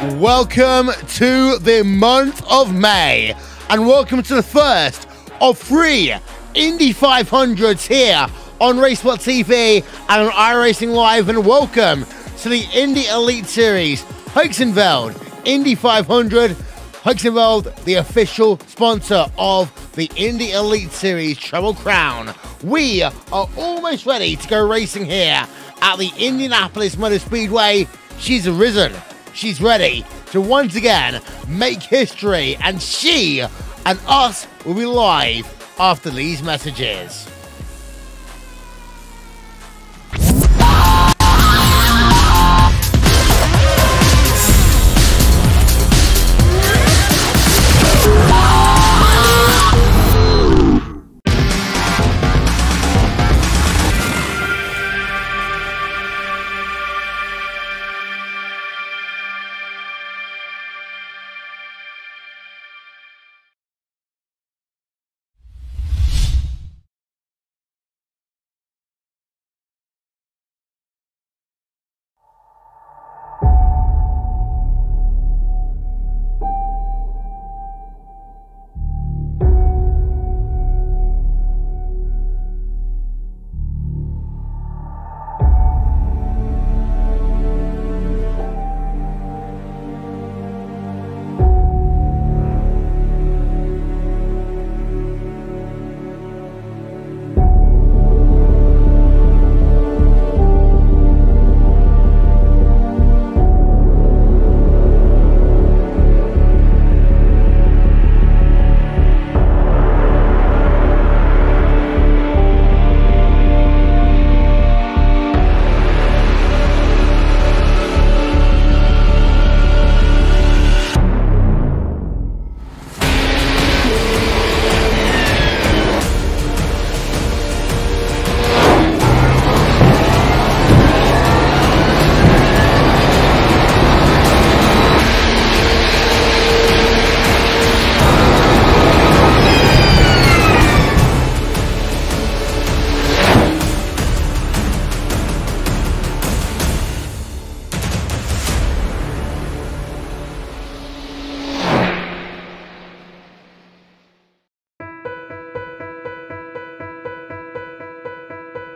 Welcome to the month of May, and welcome to the first of 3 Indy 500s here on RaceSpotTV and on iRacing Live, and welcome to the Indy Elite Series, Heusinkveld Indy 500. Heusinkveld, the official sponsor of the Indy Elite Series Treble Crown. We are almost ready to go racing here at the Indianapolis Motor Speedway. She's arisen. She's ready to once again make history, and she and us will be live after these messages.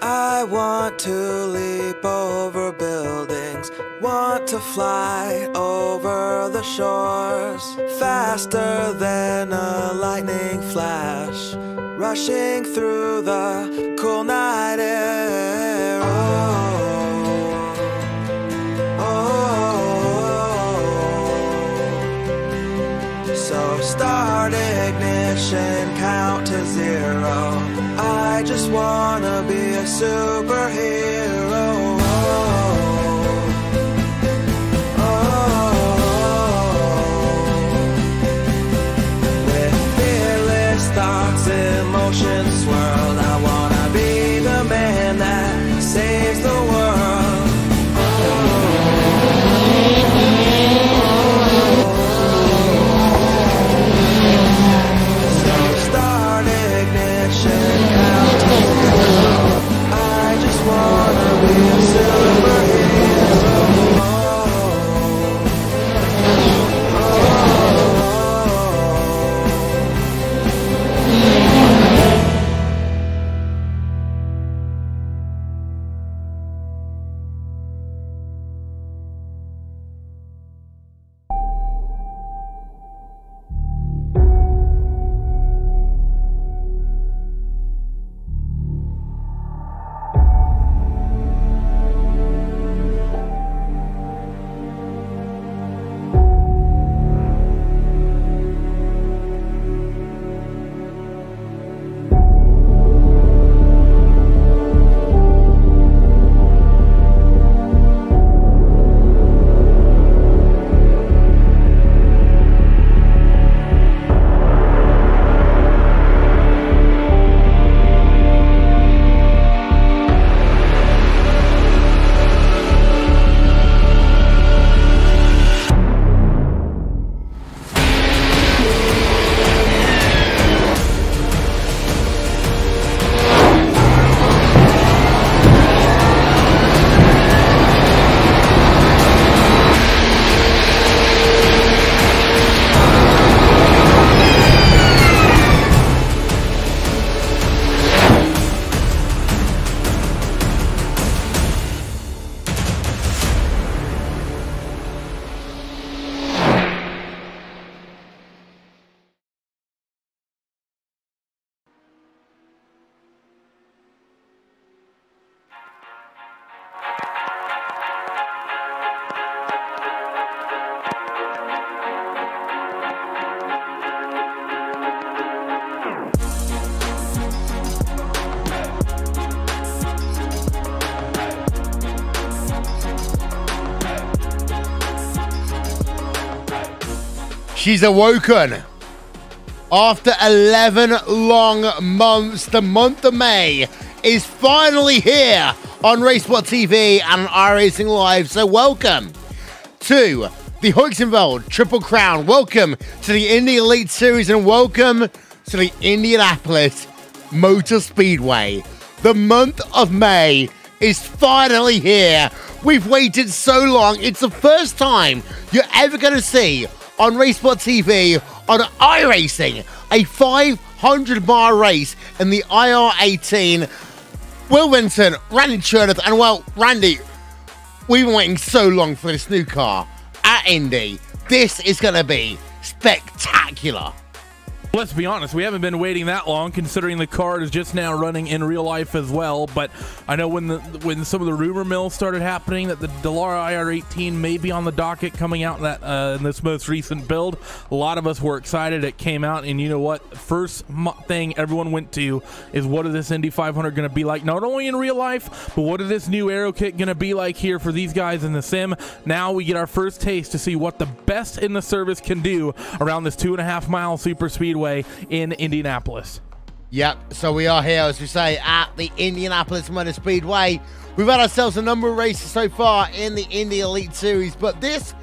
I want to leap over buildings, want to fly over the shores, faster than a lightning flash, rushing through the cool night air. Oh, oh, oh. So start ignition, count to 0. I just wanna be a superhero. Oh, with fearless thoughts, emotions swirl. I wanna be the man that saves the world. So start ignition, count to 0. I just wanna be a She's awoken. After 11 long months, the month of May is finally here on RaceSpotTV and on iRacing Live. So welcome to the Heusinkveld Triple Crown. Welcome to the Indy Elite Series and welcome to the Indianapolis Motor Speedway. The month of May is finally here. We've waited so long. It's the first time you're ever going to see on RaceSpotTV on iRacing a 500-mile race in the IR18. Will Vincent, Randy Cherneth, and well, Randy, we've been waiting so long for this new car at Indy. This is going to be spectacular. Let's be honest, we haven't been waiting that long considering the car is just now running in real life as well. But I know when some of the rumor mill started happening that the Dallara IR18 may be on the docket coming out in this most recent build, a lot of us were excited. It came out, and you know what? First thing everyone went to is what is this Indy 500 going to be like, not only in real life, but what is this new aero kit going to be like here for these guys in the sim. Now we get our first taste to see what the best in the service can do around this 2.5-mile super speedway in Indianapolis. Yep, so we are here, as we say, at the Indianapolis Motor Speedway. We've had ourselves a number of races so far in the Indy Elite Series, but this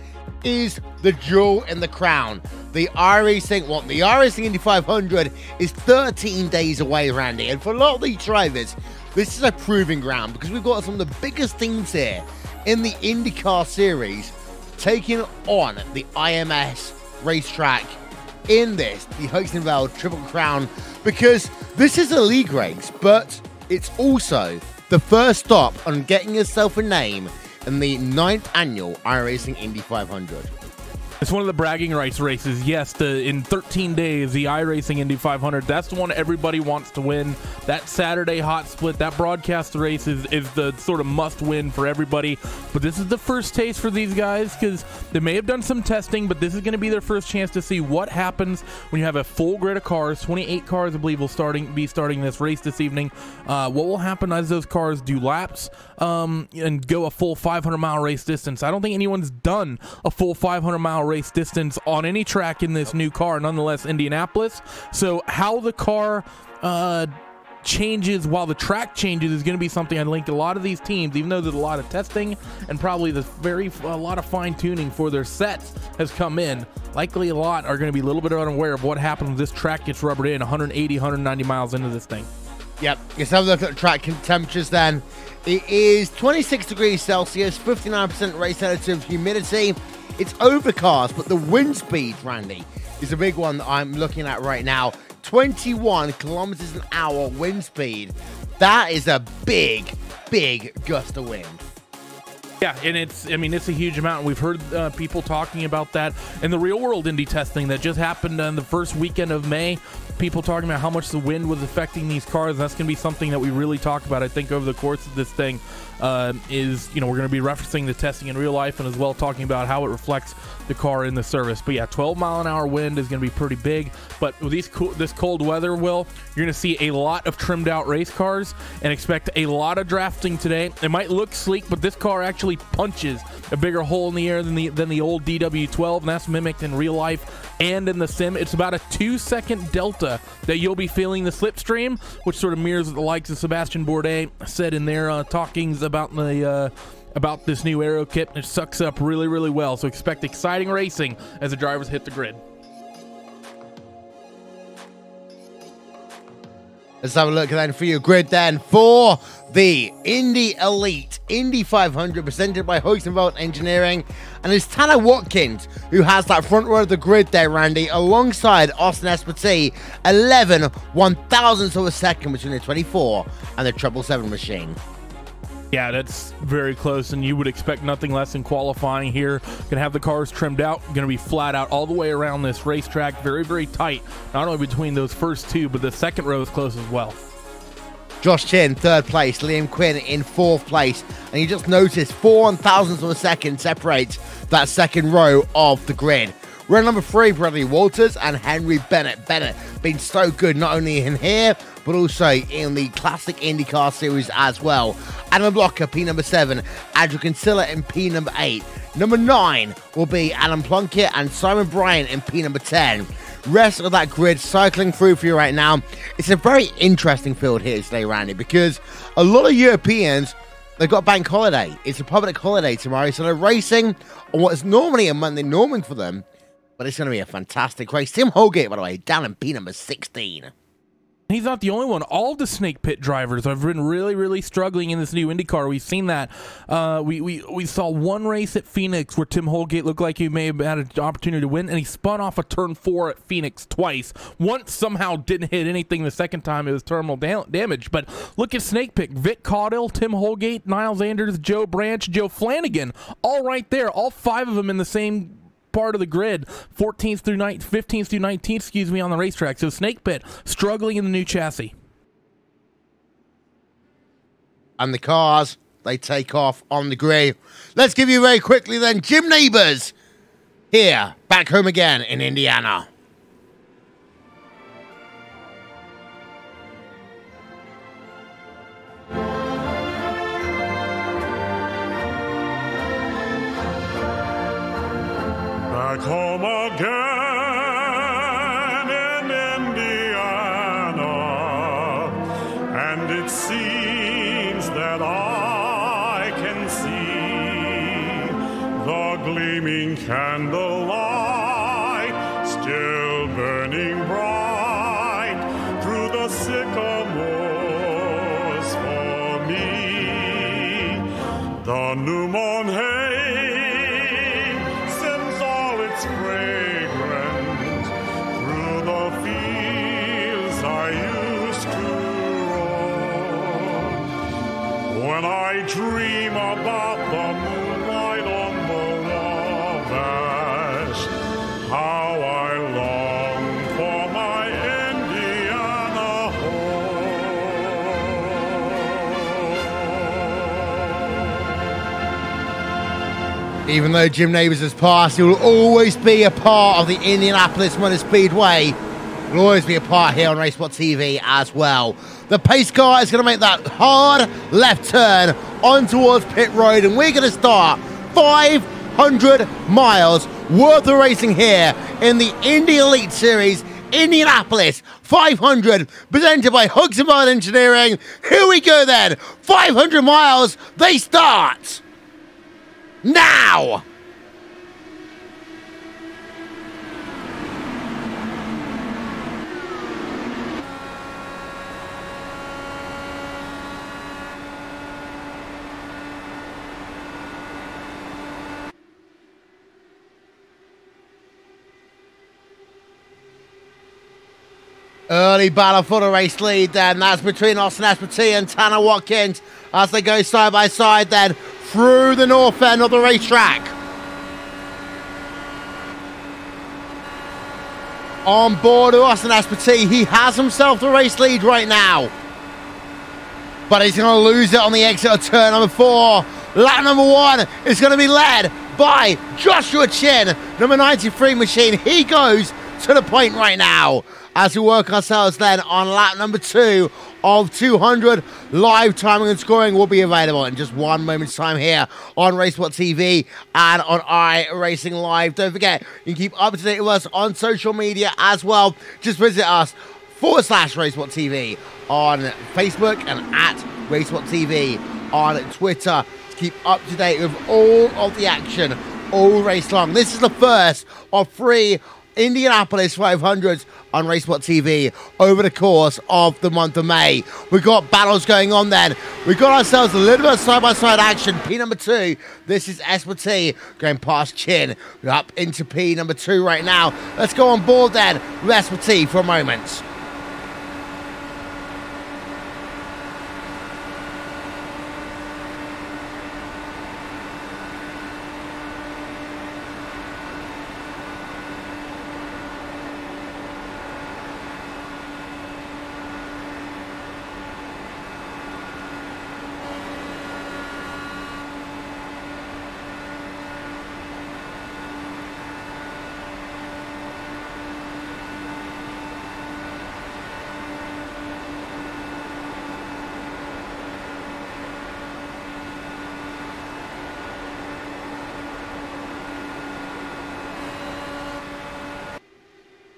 is the jewel in the crown. The iRacing Indy 500 is 13 days away, Randy, and for a lot of these drivers, this is a proving ground because we've got some of the biggest things here in the IndyCar series taking on the IMS racetrack in the Heusinkveld Triple Crown, because this is a league race, but it's also the first stop on getting yourself a name in the 9th annual iRacing Indy 500. It's one of the bragging rights races. Yes, in 13 days, the iRacing Indy 500, that's the one everybody wants to win. That Saturday hot split, that broadcast race is the sort of must-win for everybody. But this is the first taste for these guys because they may have done some testing, but this is going to be their first chance to see what happens when you have a full grid of cars. 28 cars, I believe, will be starting this race this evening. What will happen as those cars do laps and go a full 500-mile race distance? I don't think anyone's done a full 500-mile race distance on any track in this new car, nonetheless Indianapolis. So how the car changes while the track changes is going to be something I think a lot of these teams, even though there's a lot of testing and probably a lot of fine-tuning for their sets has come in, likely a lot are going to be a little bit unaware of what happens when this track gets rubbered in 180, 190 miles into this thing. Yep, let's have a look at the track temperatures then. It is 26 degrees Celsius, 59% race relative humidity. It's overcast, but the wind speed, Randy, is a big one that I'm looking at right now. 21 kilometers an hour wind speed. That is a big, big gust of wind. Yeah, and it's a huge amount. We've heard people talking about that in the real world Indy testing that just happened on the first weekend of May. People talking about how much the wind was affecting these cars. That's going to be something that we really talk about, I think, over the course of this thing. We're going to be referencing the testing in real life and as well talking about how it reflects the car in the service. But yeah, 12-mile-an-hour wind is going to be pretty big. But with this cold weather, Will, you're going to see a lot of trimmed-out race cars and expect a lot of drafting today. It might look sleek, but this car actually punches a bigger hole in the air than the old DW12, and that's mimicked in real life and in the sim. It's about a 2-second delta that you'll be feeling the slipstream, which sort of mirrors what the likes of Sebastian Bourdais said in their talkings about this new aero kit. It sucks up really, really well, so expect exciting racing as the drivers hit the grid. Let's have a look then for your grid then for the Indy Elite Indy 500 presented by Heusinkveld Engineering. And it's Tanner Watkins who has that front row of the grid there, Randy, alongside Austin Espartee. 11 1,000ths of a second between the 24 and the 777 machine. Yeah, that's very close, and you would expect nothing less than qualifying here. Going to have the cars trimmed out, going to be flat out all the way around this racetrack. Very, very tight, not only between those first two, but the second row is close as well. Josh Chin, 3rd place. Liam Quinn in 4th place. And you just notice 4 1,000ths of a second separates that second row of the grid. Row number 3, Bradley Walters and Henry Bennett. Bennett been so good not only in here, but also in the classic IndyCar series as well. Adam Blocker, P number 7. Andrew Kinsella in P number 8. Number 9 will be Alan Plunkett and Simon Bryant in P number 10. Rest of that grid cycling through for you right now. It's a very interesting field here today, Randy, because a lot of Europeans, they've got bank holiday. It's a public holiday tomorrow, so they're racing on what is normally a Monday morning for them, but it's going to be a fantastic race. Tim Holgate, by the way, down in P number 16. He's not the only one. All the Snake Pit drivers have been really, really struggling in this new IndyCar. We've seen that. We saw one race at Phoenix where Tim Holgate looked like he may have had an opportunity to win, and he spun off a turn 4 at Phoenix twice. Once somehow didn't hit anything. The second time it was terminal damage. But look at Snake Pit. Vic Caudill, Tim Holgate, Niles Anders, Joe Branch, Joe Flanagan. All right there. All 5 of them in the same part of the grid, 15th through 19th, on the racetrack. So Snake Pit struggling in the new chassis. And the cars, they take off on the grid. Let's give you very quickly then Jim Neighbors here, back home again in Indiana. Back home again in Indiana, and it seems that I can see the gleaming candlelight still burning bright through the sycamores for me. The new moon hay fragrant through the fields I used to roam. When I dream about the moonlight on the Wabash, how I long for my Indiana home. Even though Jim Neighbors has passed, he will always be a part of the Indianapolis Motor Speedway. Will always be a part here on RaceSpot TV as well. The pace car is going to make that hard left turn on towards pit road, and we're going to start 500 miles worth of racing here in the Indy Elite Series, Indianapolis 500, presented by Heusinkveld Engineering. Here we go then. 500 miles, they start now. Early battle for the race lead then. That's between Austin Espartee and Tanner Watkins as they go side by side then through the north end of the racetrack. On board with Austin Espartee, he has himself the race lead right now. But he's going to lose it on the exit of turn number 4. Lap number 1 is going to be led by Joshua Chin, number 93 machine. He goes to the point right now. As we work ourselves then on lap number 2 of 200. Live timing and scoring will be available in just one moment's time here on RaceSpot TV and on iRacing Live. Don't forget, you can keep up to date with us on social media as well. Just visit us /RaceSpot TV on Facebook and at RaceSpot TV on Twitter to keep up to date with all of the action all race long. This is the first of 3 Indianapolis 500s on RaceSpot TV over the course of the month of May. We've got battles going on then. We've got ourselves a little bit of side-by-side action. P number 2, this is Espartee going past Chin. We're up into P number 2 right now. Let's go on board then with Espartee for a moment.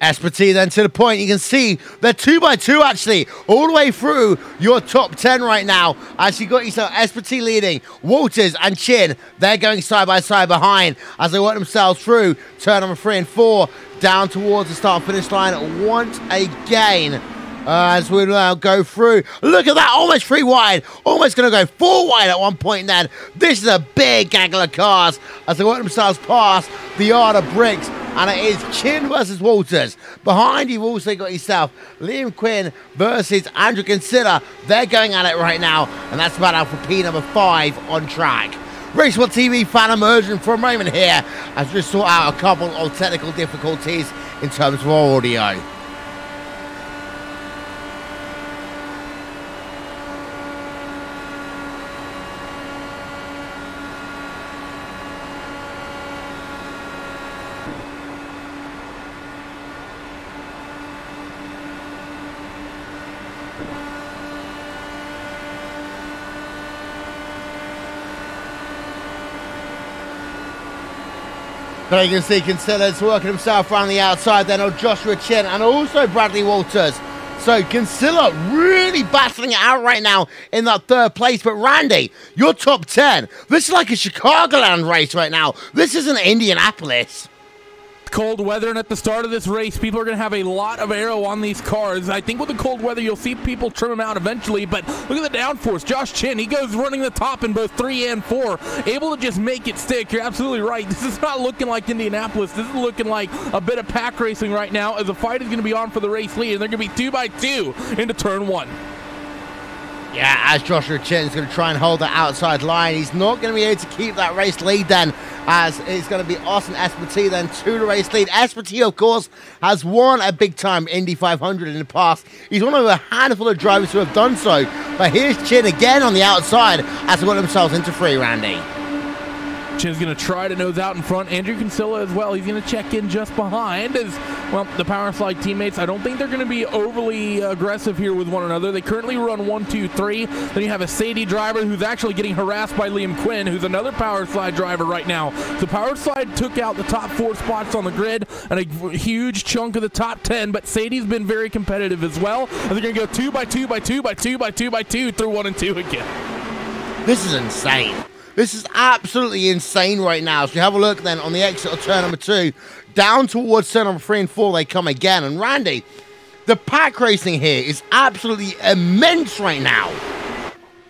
S.P.T. then to the point. You can see they're 2x2 actually all the way through your top 10 right now. As you got yourself S.P.T. leading, Walters and Chin, they're going side by side behind as they work themselves through turn number 3 and 4 down towards the start finish line once again. As we now go through, look at that, almost 3 wide, almost going to go 4 wide at one point then. This is a big gaggle of cars as they work themselves past the yard of bricks, and it is Chin versus Walters. Behind you've also got yourself Liam Quinn versus Andrew Kinsella. They're going at it right now, and that's about out for P number 5 on track. RaceSpotTV fan immersion for a moment here as we sort out a couple of technical difficulties in terms of our audio. But you can see Kinsella's working himself around the outside then on Joshua Chin and also Bradley Walters. So Kinsella really battling it out right now in that 3rd place. But Randy, your top 10, this is like a Chicagoland race right now. This isn't Indianapolis. Cold weather, and at the start of this race, people are going to have a lot of aero on these cars. I think with the cold weather, you'll see people trim them out eventually, but look at the downforce. Josh Chin, he goes running the top in both 3 and 4, able to just make it stick. You're absolutely right. This is not looking like Indianapolis. This is looking like a bit of pack racing right now, as the fight is going to be on for the race lead, and they're going to be 2x2 into turn 1. Yeah, as Joshua Chin is going to try and hold that outside line. He's not going to be able to keep that race lead then, as it's going to be Austin S.P.T. then to the race lead. S.P.T., of course, has won a big-time Indy 500 in the past. He's one of a handful of drivers who have done so. But here's Chin again on the outside as they got themselves into 3, Randy. Chin's going to try to nose out in front. Andrew Kinsella as well. He's going to check in just behind as, well, the Power Slide teammates. I don't think they're going to be overly aggressive here with one another. They currently run 1, 2, 3. Then you have a Sadie driver who's actually getting harassed by Liam Quinn, who's another Power Slide driver right now. So Power Slide took out the top 4 spots on the grid and a huge chunk of the top 10, but Sadie's been very competitive as well. And they're going to go 2x2 through 1 and 2 again. This is insane. This is absolutely insane right now. So you have a look then on the exit of turn number 2. Down towards turn number 3 and 4 they come again. And Randy, the pack racing here is absolutely immense right now.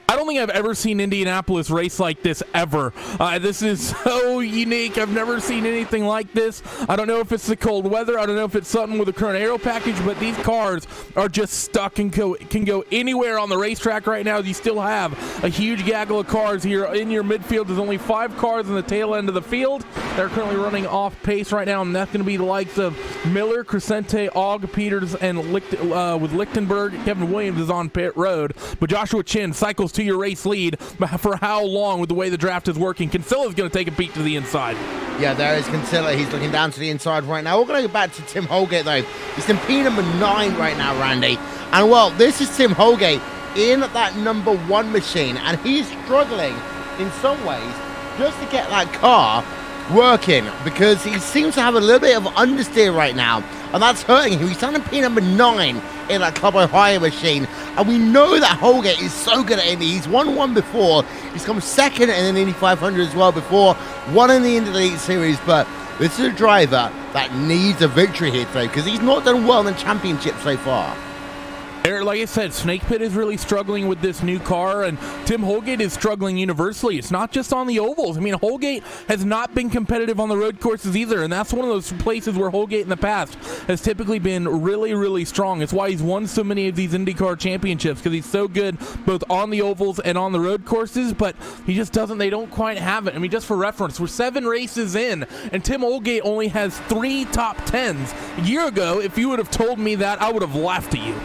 I don't think I've ever seen Indianapolis race like this ever. This is so unique. I've never seen anything like this. I don't know if it's the cold weather. I don't know if it's something with the current aero package, but these cars are just stuck and can go anywhere on the racetrack right now. You still have a huge gaggle of cars here in your midfield. There's only 5 cars in the tail end of the field. They're currently running off pace right now, and that's going to be the likes of Miller, Crescente, Ogg, Peters, and with Lichtenberg. Kevin Williams is on pit road, but Joshua Chin cycles to your race lead. For how long with the way the draft is working? Kinsella's going to take a peek to the inside. Yeah, there is Kinsella. He's looking down to the inside right now. We're going to go back to Tim Holgate, though. He's in P number 9 right now, Randy. And, well, this is Tim Holgate in that number 1 machine, and he's struggling in some ways just to get that car working because he seems to have a little bit of understeer right now, and that's hurting him. He's down in P number 9 in that Club Ohio machine, and we know that Holgate is so good at Indy. He's won one before. He's come second in the Indy 500 as well before, one in the Indy Elite Series, but this is a driver that needs a victory here today because he's not done well in the championship so far. Like I said, Snake Pit is really struggling with this new car, and Tim Holgate is struggling universally. It's not just on the ovals. I mean, Holgate has not been competitive on the road courses either, and that's one of those places where Holgate in the past has typically been really, really strong. It's why he's won so many of these IndyCar championships, because he's so good both on the ovals and on the road courses, but he just doesn't, they don't quite have it. I mean, just for reference, we're 7 races in, and Tim Holgate only has 3 top 10s. A year ago, if you would have told me that, I would have laughed at you.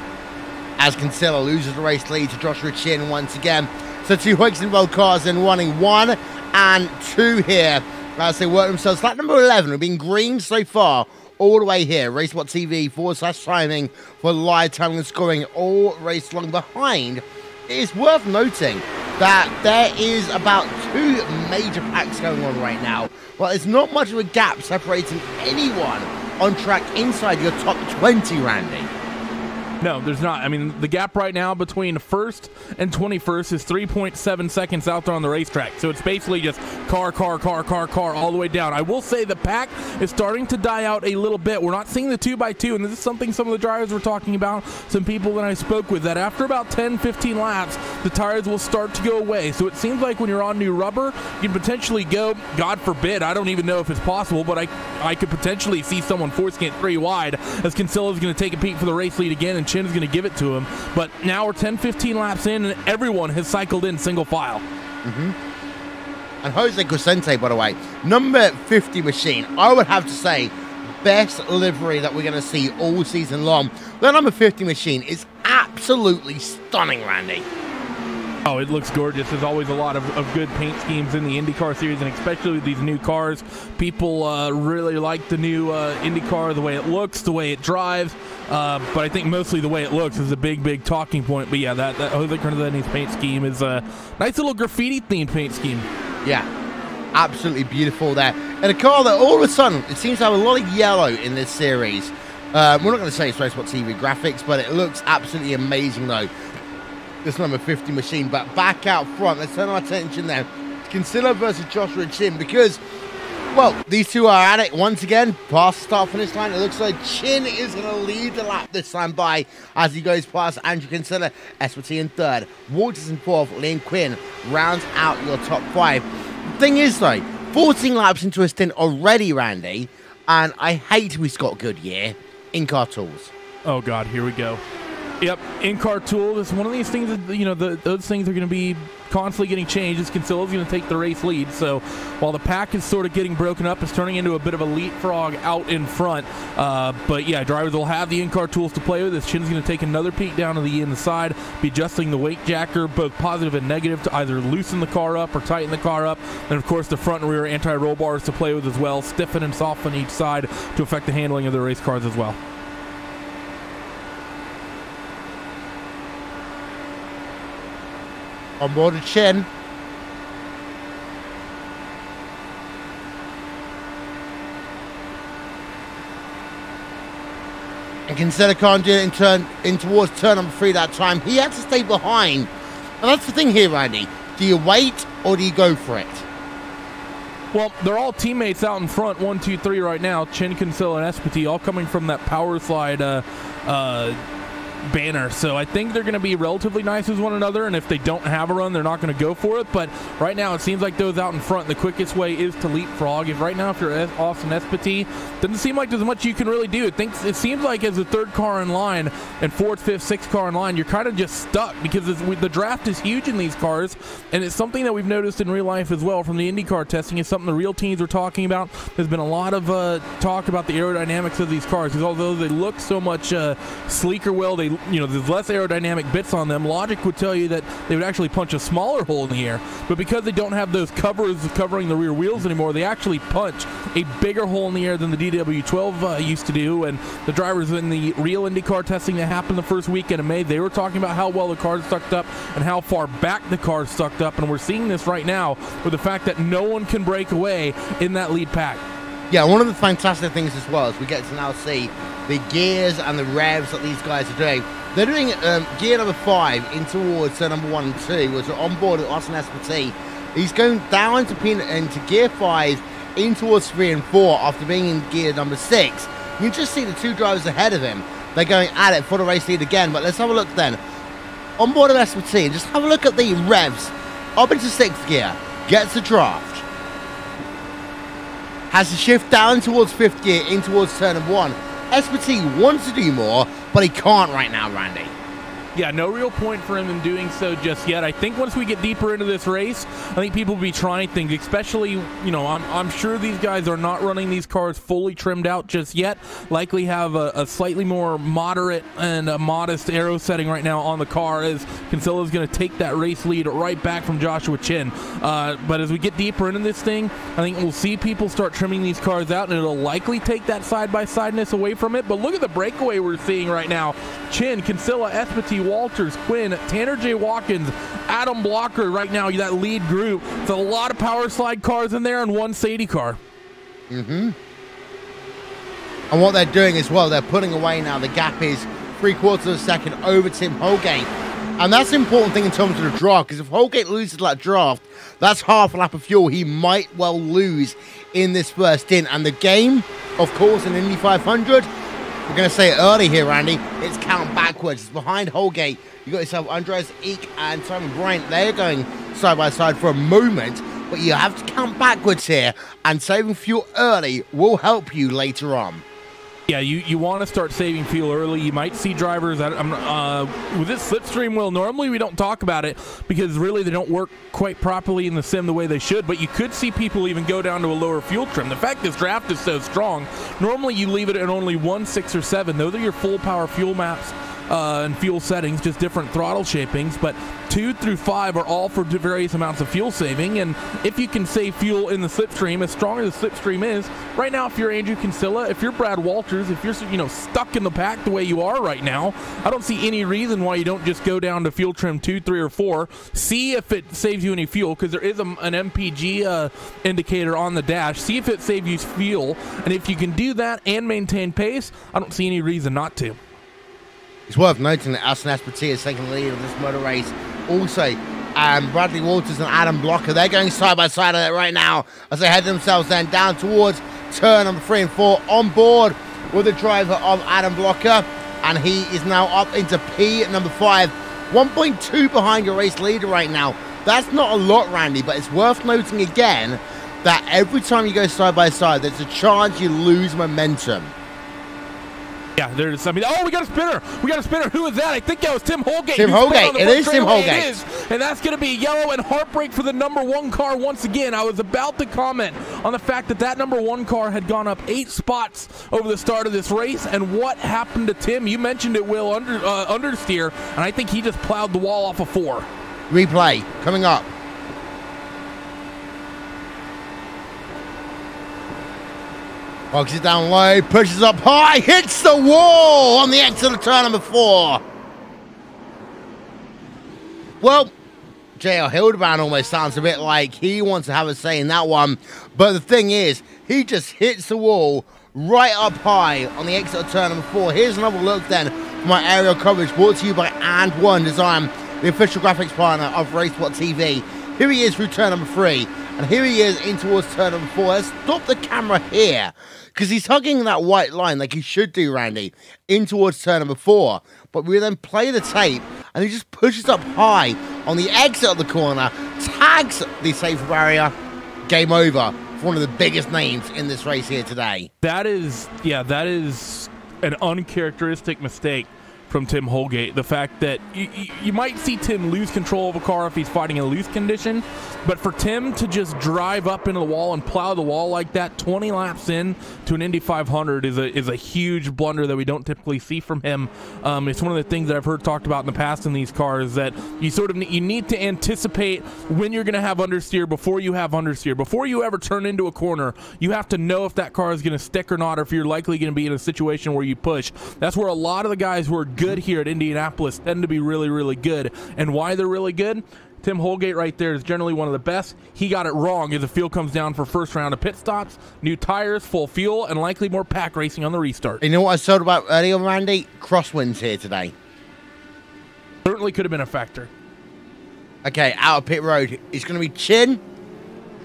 As Kinsella loses the race lead to Joshua Chin once again. So 2 Heusinkveld cars then running 1 and 2 here as they work themselves. Lap number 11 have been green so far all the way here. RaceSpotTV /timing for live timing and scoring all race long. Behind, it is worth noting that there is about 2 major packs going on right now. Well, there's not much of a gap separating anyone on track inside your top 20, Randy. No, there's not. I mean, the gap right now between first and 21st is 3.7 seconds out there on the racetrack. So it's basically just car all the way down. I will say the pack is starting to die out a little bit. We're not seeing the 2x2, and this is something some of the drivers were talking about, some people that I spoke with, that after about 10, 15 laps, the tires will start to go away. So it seems like when you're on new rubber, you can potentially go, God forbid, I don't even know if it's possible, but I could potentially see someone forcing it 3 wide as Kinsilla's going to take a peek for the race lead again, and Chin is going to give it to him. But now we're 10, 15 laps in, and everyone has cycled in single file. And Heusinkveld, by the way, number 50 machine, I would have to say, best livery that we're going to see all season long. The number 50 machine is absolutely stunning, Randy. Oh, it looks gorgeous. There's always a lot of good paint schemes in the IndyCar series, and especially with these new cars. People really like the new IndyCar, the way it looks, the way it drives. But I think mostly the way it looks is a big talking point. But yeah, that Heusinkveld's paint scheme is a nice little graffiti-themed paint scheme. Yeah, absolutely beautiful there. And a car that all of a sudden, it seems to have a lot of yellow in this series. We're not going to say it's RaceSpotTV graphics, but it looks absolutely amazing though. This number 50 machine, but back out front, let's turn our attention now to Kinsella versus Joshua Chin, because, well, these two are at it once again, past the start-finish line. It looks like Chin is going to lead the lap this time by as he goes past Andrew Kinsella, SPT in third, Waters in fourth, Liam Quinn rounds out your top 5. The thing is, though, 14 laps into a stint already, Randy, and I hate we Scott Goodyear in-car tools. Oh, God, here we go. Yep, in-car tool is one of these things that, you know, those things are going to be constantly getting changed. As Kinsilla's going to take the race lead. So while the pack is sort of getting broken up, it's turning into a bit of a leapfrog out in front. But yeah, drivers will have the in-car tools to play with. As Chin's going to take another peek down to the inside, be adjusting the weight jacker, both positive and negative, to either loosen the car up or tighten the car up. And of course, the front and rear anti-roll bars to play with as well, stiffen and soften each side to affect the handling of the race cars as well. On board with Chin. And Kinsella can't do it in towards turn number 3 that time. He had to stay behind. And that's the thing here, Randy. Do you wait or do you go for it? Well, they're all teammates out in front, 1, 2, 3 right now. Chin, Kinsella, and SPT all coming from that power slide banner. So I think they're going to be relatively nice with one another, and if they don't have a run, they're not going to go for it. But right now, it seems like those out in front, the quickest way is to leapfrog. If right now, if you're Austin SPT, doesn't seem like there's much you can really do. It seems like as the 3rd car in line and 4th, 5th, 6th car in line, you're kind of just stuck because the draft is huge in these cars, and it's something that we've noticed in real life as well from the IndyCar testing. It's something the real teams are talking about. There's been a lot of talk about the aerodynamics of these cars, because although they look so much sleeker, there's less aerodynamic bits on them. Logic would tell you that they would actually punch a smaller hole in the air, but because they don't have those covers covering the rear wheels anymore, they actually punch a bigger hole in the air than the DW12 used to do. And the drivers in the real IndyCar testing that happened the first weekend of May, they were talking about how well the cars sucked up and how far back the cars sucked up, and we're seeing this right now with the fact that no one can break away in that lead pack. Yeah, one of the fantastic things as well is we get to now see the gears and the revs that these guys are doing. They're doing gear number 5 in towards number 1 and 2, which are on board with Austin SPT. He's going down into gear 5 in towards 3 and 4 after being in gear number 6. You can just see the 2 drivers ahead of him. They're going at it for the race lead again, but let's have a look then. On board of SPT, just have a look at the revs. Up into 6th gear, gets the draft. Has to shift down towards 5th gear in towards turn number 1. SPT wants to do more, but he can't right now, Randy. Yeah, no real point for him in doing so just yet. I think once we get deeper into this race, I think people will be trying things, especially, I'm sure these guys are not running these cars fully trimmed out just yet. Likely have a slightly more moderate and a modest aero setting right now on the car, as Kinsella is going to take that race lead right back from Joshua Chin. But as we get deeper into this thing, I think we'll see people start trimming these cars out, and it'll likely take that side-by-sideness away from it. But look at the breakaway we're seeing right now. Chin, Kinsella, SPT, Walters, Quinn, Tanner J. Watkins, Adam Blocker right now, that lead group. It's a lot of power slide cars in there and one Sadie car. And what they're doing as well, they're pulling away now. The gap is 3/4 of a second over Tim Holgate. And that's an important thing in terms of the draft, because if Holgate loses that draft, that's half a lap of fuel he might well lose in this first stint. And the game, of course, in Indy 500, we're going to say it early here, Randy, it's count backwards. It's behind Holgate. You got yourself Andreas Eek and Simon Bryant. They're going side by side for a moment, but you have to count backwards here, and saving fuel early will help you later on. Yeah, you want to start saving fuel early. You might see drivers that with this slipstream wheel, normally we don't talk about it because really they don't work quite properly in the sim the way they should, but you could see people even go down to a lower fuel trim. The fact this draft is so strong, normally you leave it at only 1, 6, or 7. Those are your full power fuel maps and fuel settings, just different throttle shapings, but 2 through 5 are all for various amounts of fuel saving. And if you can save fuel in the slipstream, as strong as the slipstream is right now, if you're Andrew Kinsella, if you're Brad Walters, if you're stuck in the pack the way you are right now, I don't see any reason why you don't just go down to fuel trim 2, 3, or 4, see if it saves you any fuel, because there is an MPG indicator on the dash. See if it saves you fuel, and if you can do that and maintain pace, I don't see any reason not to. It's worth noting that Alison Esparti is taking the lead of this motor race. Also, Bradley Walters and Adam Blocker, they're going side by side on it right now as they head themselves then down towards turn number 3 and 4, on board with the driver of Adam Blocker, and he is now up into P at number 5, 1.2 behind your race leader right now. That's not a lot, Randy, but it's worth noting again that every time you go side by side, there's a chance you lose momentum. Yeah, there's, oh, we got a spinner. We got a spinner. Who is that? I think that was Tim Holgate. Tim Holgate. It is Tim Holgate. It is. And that's going to be yellow and heartbreak for the number 1 car once again. I was about to comment on the fact that number 1 car had gone up 8 spots over the start of this race. And what happened to Tim? You mentioned it, Will, understeer. And I think he just plowed the wall off of 4. Replay coming up. Bogs it down low, pushes up high, hits the wall on the exit of turn number 4. Well, J.R. Hildebrand almost sounds a bit like he wants to have a say in that one. But the thing is, he just hits the wall right up high on the exit of turn number 4. Here's another look then for my aerial coverage brought to you by And1 Design, the official graphics partner of RaceSpotTV. Here he is through turn number 3, and here he is in towards turn number 4. Let's stop the camera here, because he's hugging that white line like he should do, Randy, in towards turn number 4. But we then play the tape, and he just pushes up high on the exit of the corner, tags the safety barrier. Game over for one of the biggest names in this race here today. That is an uncharacteristic mistake from Tim Holgate. The fact that you might see Tim lose control of a car if he's fighting a loose condition, but for Tim to just drive up into the wall and plow the wall like that 20 laps in to an Indy 500 is a huge blunder that we don't typically see from him. It's one of the things that I've heard talked about in the past in these cars, that you need to anticipate when you're going to have understeer before you have understeer. Before you ever turn into a corner, you have to know if that car is going to stick or not, or if you're likely going to be in a situation where you push. That's where a lot of the guys who are good here at Indianapolis tend to be really, really good. And why they're really good? Tim Holgate right there is generally one of the best. He got it wrong as the field comes down for first round of pit stops, new tires, full fuel, and likely more pack racing on the restart. You know what I said about earlier, Randy? Crosswinds here today. Certainly could have been a factor. Okay, out of pit road. It's going to be Chin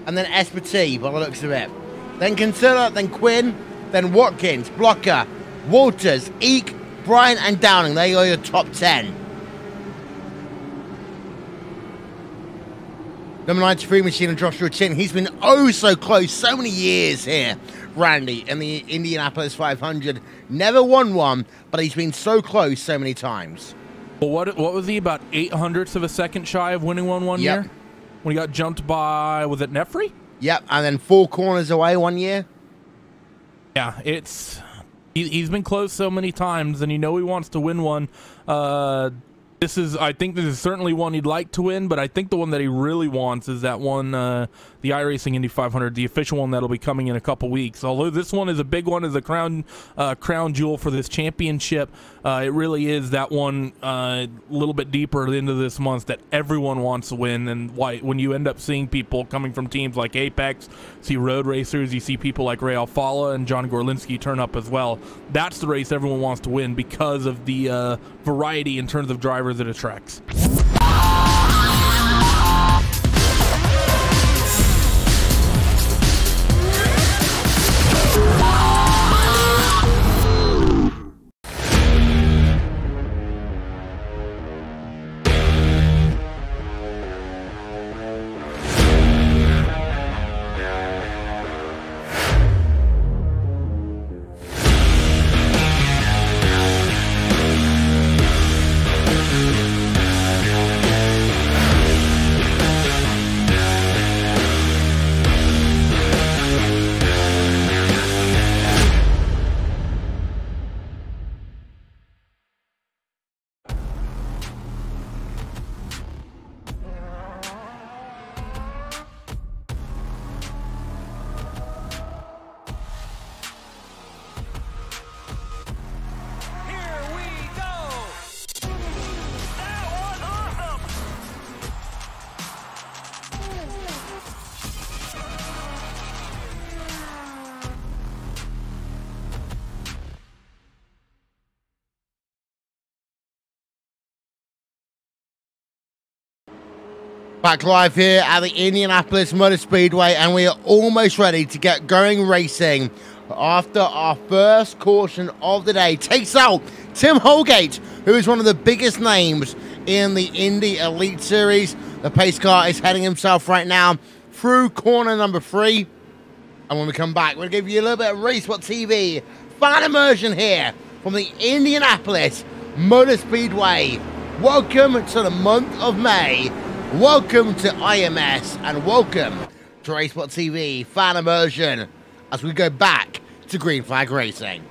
and then Esparti by the looks of it. Then Kinsella, then Quinn, then Watkins, Blocker, Walters, Eek, Bryan, and Downing. There you go, your top 10. Number 93 machine and Joshua Chin. He's been oh so close, so many years here, Randy, in the Indianapolis 500. Never won one, but he's been so close so many times. Well, what was he, about 800ths of a second shy of winning one year? When he got jumped by, was it Nefri? Yep, and then 4 corners away one year. Yeah, he's been close so many times, and you know he wants to win one. I think this is certainly one he'd like to win, but I think the one that he really wants is that one, the iRacing Indy 500, the official one that'll be coming in a couple weeks. Although this one is a big one, is a crown jewel for this championship. It really is that one a little bit deeper into this month that everyone wants to win, and why when you end up seeing people coming from teams like Apex, see road racers, you see people like Ray Alfala and John Gorlinski turn up as well. That's the race everyone wants to win because of the variety in terms of drivers it attracts. Back live here at the Indianapolis Motor Speedway, and we are almost ready to get going racing after our first caution of the day takes out Tim Holgate, who is one of the biggest names in the Indy Elite Series. The pace car is heading himself right now through corner number 3. And when we come back, we'll give you a little bit of RaceSpotTV fan immersion here from the Indianapolis Motor Speedway. Welcome to the month of May. Welcome to IMS, and welcome to RaceSpotTV fan immersion as we go back to green flag racing.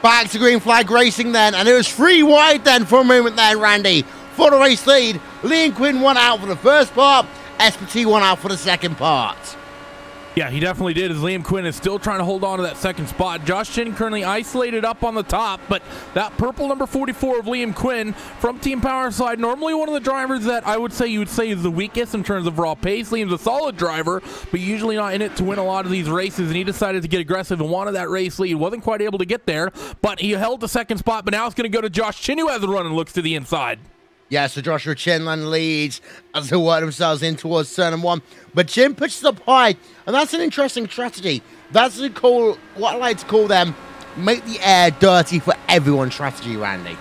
Back to green flag racing then, and it was 3 wide then for a moment there, Randy. For the race lead, Liam Quinn won out for the first part, SPT won out for the second part. Yeah, he definitely did, as Liam Quinn is still trying to hold on to that second spot. Josh Chin currently isolated up on the top, but that purple number 44 of Liam Quinn from Team Powerside, normally one of the drivers that I would say you would say is the weakest in terms of raw pace. Liam's a solid driver, but usually not in it to win a lot of these races, and he decided to get aggressive and wanted that race lead. Wasn't quite able to get there, but he held the second spot, but now it's going to go to Josh Chin, who has the run and looks to the inside. Yeah, so Joshua Chinland leads as they work themselves in towards turn 1. But Jim pushes up high, and that's an interesting strategy. That's what I like to call them, make the air dirty for everyone strategy, Randy.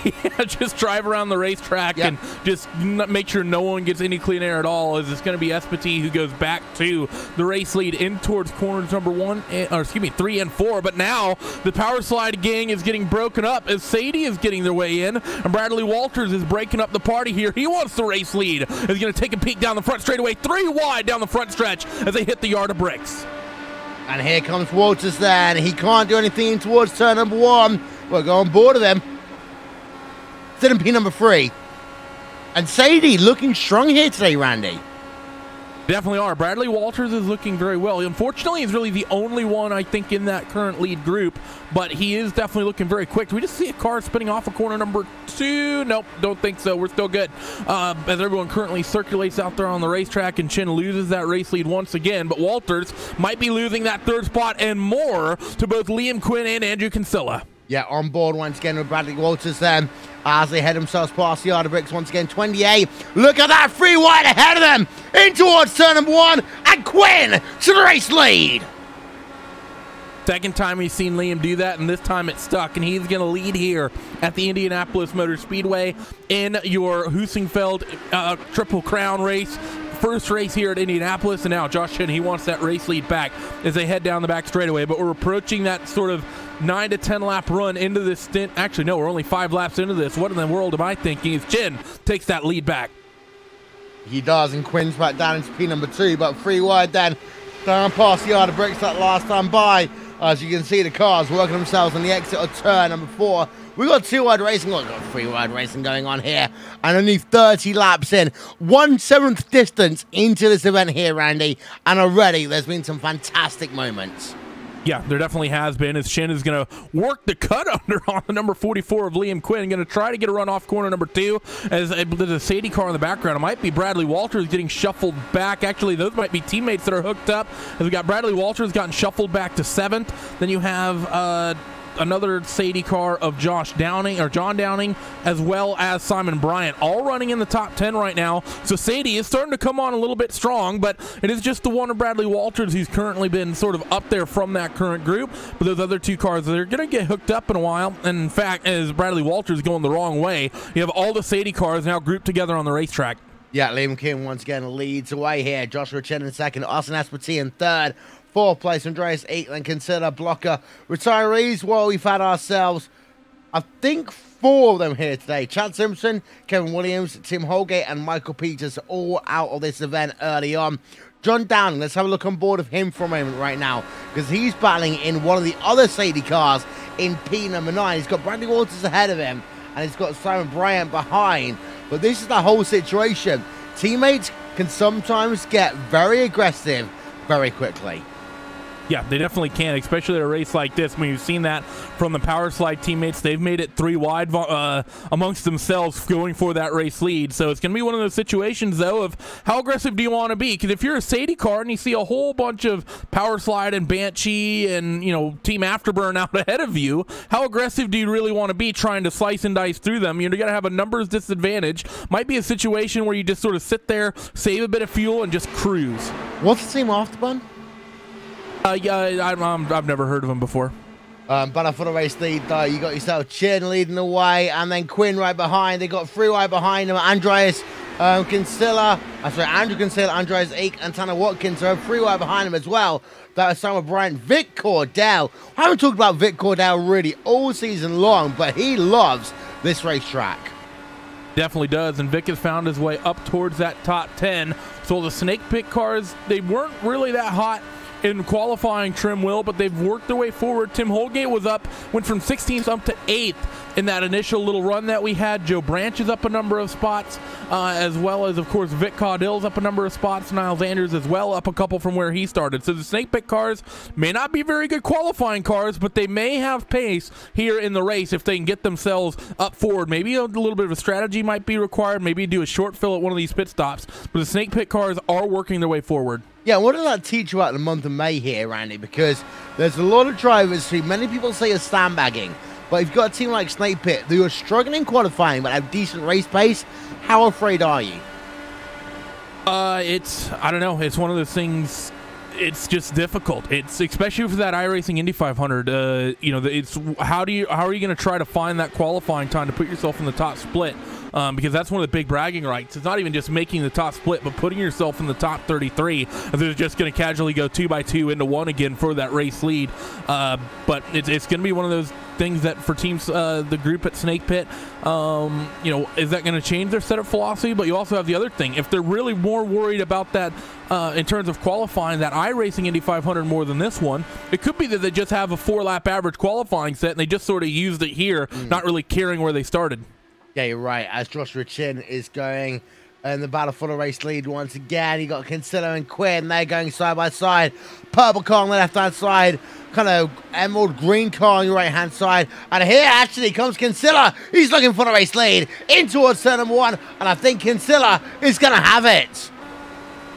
Yeah, just drive around the racetrack and just make sure no one gets any clean air at all. As it's going to be Espati who goes back to the race lead in towards corners number 3 and 4. But now the Power Slide gang is getting broken up as Sadie is getting their way in, and Bradley Walters is breaking up the party here. He wants the race lead. Is going to take a peek down the front straightaway, 3 wide down the front stretch as they hit the yard of bricks. And here comes Walters then. He can't do anything towards turn number 1. We'll go on board of them. Still in P number 3. And Sadie looking strong here today, Randy. Definitely are. Bradley Walters is looking very well. Unfortunately, he's really the only one, I think, in that current lead group, but he is definitely looking very quick. Do we just see a car spinning off of corner number 2? Nope, don't think so. We're still good. As everyone currently circulates out there on the racetrack, and Chin loses that race lead once again, but Walters might be losing that 3rd spot and more to both Liam Quinn and Andrew Kinsella. Yeah, on board once again with Bradley Walters then as they head themselves past the yard of bricks once again. 28. Look at that, 3 wide ahead of them in towards turn number 1, and Quinn to the race lead. Second time we've seen Liam do that, and this time it stuck, and he's going to lead here at the Indianapolis Motor Speedway in your Heusinkveld Triple Crown race. First race here at Indianapolis, and now Josh Chin, he wants that race lead back as they head down the back straightaway, but we're approaching that sort of 9 to 10 lap run into this stint. Actually, no, we're only 5 laps into this. What in the world am I thinking? As Chin takes that lead back. He does, and Quinn's back down into P number 2, but 3 wide then down past the yard of bricks that last time by. As you can see, the cars working themselves on the exit of turn number 4. We got 2 wide racing, we've got 3 wide racing going on here, and only 30 laps in. 1/7 distance into this event here, Randy, and already there's been some fantastic moments. Yeah, there definitely has been, as Chin is going to work the cut under on the number 44 of Liam Quinn, going to try to get a run off corner number 2, as there's a Sadie car in the background. It might be Bradley Walters getting shuffled back. Actually, those might be teammates that are hooked up, as we got Bradley Walters gotten shuffled back to 7th. Then you have another Sadie car of John Downing, as well as Simon Bryant, all running in the top 10 right now. So Sadie is starting to come on a little bit strong, but it is just the one of Bradley Walters who's currently been sort of up there from that current group. But those other 2 cars, they're going to get hooked up in a while. And in fact, as Bradley Walters going the wrong way, you have all the Sadie cars now grouped together on the racetrack. Yeah, Liam Quinn once again leads away here. Joshua Chen in 2nd, Austin Espartee in 3rd. 4th place, Andreas Eatland, consider blocker. Retirees, well, we've had ourselves, I think, 4 of them here today. Chad Simpson, Kevin Williams, Tim Holgate, and Michael Peters all out of this event early on. John Downing, let's have a look on board of him for a moment right now, because he's battling in one of the other Sadie cars in P number 9. He's got Bradley Walters ahead of him, and he's got Simon Bryant behind. But this is the whole situation. Teammates can sometimes get very aggressive very quickly. Yeah, they definitely can, especially at a race like this. When you've seen that from the Power Slide teammates, they've made it 3 wide amongst themselves going for that race lead. So it's going to be one of those situations, though, of how aggressive do you want to be? Because if you're a Sadie car and you see a whole bunch of Power Slide and Banshee and, you know, Team Afterburn out ahead of you, how aggressive do you really want to be trying to slice and dice through them? You're going to have a numbers disadvantage. Might be a situation where you just sort of sit there, save a bit of fuel, and just cruise. What's the Team Afterburn? Yeah, I've never heard of him before. But for the race lead, though, you got yourself Chin leading the way, and then Quinn right behind. They got 3 wide behind him. Andrew Kinsella, Andreas Eek, and Tanner Watkins are 3 wide behind him as well. That is Simon Bryant, Vic Cordell. I haven't talked about Vic Cordell really all season long, but he loves this racetrack. Definitely does, and Vic has found his way up towards that top 10. So the Snake Pit cars, they weren't really that hot in qualifying, Trim will, but they've worked their way forward. Tim Holgate was up, went from 16th up to 8th in that initial little run that we had. Joe Branch is up a number of spots, as well as, of course, Vic Caudill's up a number of spots. Niles Andrews as well, up a couple from where he started. So the Snake Pit cars may not be very good qualifying cars, but they may have pace here in the race if they can get themselves up forward. Maybe a little bit of a strategy might be required. Maybe do a short fill at one of these pit stops. But the Snake Pit cars are working their way forward. Yeah, what does that teach you about the month of May here, Randy? Because there's a lot of drivers who many people say are sandbagging, but if you've got a team like Snake Pit who are struggling qualifying but have decent race pace, how afraid are you? I don't know. It's one of those things. It's just difficult. It's especially for that iRacing Indy 500. You know, it's how are you going to try to find that qualifying time to put yourself in the top split? Because that's one of the big bragging rights. It's not even just making the top split, but putting yourself in the top 33. They're just going to casually go 2x2 into 1 again for that race lead. But it's going to be one of those things that for teams, the group at Snake Pit, you know, is that going to change their setup philosophy? But you also have the other thing. If they're really more worried about that in terms of qualifying that iRacing Indy 500 more than this one, it could be that they just have a 4-lap average qualifying set and they just sort of used it here, not really caring where they started. Yeah, you're right. As Joshua Chin is going in the battle for the race lead once again, you got Kinsella and Quinn. They're going side by side. Purple car on the left-hand side. Kind of emerald green car on your right-hand side. And here, actually, comes Kinsella. He's looking for the race lead in towards turn number 1. And I think Kinsella is going to have it.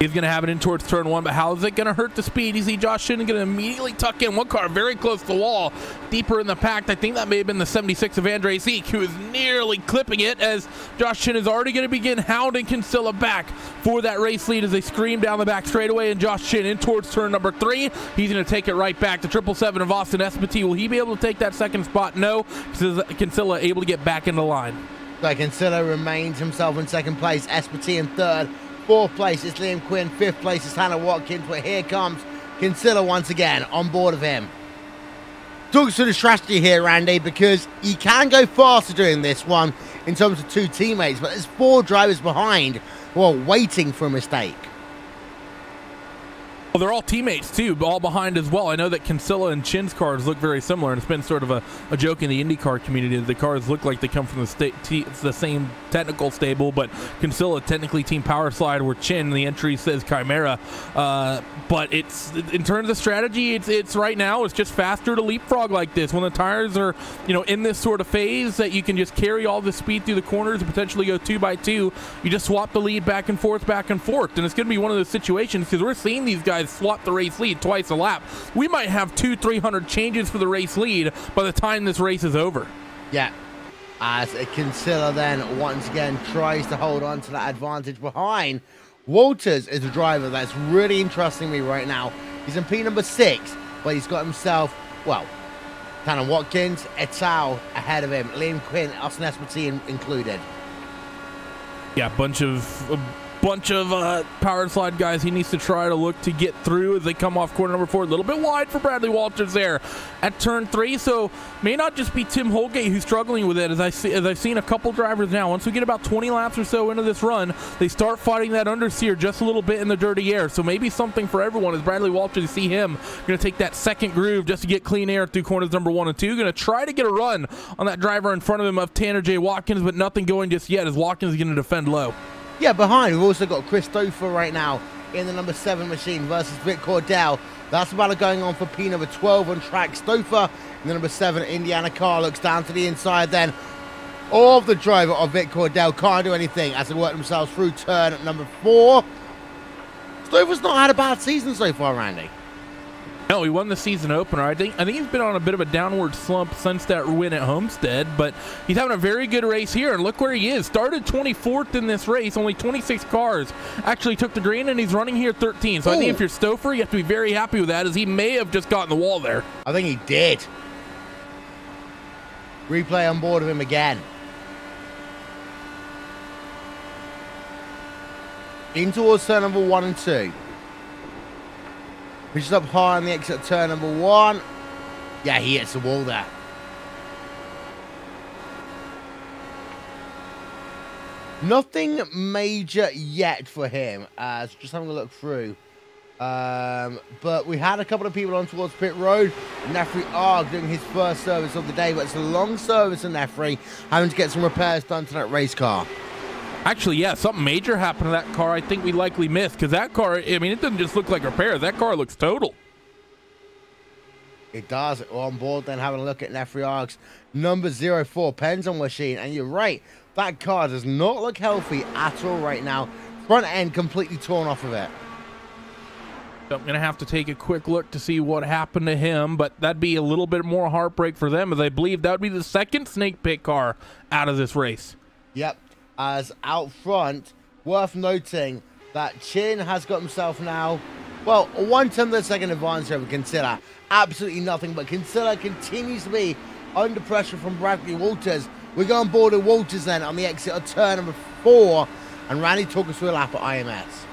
He's going to have it in towards turn 1, but how is it going to hurt the speed? You see Josh Shin going to immediately tuck in one car very close to the wall, deeper in the pack. I think that may have been the 76 of Andre Zeke, who is nearly clipping it as Josh Shin is already going to begin hounding Kinsella back for that race lead as they scream down the back straightaway, and Josh Shin in towards turn number 3. He's going to take it right back to 777 of Austin Espati. Will he be able to take that second spot? No. Kinsella able to get back into line. So Kinsella remains himself in second place. Espati in third. Fourth place is Liam Quinn. Fifth place is Hannah Watkins. But here comes Kinsella once again on board of him. Talk us through the strategy here, Randy, because you can go faster doing this one in terms of 2 teammates, but there's 4 drivers behind who are waiting for a mistake. Well, they're all teammates, too, all behind as well. I know that Kinsella and Chin's cars look very similar, and it's been sort of a joke in the IndyCar community that the cars look like they come from the same technical stable, but Kinsella technically Team Power Slide, where Chin, the entry says Chimera. But it's in terms of strategy, it's right now, it's just faster to leapfrog like this. When the tires are, in this sort of phase that you can just carry all the speed through the corners and potentially go 2 by 2, you just swap the lead back and forth. And it's going to be one of those situations because we're seeing these guys swap the race lead twice a lap. We might have 200-300 changes for the race lead by the time this race is over. Yeah, as Kinsella then once again tries to hold on to that advantage behind. Walters is a driver that's really interesting me right now. He's in P number 6, but he's got himself, well, Hannah Watkins, Etal ahead of him, Liam Quinn, Austin Espati included. Yeah, bunch of power slide guys he needs to try to look to get through as they come off corner number 4. A little bit wide for Bradley Walters there at turn 3, so may not just be Tim Holgate who's struggling with it, as I've seen a couple drivers now. Once we get about 20 laps or so into this run, they start fighting that understeer just a little bit in the dirty air, so maybe something for everyone as Bradley Walters, you see him going to take that second groove just to get clean air through corners number 1 and 2. Going to try to get a run on that driver in front of him of Tanner J. Watkins, but nothing going just yet as Watkins is going to defend low. Yeah, behind, we've also got Chris Stouffer right now in the number 7 machine versus Vic Cordell. That's the battle going on for P number 12 on track. Stouffer in the number 7 Indiana car looks down to the inside then of the driver of Vic Cordell. Can't do anything as they work themselves through turn at number 4. Stouffer's not had a bad season so far, Randy. No, he won the season opener. I think he's been on a bit of a downward slump since that win at Homestead, but he's having a very good race here, and look where he is. Started 24th in this race. Only 26 cars actually took the green, and he's running here 13. So I think if you're Stouffer, you have to be very happy with that, as he may have just gotten the wall there. I think he did. Replay on board of him again. In towards turn number 1 and 2. Pushes up high on the exit of turn number 1. Yeah, he hits the wall there. Nothing major yet for him. Just having a look through. But we had a couple of people on towards pit road. Nefri Arg doing his first service of the day, but it's a long service in Nefri, having to get some repairs done to that race car. Actually, yeah, something major happened to that car I think we likely missed, because that car, I mean, it doesn't just look like repairs. That car looks total. It does. We're on board then having a look at Nefri Arg's number 04 Penzon machine. And you're right, that car does not look healthy at all right now. Front end completely torn off of it. So I'm going to have to take a quick look to see what happened to him, but that'd be a little bit more heartbreak for them, as I believe that would be the second snake pit car out of this race. Yep. As out front, worth noting that Chin has got himself now, well, a 1/10 of a second advantage over Kinsella. Absolutely nothing, but Kinsella continues to be under pressure from Bradley Walters. We go on board with Walters then on the exit of turn number 4, and Randy took us through a lap at IMS.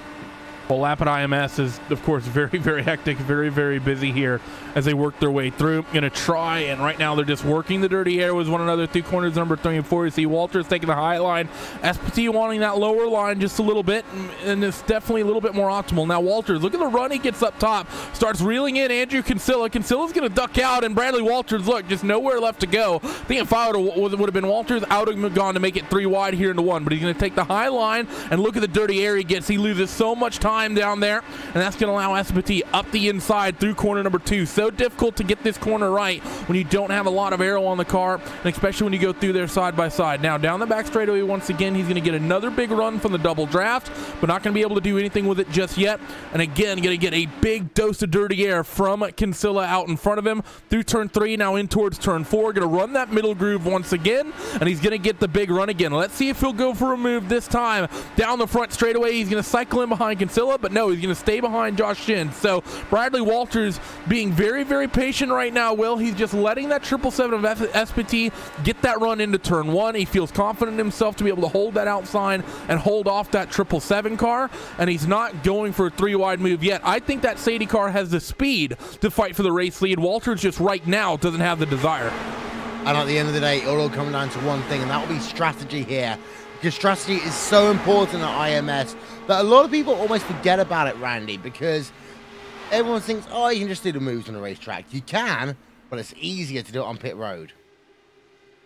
Well, lap at IMS is, of course, very, very hectic, very, very busy here as they work their way through. Going to try, and right now they're just working the dirty air with one another through corners number 3 and 4. You see Walters taking the high line, SPT wanting that lower line just a little bit, and it's definitely a little bit more optimal. Now Walters, look at the run he gets up top, starts reeling in Andrew Kinsella. Kinsella's going to duck out, and Bradley Walters, look, just nowhere left to go. I think if I would have been Walters, I would have gone to make it 3 wide here into 1, but he's going to take the high line, and look at the dirty air he gets. He loses so much time down there, and that's going to allow SPT up the inside through corner number 2. So difficult to get this corner right when you don't have a lot of aero on the car, and especially when you go through there side by side. Now down the back straightaway once again, he's going to get another big run from the double draft, but not going to be able to do anything with it just yet. And again, going to get a big dose of dirty air from Kinsella out in front of him through turn 3, now in towards turn 4. Going to run that middle groove once again, and he's going to get the big run again. Let's see if he'll go for a move this time. Down the front straightaway, he's going to cycle in behind Kinsella, but no, he's going to stay behind Josh Shin. So Bradley Walters being very, very patient right now, Will. He's just letting that 777 of SPT get that run into turn 1. He feels confident in himself to be able to hold that outside and hold off that 777 car, and he's not going for a 3-wide move yet. I think that Sadie car has the speed to fight for the race lead. Walters just right now doesn't have the desire. And at the end of the day, it'll all come down to one thing, and that will be strategy here. Because strategy is so important at IMS that a lot of people almost forget about it, Randy, because everyone thinks, oh, you can just do the moves on the racetrack. You can, but it's easier to do it on pit road.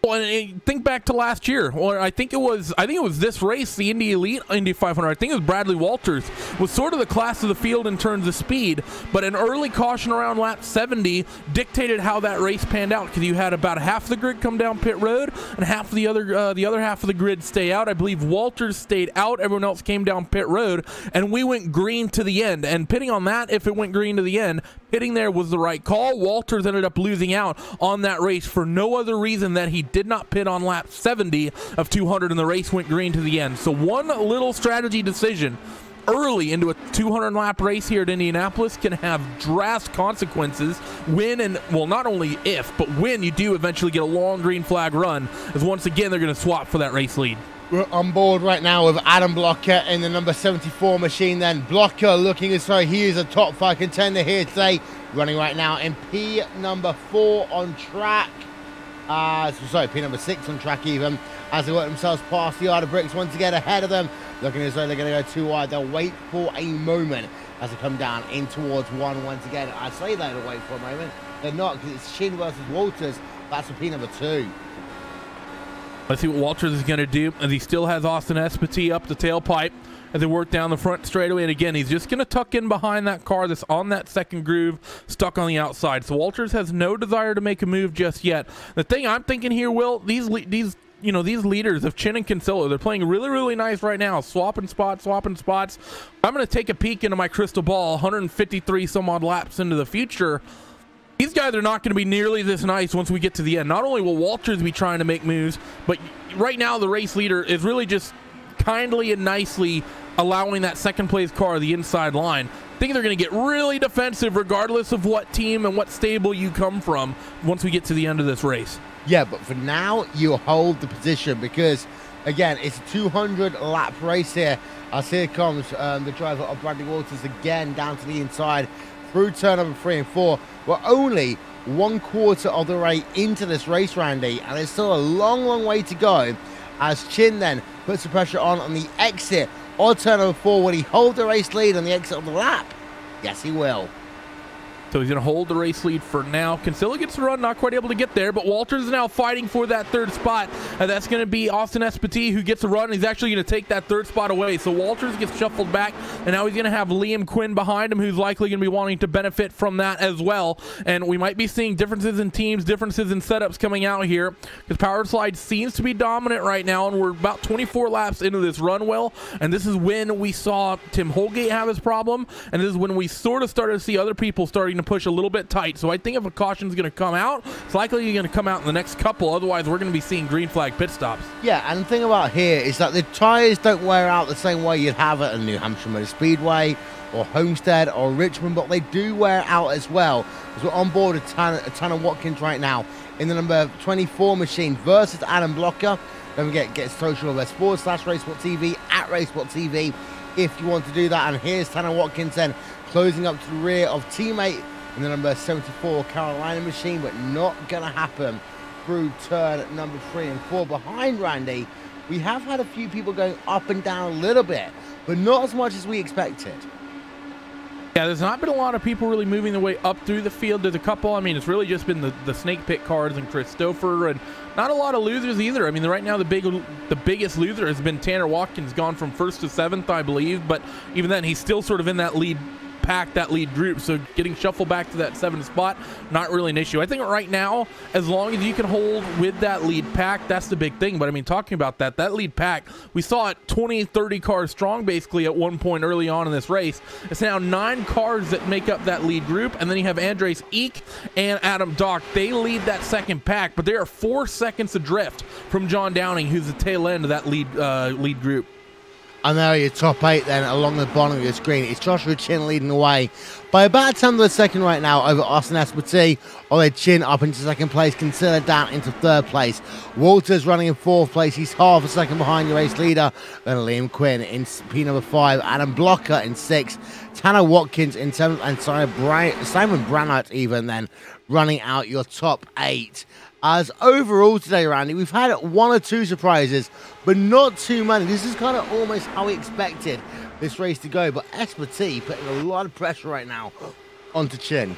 Well, and think back to last year, or I think it was this race, the Indy Elite Indy 500. I think it was Bradley Walters was sort of the class of the field in terms of speed, but an early caution around lap 70 dictated how that race panned out, because you had about half the grid come down pit road and half the other half of the grid stay out. I believe Walters stayed out, everyone else came down pit road, and we went green to the end. And pitting on that, if it went green to the end, pitting there was the right call. Walters ended up losing out on that race for no other reason that he did not pit on lap 70 of 200, and the race went green to the end. So one little strategy decision early into a 200-lap race here at Indianapolis can have drastic consequences when, and well, not only if, but when you do eventually get a long green flag run, as once again they're going to swap for that race lead. We're on board right now with Adam Blocker in the number 74 machine then. Blocker looking as though he is a top 5 contender here today, running right now in P number 4 on track. Sorry, P number 6 on track even, as they work themselves past the yard of bricks once again ahead of them. Looking as though they're going to go too wide. They'll wait for a moment as they come down in towards 1 once again. I say they'll wait for a moment. They're not, because it's Shin versus Walters. That's for P number 2. Let's see what Walters is going to do, as he still has Austin Espity up the tailpipe as they work down the front straightaway. And again, he's just going to tuck in behind that car that's on that second groove, stuck on the outside. So Walters has no desire to make a move just yet. The thing I'm thinking here, Will, these leaders of Chin and Kinsella, they're playing really, really nice right now, swapping spots. I'm going to take a peek into my crystal ball, 153 some odd laps into the future. These guys are not going to be nearly this nice once we get to the end. Not only will Walters be trying to make moves, but right now the race leader is really just kindly and nicely allowing that second place car the inside line. I think they're going to get really defensive regardless of what team and what stable you come from once we get to the end of this race. Yeah, but for now, you hold the position because, again, it's a 200-lap race here. As here comes the driver of Bradley Walters again down to the inside through turn number 3 and 4. We're only 1/4 of the way into this race, Randy, and there's still a long, long way to go as Chin then puts the pressure on the exit on turn number 4. Will he hold the race lead on the exit of the lap? Yes, he will. So he's going to hold the race lead for now. Kinsella gets the run, not quite able to get there, but Walters is now fighting for that 3rd spot. And that's going to be Austin Espity who gets a run. He's actually going to take that 3rd spot away. So Walters gets shuffled back, and now he's going to have Liam Quinn behind him, who's likely going to be wanting to benefit from that as well. And we might be seeing differences in teams, differences in setups coming out here, because Power Slide seems to be dominant right now, and we're about 24 laps into this run, Will. And this is when we saw Tim Holgate have his problem, and this is when we sort of started to see other people starting to push a little bit tight. So I think if a caution is going to come out, it's likely going to come out in the next couple. Otherwise, we're going to be seeing green flag pit stops. Yeah, and the thing about here is that the tires don't wear out the same way you'd have at a New Hampshire Motor Speedway or Homestead or Richmond, but they do wear out as well. Because we're on board with Tanner Watkins right now in the number 24 machine versus Adam Blocker. Don't forget, get social with us /RaceSpotTV @RaceSpotTV. if you want to do that. And here's Tanner Watkins then closing up to the rear of teammate in the number 74 Carolina machine, but not gonna happen through turn number 3 and 4. Behind Randy, we have had a few people going up and down a little bit, but not as much as we expected. Yeah, there's not been a lot of people really moving their way up through the field. There's a couple. I mean, it's really just been the snake pit cars and Christopher, and not a lot of losers either. I mean, right now the biggest loser has been Tanner Watkins, gone from 1st to 7th, I believe. But even then, he's still sort of in that lead pack, that lead group, so getting shuffled back to that 7th spot, not really an issue. I think right now, as long as you can hold with that lead pack, that's the big thing. But I mean, talking about that lead pack, we saw it 20-30 cars strong basically at one point early on in this race. It's now 9 cars that make up that lead group, and then you have Andres Eek and Adam Dock. They lead that second pack, but they are 4 seconds adrift from John Downing, who's the tail end of that lead group. And there are your top 8 then along the bottom of your screen. It's Joshua Chin leading the way by about a tenth of a second right now over Austin Espartee. Ole Chin up into 2nd place, Kinsella down into 3rd place. Walters running in 4th place. He's half a second behind your race leader. Then Liam Quinn in P number 5. Adam Blocker in 6th. Tanner Watkins in 7th. And Simon Brannert even then running out your top 8. As overall today, Randy, we've had 1 or 2 surprises, but not too many. This is kind of almost how we expected this race to go. But Espartee putting a lot of pressure right now onto Chin.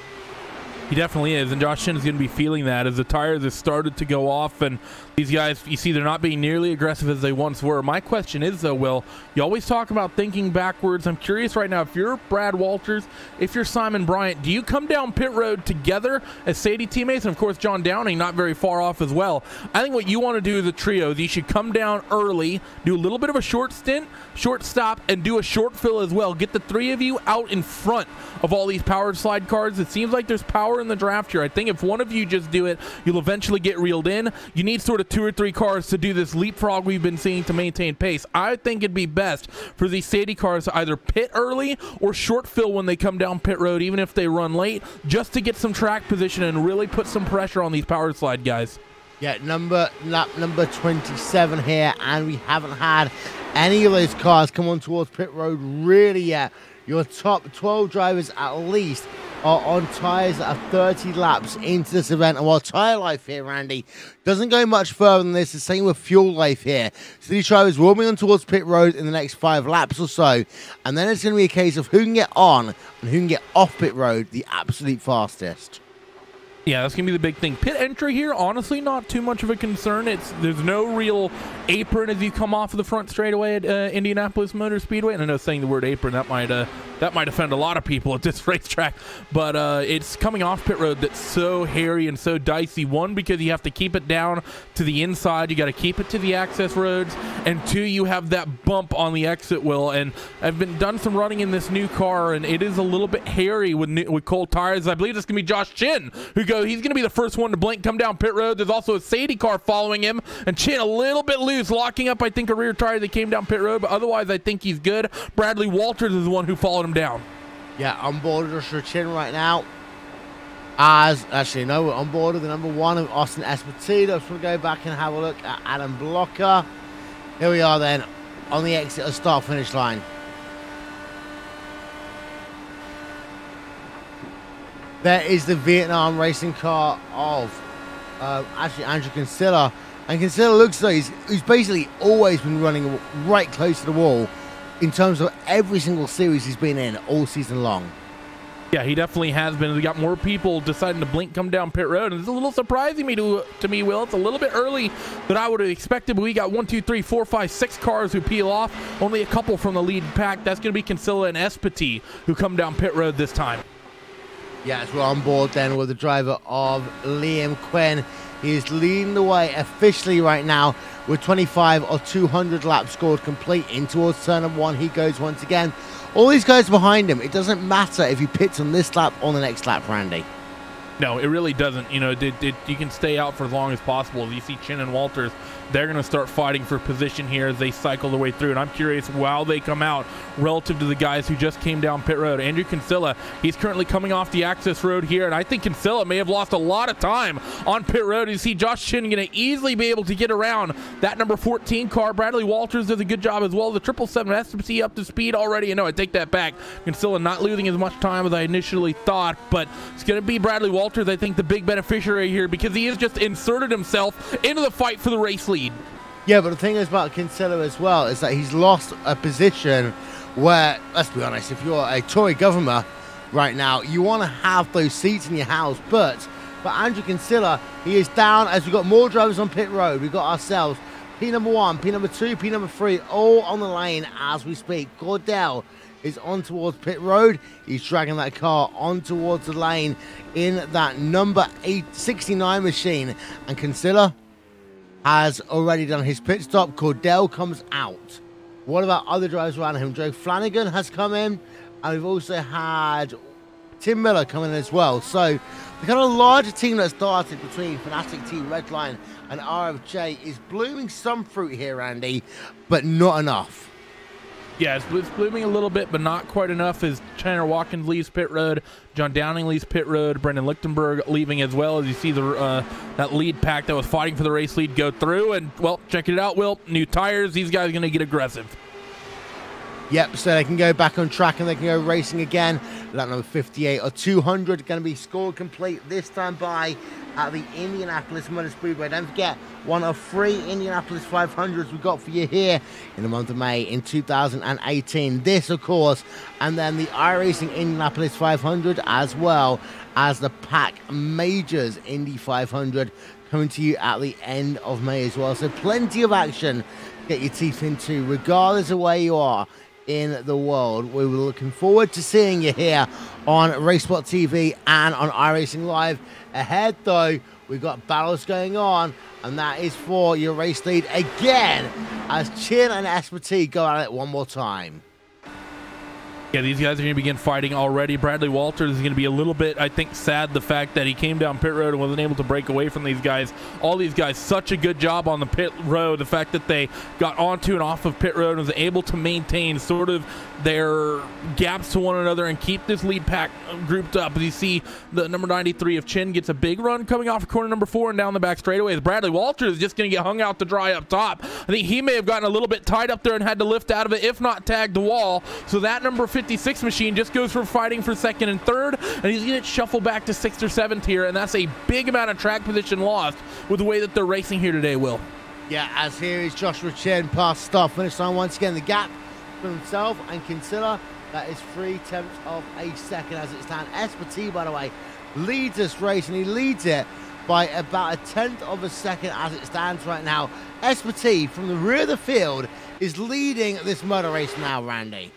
He definitely is, and Josh Chin is going to be feeling that as the tires have started to go off, and these guys, you see, they're not being nearly aggressive as they once were. My question is, though, Will, you always talk about thinking backwards. I'm curious right now, if you're Brad Walters, if you're Simon Bryant, do you come down pit road together as Sadie teammates? And, of course, John Downing not very far off as well. I think what you want to do as a trio is you should come down early, do a little bit of a short stint, short stop, and do a short fill as well. Get the 3 of you out in front of all these powered slide cars. It seems like there's power in the draft here. I think if one of you just do it, you'll eventually get reeled in. You need sort of 2 or 3 cars to do this leapfrog we've been seeing to maintain pace. I think it'd be best for these Sadie cars to either pit early or short fill when they come down pit road, even if they run late, just to get some track position and really put some pressure on these power slide guys. Yeah, lap number 27 here, and we haven't had any of those cars come on towards pit road really yet. Your top 12 drivers at least are on tyres that are 30 laps into this event. And while tyre life here, Randy, doesn't go much further than this, the same with fuel life here. So these drivers will be on towards pit road in the next 5 laps or so. And then it's going to be a case of who can get on and who can get off pit road the absolute fastest. Yeah, that's going to be the big thing. Pit entry here, honestly, not too much of a concern. There's no real apron as you come off of the front straightaway at Indianapolis Motor Speedway. And I know saying the word apron, that might offend a lot of people at this racetrack. But it's coming off pit road that's so hairy and so dicey. 1, because you have to keep it down to the inside. You got to keep it to the access roads. And 2, you have that bump on the exit wheel. And I've done some running in this new car, and it is a little bit hairy with cold tires. I believe it's going to be Josh Chin who goes. He's going to be the first one to blink, come down pit road. There's also a Sadie car following him, and Chin a little bit loose, locking up, I think, a rear tire that came down pit road, but otherwise I think he's good. Bradley Walters is the one who followed him down. Yeah, on board Joshua Chin right now. We're on board with the number 1 of Austin Espartee. Let's go back and have a look at Adam Blocker. Here we are then on the exit of start-finish line. There is the Vietnam racing car of Andrew Kinsella. And Kinsella looks like he's basically always been running right close to the wall in terms of every single series he's been in all season long. Yeah, he definitely has been. We got more people deciding to blink, come down pit road, and it's a little surprising to me, Will. It's a little bit early than I would have expected, but we got 1, 2, 3, 4, 5, 6 cars who peel off. Only a couple from the lead pack. That's going to be Kinsella and Espartee who come down pit road this time. Yes, we're on board then with the driver of Liam Quinn. He is leading the way officially right now with 25 or 200 laps scored complete. In towards turn number 1, he goes once again. All these guys behind him, it doesn't matter if he pits on this lap or the next lap, Randy. No, it really doesn't. You know, you can stay out for as long as possible. You see Chin and Walters they're going to start fighting for position here as they cycle their way through. And I'm curious how they come out relative to the guys who just came down pit road. Andrew Kinsella, he's currently coming off the access road here, and I think Kinsella may have lost a lot of time on pit road. You see Josh Chin going to easily be able to get around that number 14 car. Bradley Walters does a good job as well. The 777 SMC up to speed already. No, I take that back. Kinsella not losing as much time as I initially thought, but it's going to be Bradley Walters, I think, the big beneficiary here, because he has just inserted himself into the fight for the race lead. Yeah, but the thing is about Kinsella as well is that he's lost a position where, let's be honest, if you're a Tory governor right now, you want to have those seats in your house. But for Andrew Kinsella, he is down as we've got more drivers on pit road. We've got ourselves P number 1, P number 2, P number 3, all on the lane as we speak. Cordell is on towards pit road. He's dragging that car on towards the lane in that number 69 machine. And Kinsella has already done his pit stop. Cordell comes out. What about other drivers around him? Joe Flanagan has come in, and we've also had Tim Miller come in as well. So the kind of larger team that started between Fanatic T, Redline, and RFJ is blooming some fruit here, Andy, but not enough. Yeah, it's blooming a little bit, but not quite enough as Chandler Watkins leaves pit road, John Downing leaves pit road, Brendan Lichtenberg leaving as well, as you see the that lead pack that was fighting for the race lead go through. And, well, check it out, Will. New tires. These guys are going to get aggressive. Yep, so they can go back on track and they can go racing again. That number 58 or 200 going to be scored complete this time by at the Indianapolis Motor Speedway. Don't forget, one of 3 Indianapolis 500s we've got for you here in the month of May in 2018. This, of course, and then the iRacing Indianapolis 500, as well as the Pack Majors Indy 500 coming to you at the end of May as well. So plenty of action to get your teeth into, regardless of where you are in the world. We were looking forward to seeing you here on RaceSpotTV and on iRacing Live. Ahead, though, we've got battles going on, and that is for your race lead again as Chin and Espartee go at it one more time. Yeah, these guys are going to begin fighting already. Bradley Walters is going to be a little bit, I think, sad the fact that he came down pit road and wasn't able to break away from these guys. All these guys, such a good job on the pit road. The fact that they got onto and off of pit road and was able to maintain sort of their gaps to one another and keep this lead pack grouped up. As you see, the number 93 of Chin gets a big run coming off of corner number 4 and down the back straightaway. As Bradley Walters is just going to get hung out to dry up top. I think he may have gotten a little bit tied up there and had to lift out of it, if not tag the wall. So that number 56 machine just goes from fighting for 2nd and 3rd, and he's going to shuffle back to 6th or 7th here, and that's a big amount of track position lost with the way that they're racing here today, Will. Yeah, as here is Joshua Chen past start finish line once again. The gap for himself and Kinsella, that is 3/10 of a second as it stands. Espartee, by the way, leads this race, and he leads it by about 1/10 of a second as it stands right now. Espartee, from the rear of the field, is leading this motor race now, Randy.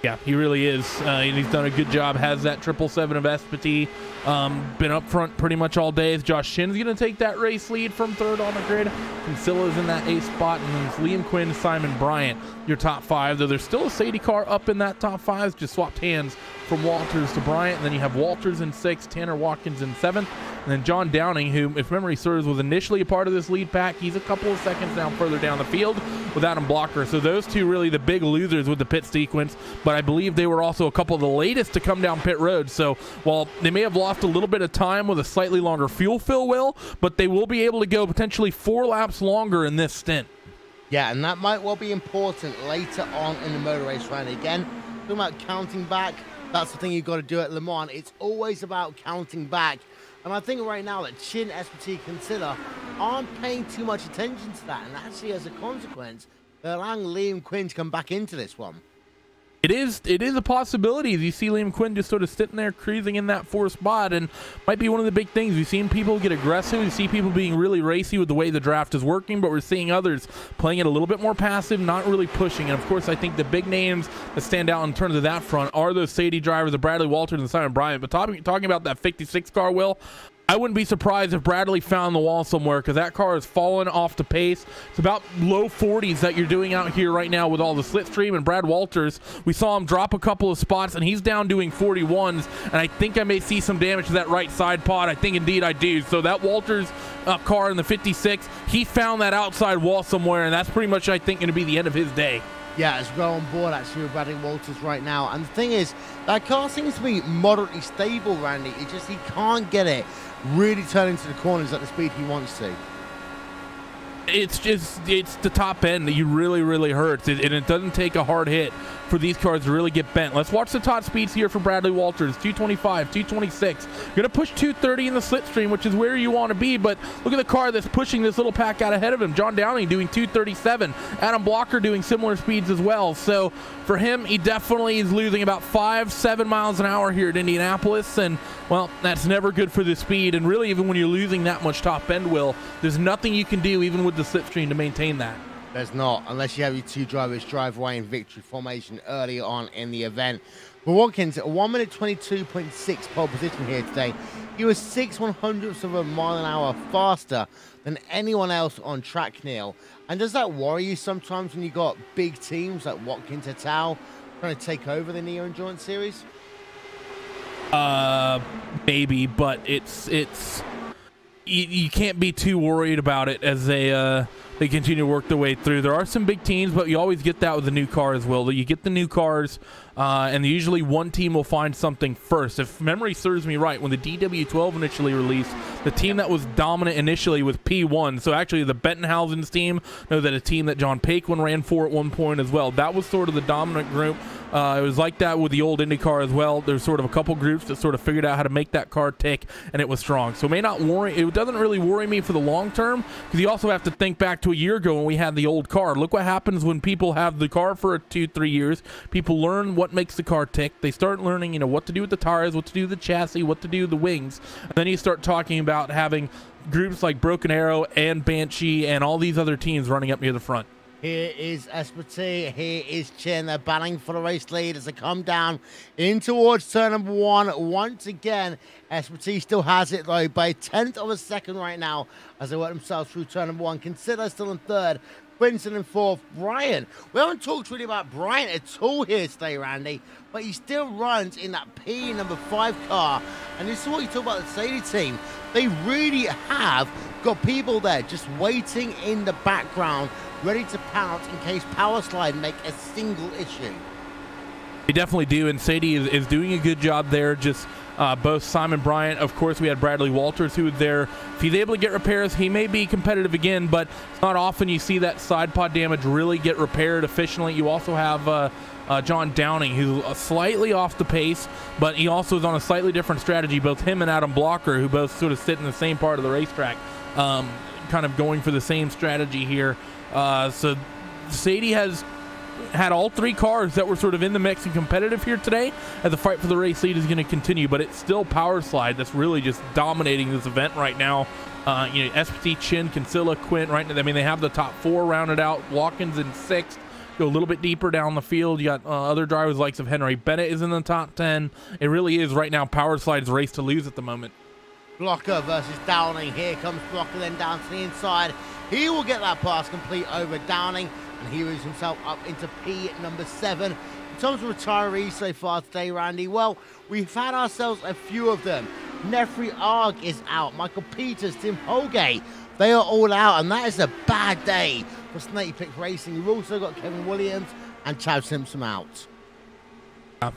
Yeah, he really is. And he's done a good job. Has that 777 of Espartee. Been up front pretty much all day. As Josh Shin's going to take that race lead from 3rd on the grid. Kinsella's in that 8th spot. And then it's Liam Quinn, Simon Bryant, your top 5. Though there's still a Sadie car up in that top 5. Just swapped hands from Walters to Bryant. And then you have Walters in 6th, Tanner Watkins in 7th. And then John Downing, who, if memory serves, was initially a part of this lead pack. He's a couple of seconds down further down the field with Adam Blocker. So those two really the big losers with the pit sequence. But I believe they were also a couple of the latest to come down pit road. So while they may have lost a little bit of time with a slightly longer fuel fill, Will, but they will be able to go potentially 4 laps longer in this stint. Yeah, and that might well be important later on in the motor race round. Again, talking about counting back, that's the thing you've got to do at Le Mans. It's always about counting back. And I think right now that Chin, Espartee, Kinsella aren't paying too much attention to that. And actually, as a consequence, they're allowing Liam Quinn to come back into this one. It is a possibility. You see Liam Quinn just sort of sitting there cruising in that 4th spot, and might be one of the big things. We've seen people get aggressive. We see people being really racy with the way the draft is working, but we're seeing others playing it a little bit more passive, not really pushing. And of course, I think the big names that stand out in terms of that front are those Sadie drivers, the Bradley Walters and Simon Bryant. But talking about that 56 car, Will, I wouldn't be surprised if Bradley found the wall somewhere, because that car has fallen off the pace. It's about low 40s that you're doing out here right now with all the slipstream. And Brad Walters, we saw him drop a couple of spots, and he's down doing 41s. And I think I may see some damage to that right side pod. I think indeed I do. So that Walters car in the 56, he found that outside wall somewhere, and that's pretty much, I think, going to be the end of his day. Yeah, it's well on board actually with Bradley Walters right now. And the thing is, that car seems to be moderately stable, Randy. It just, he can't get it really turn into the corners at the speed he wants to. It's the top end that you really hurts, and it doesn't take a hard hit for these cars to really get bent. Let's watch the top speeds here for Bradley Walters. 225, 226. You're going to push 230 in the slipstream, which is where you want to be, but look at the car that's pushing this little pack out ahead of him. John Downing doing 237. Adam Blocker doing similar speeds as well. So for him, he definitely is losing about 5-7 miles an hour here at Indianapolis, and well, that's never good for the speed. And really, even when you're losing that much top end, Will, there's nothing you can do even with the slipstream to maintain that. There's not, unless you have your two drivers drive away in victory formation early on in the event. But Watkins, 1 minute 22.6 pole position here today. He was 6/100ths of a mile an hour faster than anyone else on track, Neil. And does that worry you sometimes when you got big teams like Watkins et al. Trying to take over the Neo Endurance Series? Maybe, but it's you can't be too worried about it as they continue to work their way through. There are some big teams, but you always get that with the new car as well. You get the new cars, and usually one team will find something first. If memory serves me right, when the DW12 initially released, the team that was dominant initially was P1. So actually the Bettenhausen's team, know that a team that John Paquin ran for at one point as well. That was sort of the dominant group. It was like that with the old Indy car as well. There's sort of a couple groups that sort of figured out how to make that car tick, and it was strong. So it may not worry. It doesn't really worry me for the long term, because you also have to think back to a year ago when we had the old car. Look what happens when people have the car for 2-3 years. People learn what makes the car tick. They start learning, what to do with the tires, what to do with the chassis, what to do with the wings. And then you start talking about having groups like Broken Arrow and Banshee and all these other teams running up near the front. Here is Espati, here is Chin. They're battling for the race lead as they come down in towards turn number 1. Once again, Espati still has it though by 1/10 of a second right now as they work themselves through turn number 1. Consider still in third. Quinton in fourth. Brian. We haven't talked really about Brian at all here today, Randy, but he still runs in that P number 5 car. And this is what you talk about the Sadie team. They really have got people there just waiting in the background, ready to pounce in case Power Slide make a single issue. They definitely do, and Sadie is doing a good job there. Just both Simon Bryant, of course, we had Bradley Walters who was there. If he's able to get repairs, he may be competitive again, but it's not often you see that side pod damage really get repaired efficiently. You also have John Downing, who's slightly off the pace, but he also is on a slightly different strategy. Both him and Adam Blocker, who both sort of sit in the same part of the racetrack, kind of going for the same strategy here. So Sadie has had all 3 cars that were sort of in the mix and competitive here today, as the fight for the race lead is going to continue, but it's still Power Slide that's really just dominating this event right now. SPT, Chin, Kinsilla, Quint, right now, I mean, they have the top 4 rounded out. Watkins in 6th. Go a little bit deeper down the field. You got other drivers likes of Henry Bennett is in the top 10. It really is right now Power Slide's race to lose at the moment. Blocker versus Downing. Here comes Blocker then down to the inside. He will get that pass complete over Downing, and he moves himself up into P number 7. In terms of retirees so far today, Randy, well, we've had ourselves a few of them. Nefri Arg is out. Michael Peters, Tim Holgate, they are all out, and that is a bad day for Snake Pick Racing. We've also got Kevin Williams and Chad Simpson out.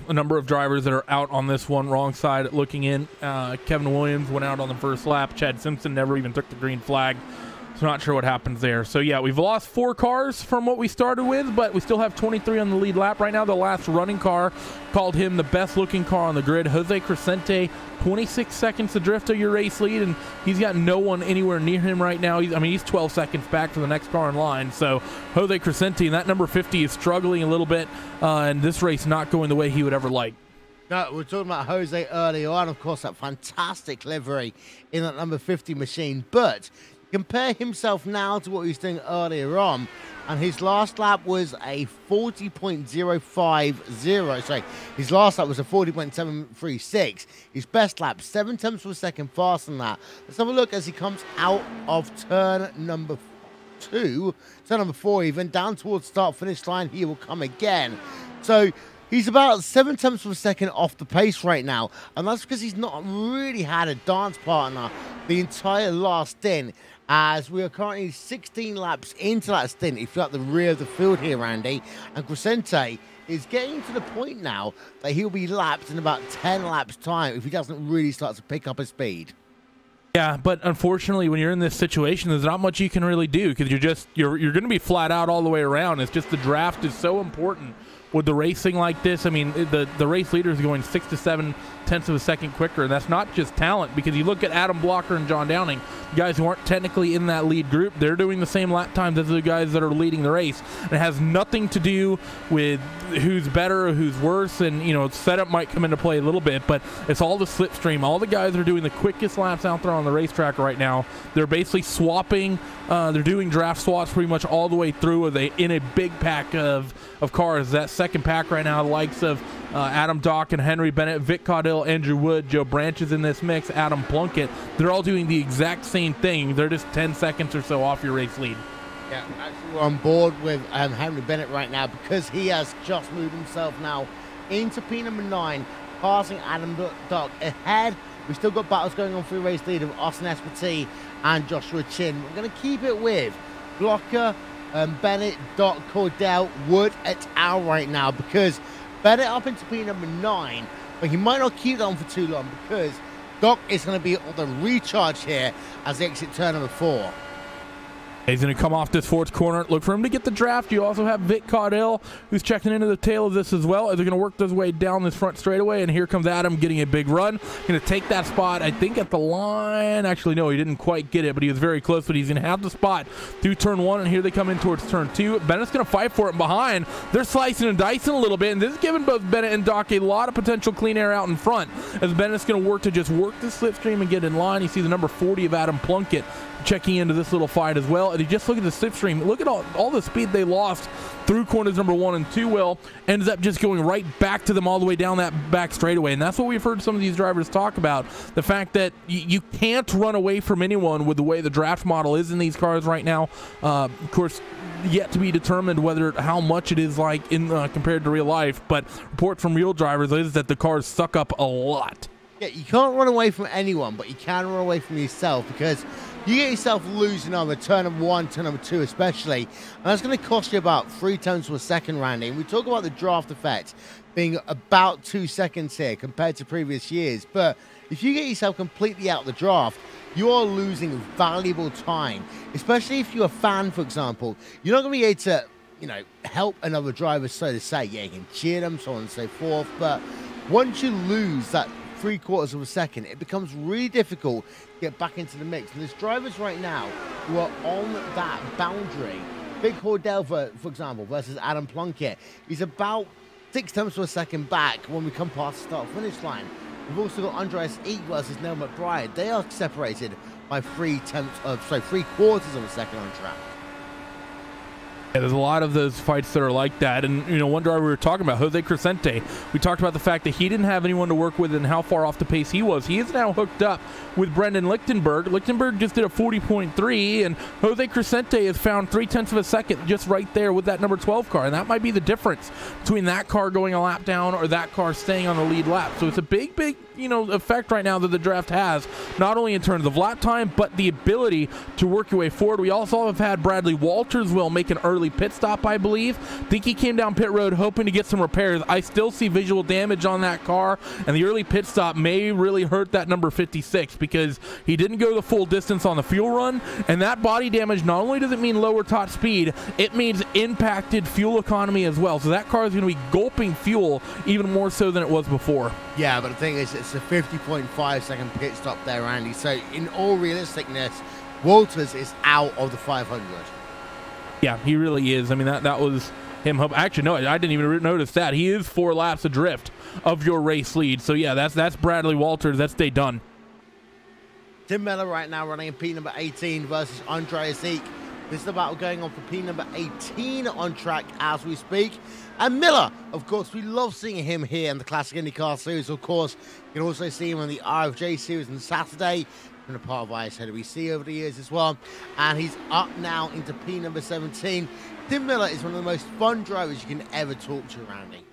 A number of drivers that are out on this one. Wrong side looking in. Kevin Williams went out on the first lap. Chad Simpson never even took the green flag. So not sure what happens there. So yeah, we've lost 4 cars from what we started with, but we still have 23 on the lead lap right now. The last running car called him the best looking car on the grid. Jose Crescente, 26 seconds to drift to your race lead, and he's got no one anywhere near him right now. He's 12 seconds back for the next car in line. So Jose Crescente, and that number 50 is struggling a little bit, and this race not going the way he would ever like. No, we're talking about Jose earlier on, of course, that fantastic livery in that number 50 machine, but compare himself now to what he was doing earlier on. and his last lap was a 40.050. Sorry, his last lap was a 40.736. His best lap, 7 tenths of a second faster than that. Let's have a look as he comes out of turn number 2, turn number 4 even, down towards start-finish line. He will come again. So he's about 7 tenths of a second off the pace right now, and that's because he's not really had a dance partner the entire last stint, as we are currently 16 laps into that stint if you're at the rear of the field here, Andy. And Crescente is getting to the point now that he'll be lapped in about 10 laps time if he doesn't really start to pick up his speed. Yeah, but unfortunately, when you're in this situation, there's not much you can really do, because you're going to be flat out all the way around. It's just the draft is so important with the racing like this. I mean, the race leader is going 6 to 7 tenths of a second quicker, and that's not just talent, because you look at Adam Blocker and John Downing, guys who aren't technically in that lead group, they're doing the same lap times as the guys that are leading the race. And it has nothing to do with who's better or who's worse, and setup might come into play a little bit, but it's all the slipstream. All the guys are doing the quickest laps out there on the racetrack right now. They're basically swapping, they're doing draft swaps pretty much all the way through in a big pack of cars. That second pack right now, the likes of Adam Dock and Henry Bennett, Vic Caudill, Andrew Wood, Joe Branch is in this mix, Adam Plunkett. They're all doing the exact same thing. They're just 10 seconds or so off your race lead. Yeah, actually we're on board with Henry Bennett right now, because he has just moved himself now into P number 9, passing Adam Dock ahead. We've still got battles going on for the race lead of Austin Espartee and Joshua Chin. We're going to keep it with Blocker, Bennett, Dock, Cordell, Wood et al. Right now, because Bennett up into P number 9, but he might not keep that on for too long, because Doc is going to be on the recharge here as they exit turn number 4. He's going to come off this fourth corner. Look for him to get the draft. You also have Vic Caudill, who's checking into the tail of this as well, as they're going to work his way down this front straightaway. And here comes Adam getting a big run. Going to take that spot, I think, at the line. Actually, no, he didn't quite get it, but he was very close. But he's going to have the spot through turn 1, and here they come in towards turn 2. Bennett's going to fight for it behind. They're slicing and dicing a little bit, and this is giving both Bennett and Doc a lot of potential clean air out in front, as Bennett's going to work the slipstream and get in line. You see the number 40 of Adam Plunkett checking into this little fight as well. And you just look at the slipstream, look at all the speed they lost through corners number 1 and 2. Will ends up just going right back to them all the way down that back straightaway. And that's what we've heard some of these drivers talk about, the fact that you can't run away from anyone with the way the draft model is in these cars right now. Of course, yet to be determined how much it is like in compared to real life, but reports from real drivers is that the cars suck up a lot. Yeah, you can't run away from anyone, but you can run away from yourself, because you get yourself losing on the turn number 1, turn number 2 especially, and that's going to cost you about 3 tenths of a second, Randy. And we talk about the draft effect being about 2 seconds here compared to previous years, but if you get yourself completely out of the draft, you are losing valuable time, especially if you're a fan, for example. You're not going to be able to, help another driver, so to say. Yeah, you can cheer them, so on and so forth, but once you lose that 3/4 of a second, it becomes really difficult to get back into the mix. And there's drivers right now who are on that boundary. Big Cordell, for example, versus Adam Plunkett. He's about 6 tenths of a second back when we come past the start-finish line. We've also got Andreas Eek versus Neil McBride. They are separated by 3/4 of a second on track. Yeah, there's a lot of those fights that are like that. And, one driver we were talking about, Jose Crescente, we talked about the fact that he didn't have anyone to work with and how far off the pace he was. He is now hooked up with Brendan Lichtenberg. Lichtenberg just did a 40.3, and Jose Crescente has found 0.3 of a second just right there with that number 12 car. And that might be the difference between that car going a lap down or that car staying on the lead lap. So it's a big effect right now that the draft has, not only in terms of lap time, but the ability to work your way forward. We also have had Bradley Walters will make an early pit stop, I believe. Think he came down pit road hoping to get some repairs. I still see visual damage on that car, and the early pit stop may really hurt that number 56, because he didn't go the full distance on the fuel run, and that body damage not only does it mean lower top speed, it means impacted fuel economy as well. So that car is going to be gulping fuel even more so than it was before. Yeah, but the thing is, it's a 50.5 second pit stop there, Andy. So in all realisticness, Walters is out of the 500. Yeah, he really is. I mean, that was him. Actually, no, I didn't even notice that. He is 4 laps adrift of your race lead. So, yeah, that's Bradley Walters. That's day done. Tim Miller right now running in P number 18 versus Andreas Eek This is the battle going on for P number 18 on track as we speak. And Miller, of course, we love seeing him here in the Classic IndyCar Series. Of course, you can also see him on the RFJ Series on Saturday. Been a part of ISWC over the years as well. And he's up now into P number 17. Tim Miller is one of the most fun drivers you can ever talk to, Randy.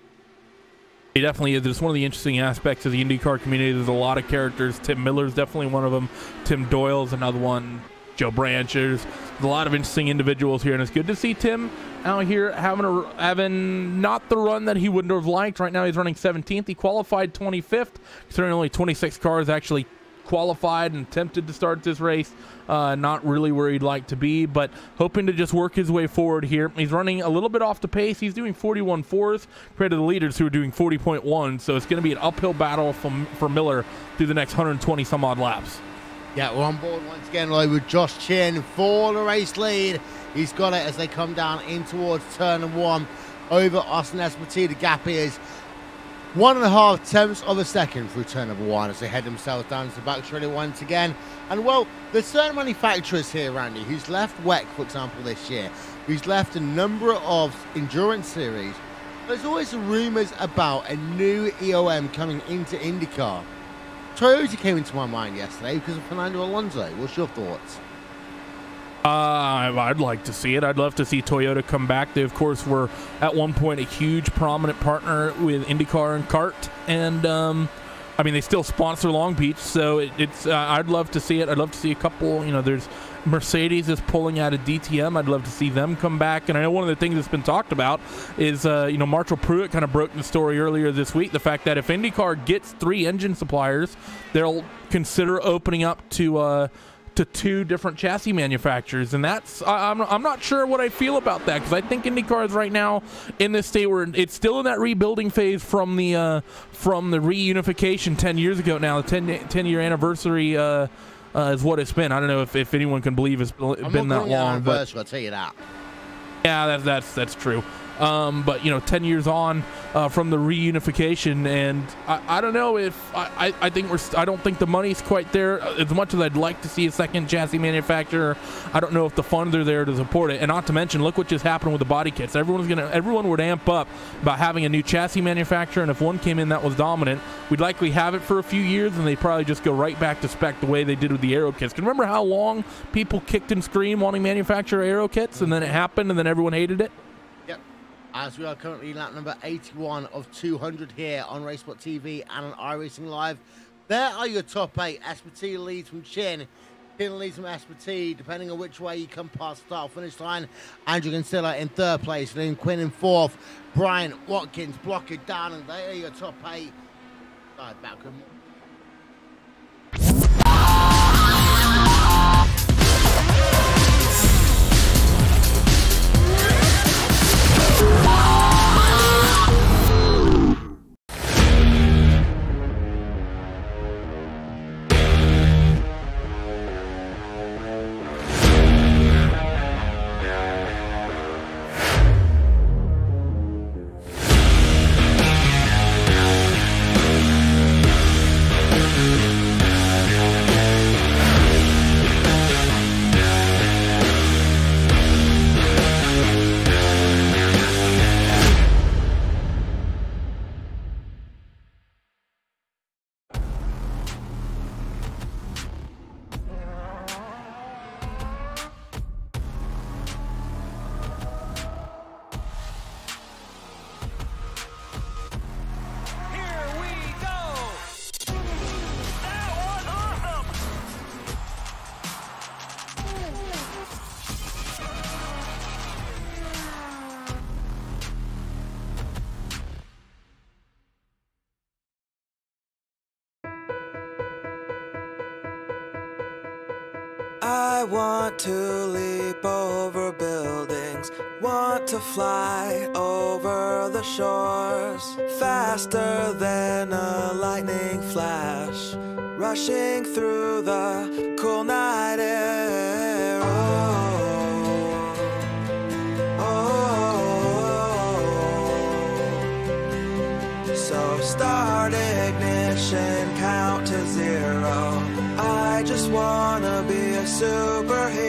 He definitely is. It's one of the interesting aspects of the IndyCar community. There's a lot of characters. Tim Miller's definitely one of them. Tim Doyle's another one. Joe Brancher's. There's a lot of interesting individuals here, and it's good to see Tim out here having not the run that he would have liked. Right now he's running 17th. He qualified 25th, considering only 26 cars actually qualified and attempted to start this race. Not really where he'd like to be, but hoping to just work his way forward here. He's running a little bit off the pace. He's doing 41.4s compared to the leaders who are doing 40.1, so it's going to be an uphill battle for Miller through the next 120 some odd laps. Yeah, we're on board once again, Lloyd, with Josh Chin for the race lead. He's got it as they come down in towards turn 1 over Austin Espartee. The gap is 1.5 tenths of a second through turn 1 as they head themselves down to the back trailer once again. And well, there's certain manufacturers here, Randy, who's left WEC, for example, this year, who's left a number of endurance series. There's always rumours about a new EOM coming into IndyCar. Toyota came into my mind yesterday because of Fernando Alonso. What's your thoughts? I'd like to see it. I'd love to see Toyota come back. They, of course, were at one point a huge prominent partner with IndyCar and CART, and I mean, they still sponsor Long Beach, so it's. I'd love to see it. I'd love to see a couple. You know, there's Mercedes is pulling out of DTM. I'd love to see them come back. And I know one of the things that's been talked about is, Marshall Pruitt kind of broke the story earlier this week. The fact that if IndyCar gets 3 engine suppliers, they'll consider opening up to 2 different chassis manufacturers, and that's I'm not sure what I feel about that, because I think IndyCar is right now in this state where it's still in that rebuilding phase from the reunification 10 years ago. Now the 10-year anniversary is what it's been. I don't know if anyone can believe it's been that long, but I'll tell you that. Yeah, that's true. But 10 years on from the reunification, and I don't know if I don't think the money's quite there. As much as I'd like to see a second chassis manufacturer, I don't know if the funds are there to support it. And not to mention, look what just happened with the body kits. Everyone would amp up about having a new chassis manufacturer, and if one came in that was dominant, we'd likely have it for a few years, and they'd probably just go right back to spec the way they did with the aero kits. Can you remember how long people kicked and screamed wanting manufacturer aero kits, and then it happened, and then everyone hated it? As we are currently lap number 81 of 200 here on RaceSpotTV and on iRacing Live. There are your top 8. Espartee leads from Chin. Chin leads from Espartee, depending on which way you come past the start-finish line. Andrew Kinsella in 3rd place, Liam Quinn in 4th. Brian Watkins blocking down, and there are your top 8. Malcolm. I want to leap over buildings, want to fly over the shores, faster than a lightning flash, rushing through the cool night air. So start ignition, count to 0. I just wanna be a superhero.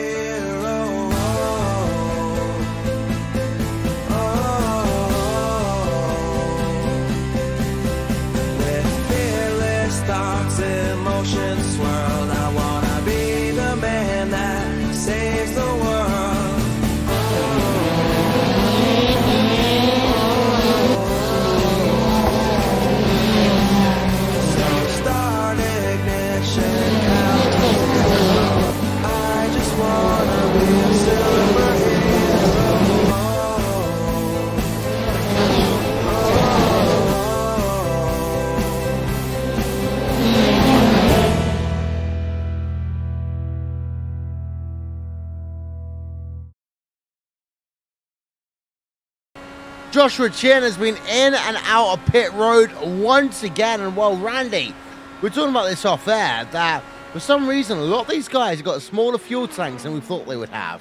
Joshua Chin has been in and out of pit road once again. And well, Randy, we're talking about this off air, that for some reason, a lot of these guys have got smaller fuel tanks than we thought they would have.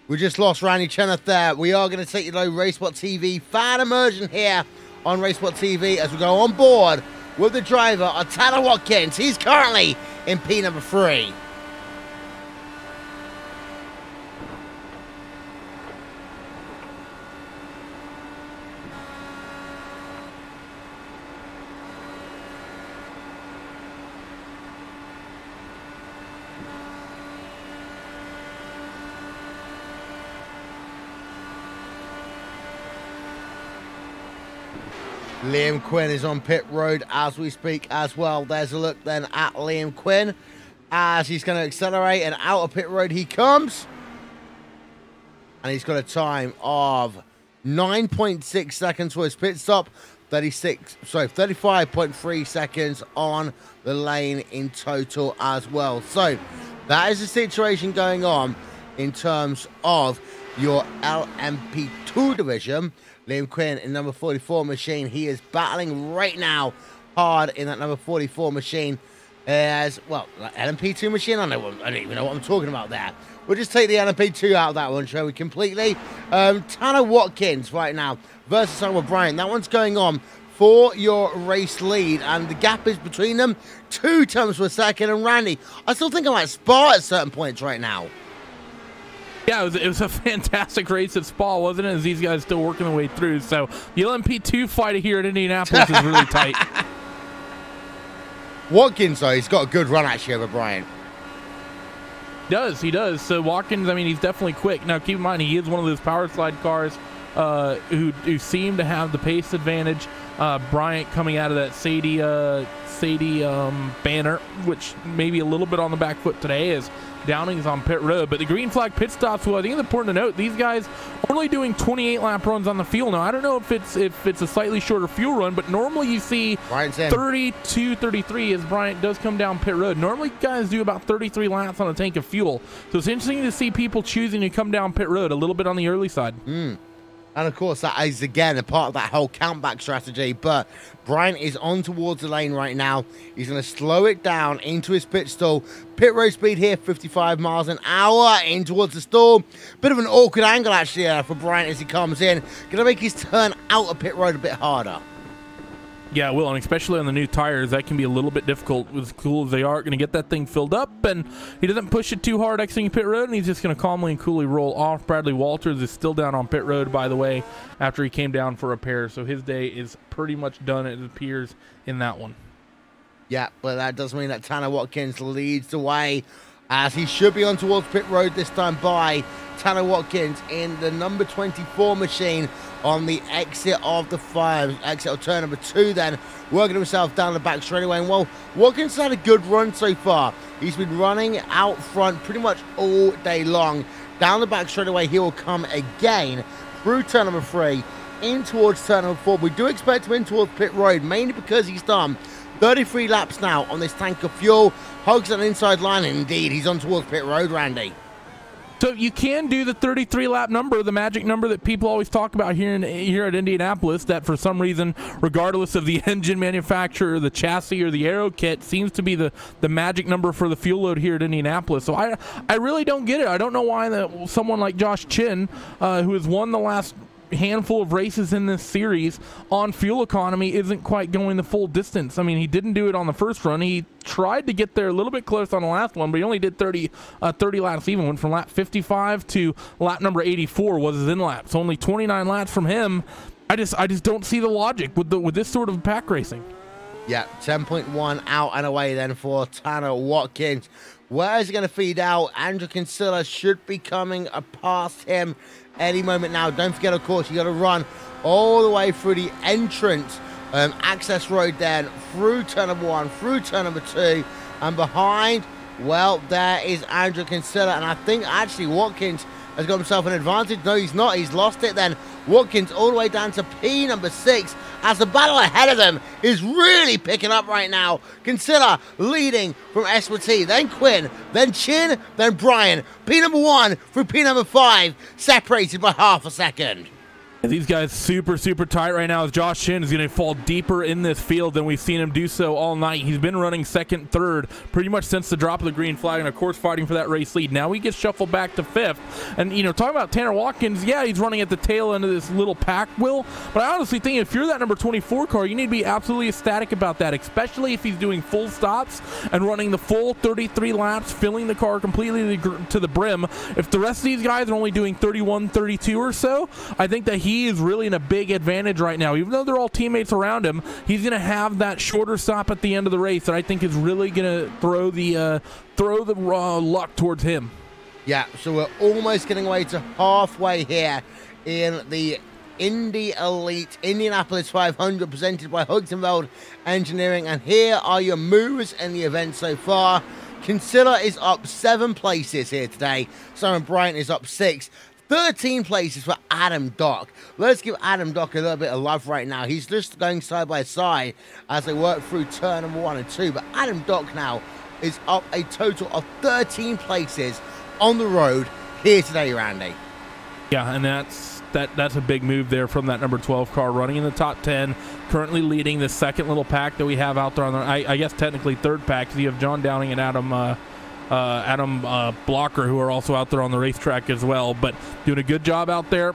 We just lost Randy Cheneth there. We are going to take you to RaceSpotTV fan immersion here on RaceSpotTV as we go on board with the driver, Tanner Watkins. He's currently in P number 3. Liam Quinn is on pit road as we speak as well. There's a look then at Liam Quinn as he's going to accelerate, and out of pit road he comes. And he's got a time of 9.6 seconds for his pit stop. 35.3 seconds on the lane in total as well. So that is the situation going on in terms of your LMP2 division. Liam Quinn in number 44 machine. He is battling right now hard in that number 44 machine. As well, LMP2 machine. I don't even know what I'm talking about there. We'll just take the LMP2 out of that one, shall we? Completely. Tanner Watkins right now versus Simon Bryant. That one's going on for your race lead, and the gap is between them 2 times per second. And Randy, I still think I might spar at certain points right now. Yeah, it was a fantastic race at Spa, wasn't it? As these guys still working their way through. So the LMP2 fight here at Indianapolis is really tight. Watkins, though, he's got a good run actually over Bryant. He does. So Watkins, I mean, he's definitely quick. Now, keep in mind, he is one of those power slide cars who seem to have the pace advantage. Bryant coming out of that Sadie banner, which maybe a little bit on the back foot today, as Downing's on pit road. But the green flag pit stops, well, I think it's important to note these guys are only doing 28 lap runs on the fuel. Now, I don't know if it's a slightly shorter fuel run, but normally you see 32, 33 as Bryant does come down pit road. Normally guys do about 33 laps on a tank of fuel. So it's interesting to see people choosing to come down pit road a little bit on the early side. And of course, that is again a part of that whole countback strategy. But Bryant is on towards the lane right now. He's going to slow it down into his pit stall. Pit road speed here, 55 miles an hour in towards the stall. Bit of an awkward angle actually for Bryant as he comes in. Going to make his turn out of pit road a bit harder. Yeah, it will, and especially on the new tires, that can be a little bit difficult. As cool as they are, going to get that thing filled up, and he doesn't push it too hard exiting pit road, and he's just going to calmly and coolly roll off. Bradley Walters is still down on pit road, by the way, after he came down for repair, so his day is pretty much done, it appears, in that one. Yeah, but that does mean that Tanner Watkins leads the way, as he should be on towards pit road this time by Tanner Watkins in the number 24 machine on the exit of the exit of turn number 2, then working himself down the back straightaway. And well, Watkins had a good run so far. He's been running out front pretty much all day long. Down the back straightaway, he will come again through turn number 3 in towards turn number 4. We do expect him in towards pit road, mainly because he's done 33 laps now on this tank of fuel. Hugs an inside line, and indeed he's on towards pit road, Randy. So you can do the 33-lap number, the magic number that people always talk about here at Indianapolis, that for some reason, regardless of the engine manufacturer, the chassis, or the aero kit, seems to be the magic number for the fuel load here at Indianapolis. So I really don't get it. I don't know why someone like Josh Chin, who has won the last handful of races in this series on fuel economy, isn't quite going the full distance. I mean, he didn't do it on the first run. He tried to get there a little bit close on the last one, but he only did 30 laps even. Went from lap 55 to lap number 84 was his in lap. So only 29 laps from him. I just don't see the logic with this sort of pack racing. Yeah, 10.1 out and away then for Tanner Watkins. Where is he going to feed out? Andrew Kinsella should be coming past him any moment now. Don't forget, of course, you got to run all the way through the entrance access road then, through turn number 1, through turn number 2, and behind, well, there is Andrew Kinsella, and I think actually Watkins has got himself an advantage. No, he's not. He's lost it then. Watkins all the way down to P number 6, as the battle ahead of them is really picking up right now. Kinsella leading from S4T, then Quinn, then Chin, then Brian. P number 1 through P number 5, separated by half a second. These guys super tight right now as Josh Chin is going to fall deeper in this field than we've seen him do so all night. He's been running second, third pretty much since the drop of the green flag, and of course fighting for that race lead. Now he gets shuffled back to 5th. And, you know, talking about Tanner Watkins, yeah, he's running at the tail end of this little pack, Will. But I honestly think if you're that number 24 car, you need to be absolutely ecstatic about that, especially if he's doing full stops and running the full 33 laps, filling the car completely to the brim. If the rest of these guys are only doing 31, 32 or so, I think that he is really in a big advantage right now. Even though they're all teammates around him, he's going to have that shorter stop at the end of the race that I think is really going to throw the luck towards him. Yeah, so we're almost getting away to halfway here in the Indy Elite Indianapolis 500 presented by Heusinkveld Engineering, and here are your moves in the event so far. Kinsella is up 7 places here today. Simon Bryant is up 6. 13 places for Adam Dock. Let's give Adam Dock a little bit of love right now. He's just going side by side as they work through turn number 1 and 2. But Adam Dock now is up a total of 13 places on the road here today, Randy. Yeah, and that's a big move there from that number 12 car, running in the top 10, currently leading the second little pack that we have out there on the, I guess technically third pack, because you have John Downing and Adam Blocker, who are also out there on the racetrack as well, but doing a good job out there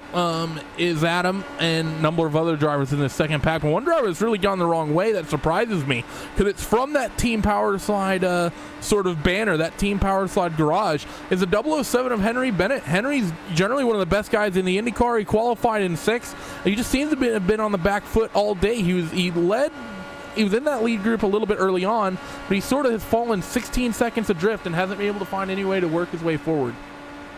is Adam and a number of other drivers in the second pack. But one driver has really gone the wrong way that surprises me, because it's from that Team Power Slide sort of banner, that Team Power Slide garage, is a 007 of Henry Bennett. Henry's generally one of the best guys in the IndyCar. He qualified in 6th. He just seems to have been on the back foot all day. He was in that lead group a little bit early on, but he sort of has fallen 16 seconds adrift and hasn't been able to find any way to work his way forward.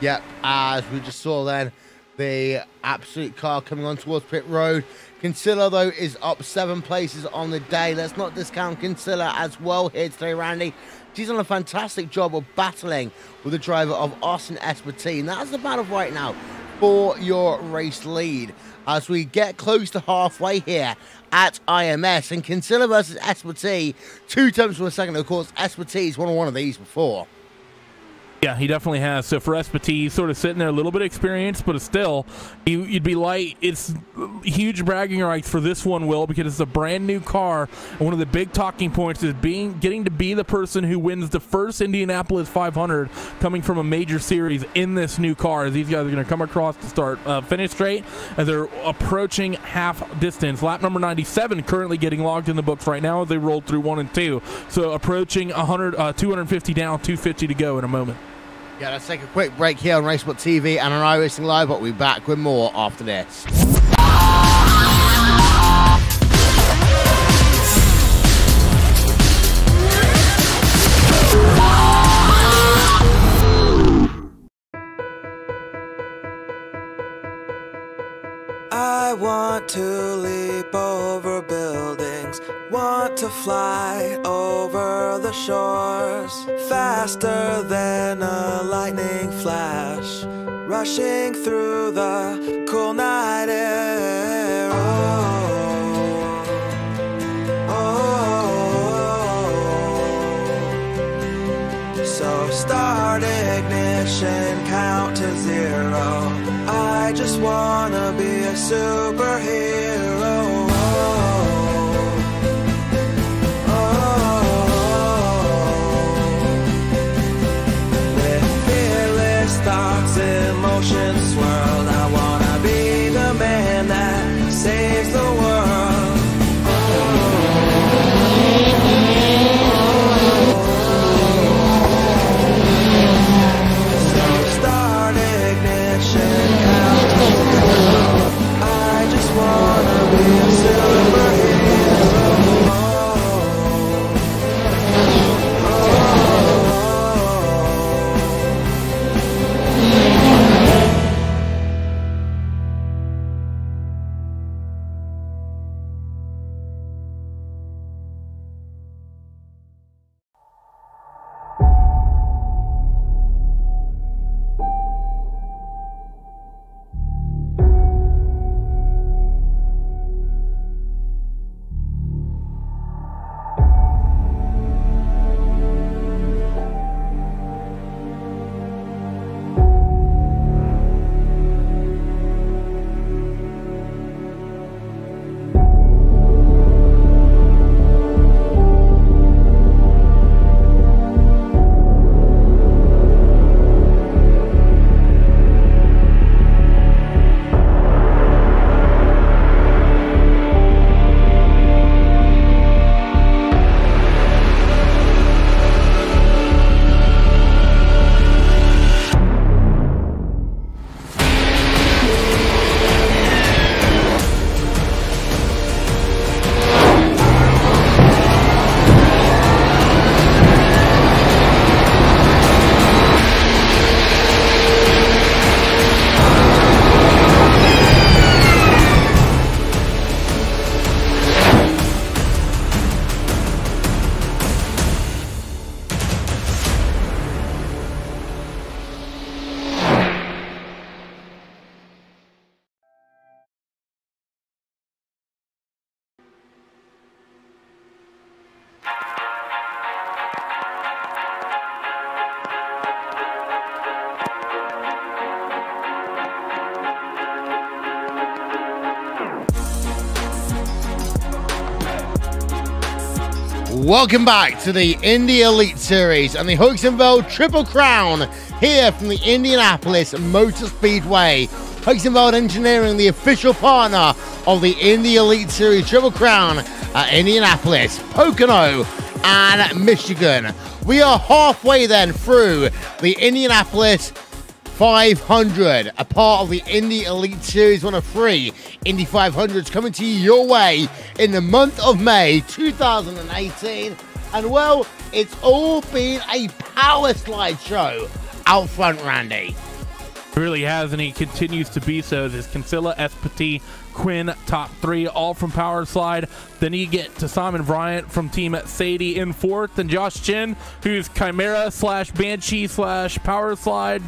Yep, as we just saw then, the absolute car coming on towards pit road. Kinsella, though, is up 7 places on the day. Let's not discount Kinsella as well here today, Randy. She's done a fantastic job of battling with the driver of Austin S4T, and that's the battle right now for your race lead as we get close to halfway here at IMS. And Kinsella versus S4T, 2 tenths of a second. Of course, S4T has won one of these before. Yeah, he definitely has. So for SPT, he's sort of sitting there, a little bit of experience, but it's still, you'd be like, it's huge bragging rights for this one, Will, because it's a brand new car. And one of the big talking points is getting to be the person who wins the first Indianapolis 500 coming from a major series in this new car, as these guys are going to come across to start finish straight, as they're approaching half distance. Lap number 97 currently getting logged in the books right now as they rolled through 1 and 2. So approaching 250 down, 250 to go in a moment. Yeah, let's take a quick break here on RaceSpotTV and on iRacing Live, but we'll be back with more after this. I want to leap over buildings, want to fly over the shores, faster than a lightning flash, rushing through the cool night air. So start ignition, count to 0. I just wanna be a superhero. With fearless thoughts, emotions swirl. I wanna be the man that saves the world. So start ignition. I just wanna be a superhero. Welcome back to the Indy Elite Series and the Heusinkveld Triple Crown here from the Indianapolis Motor Speedway. Heusinkveld Engineering, the official partner of the Indy Elite Series Triple Crown at Indianapolis, Pocono, and Michigan. We are halfway then through the Indianapolis 500, a part of the Indy Elite Series, one of 3 Indy 500s coming to you your way in the month of May 2018. And well, it's all been a power slide show out front, Randy. It really has, and he continues to be so. There's Kinsella, Espati, Quinn, top 3, all from Power Slide. Then you get to Simon Bryant from Team Sadie in 4th, and Josh Chin, who's Chimera / Banshee / Power Slide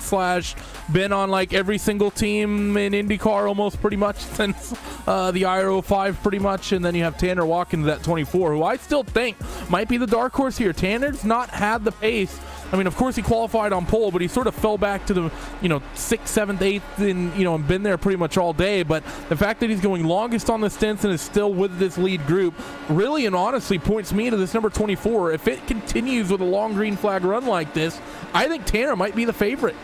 / been on like every single team in IndyCar almost pretty much since the IR05 pretty much. And then you have Tanner Watkins at 24, who I still think might be the dark horse here. Tanner's not had the pace. I mean, of course, he qualified on pole, but he sort of fell back to the, 6th, 7th, 8th, and, and been there pretty much all day. But the fact that he's going longest on the stints and is still with this lead group really and honestly points me to this number 24. If it continues with a long green flag run like this, I think Tanner might be the favorite.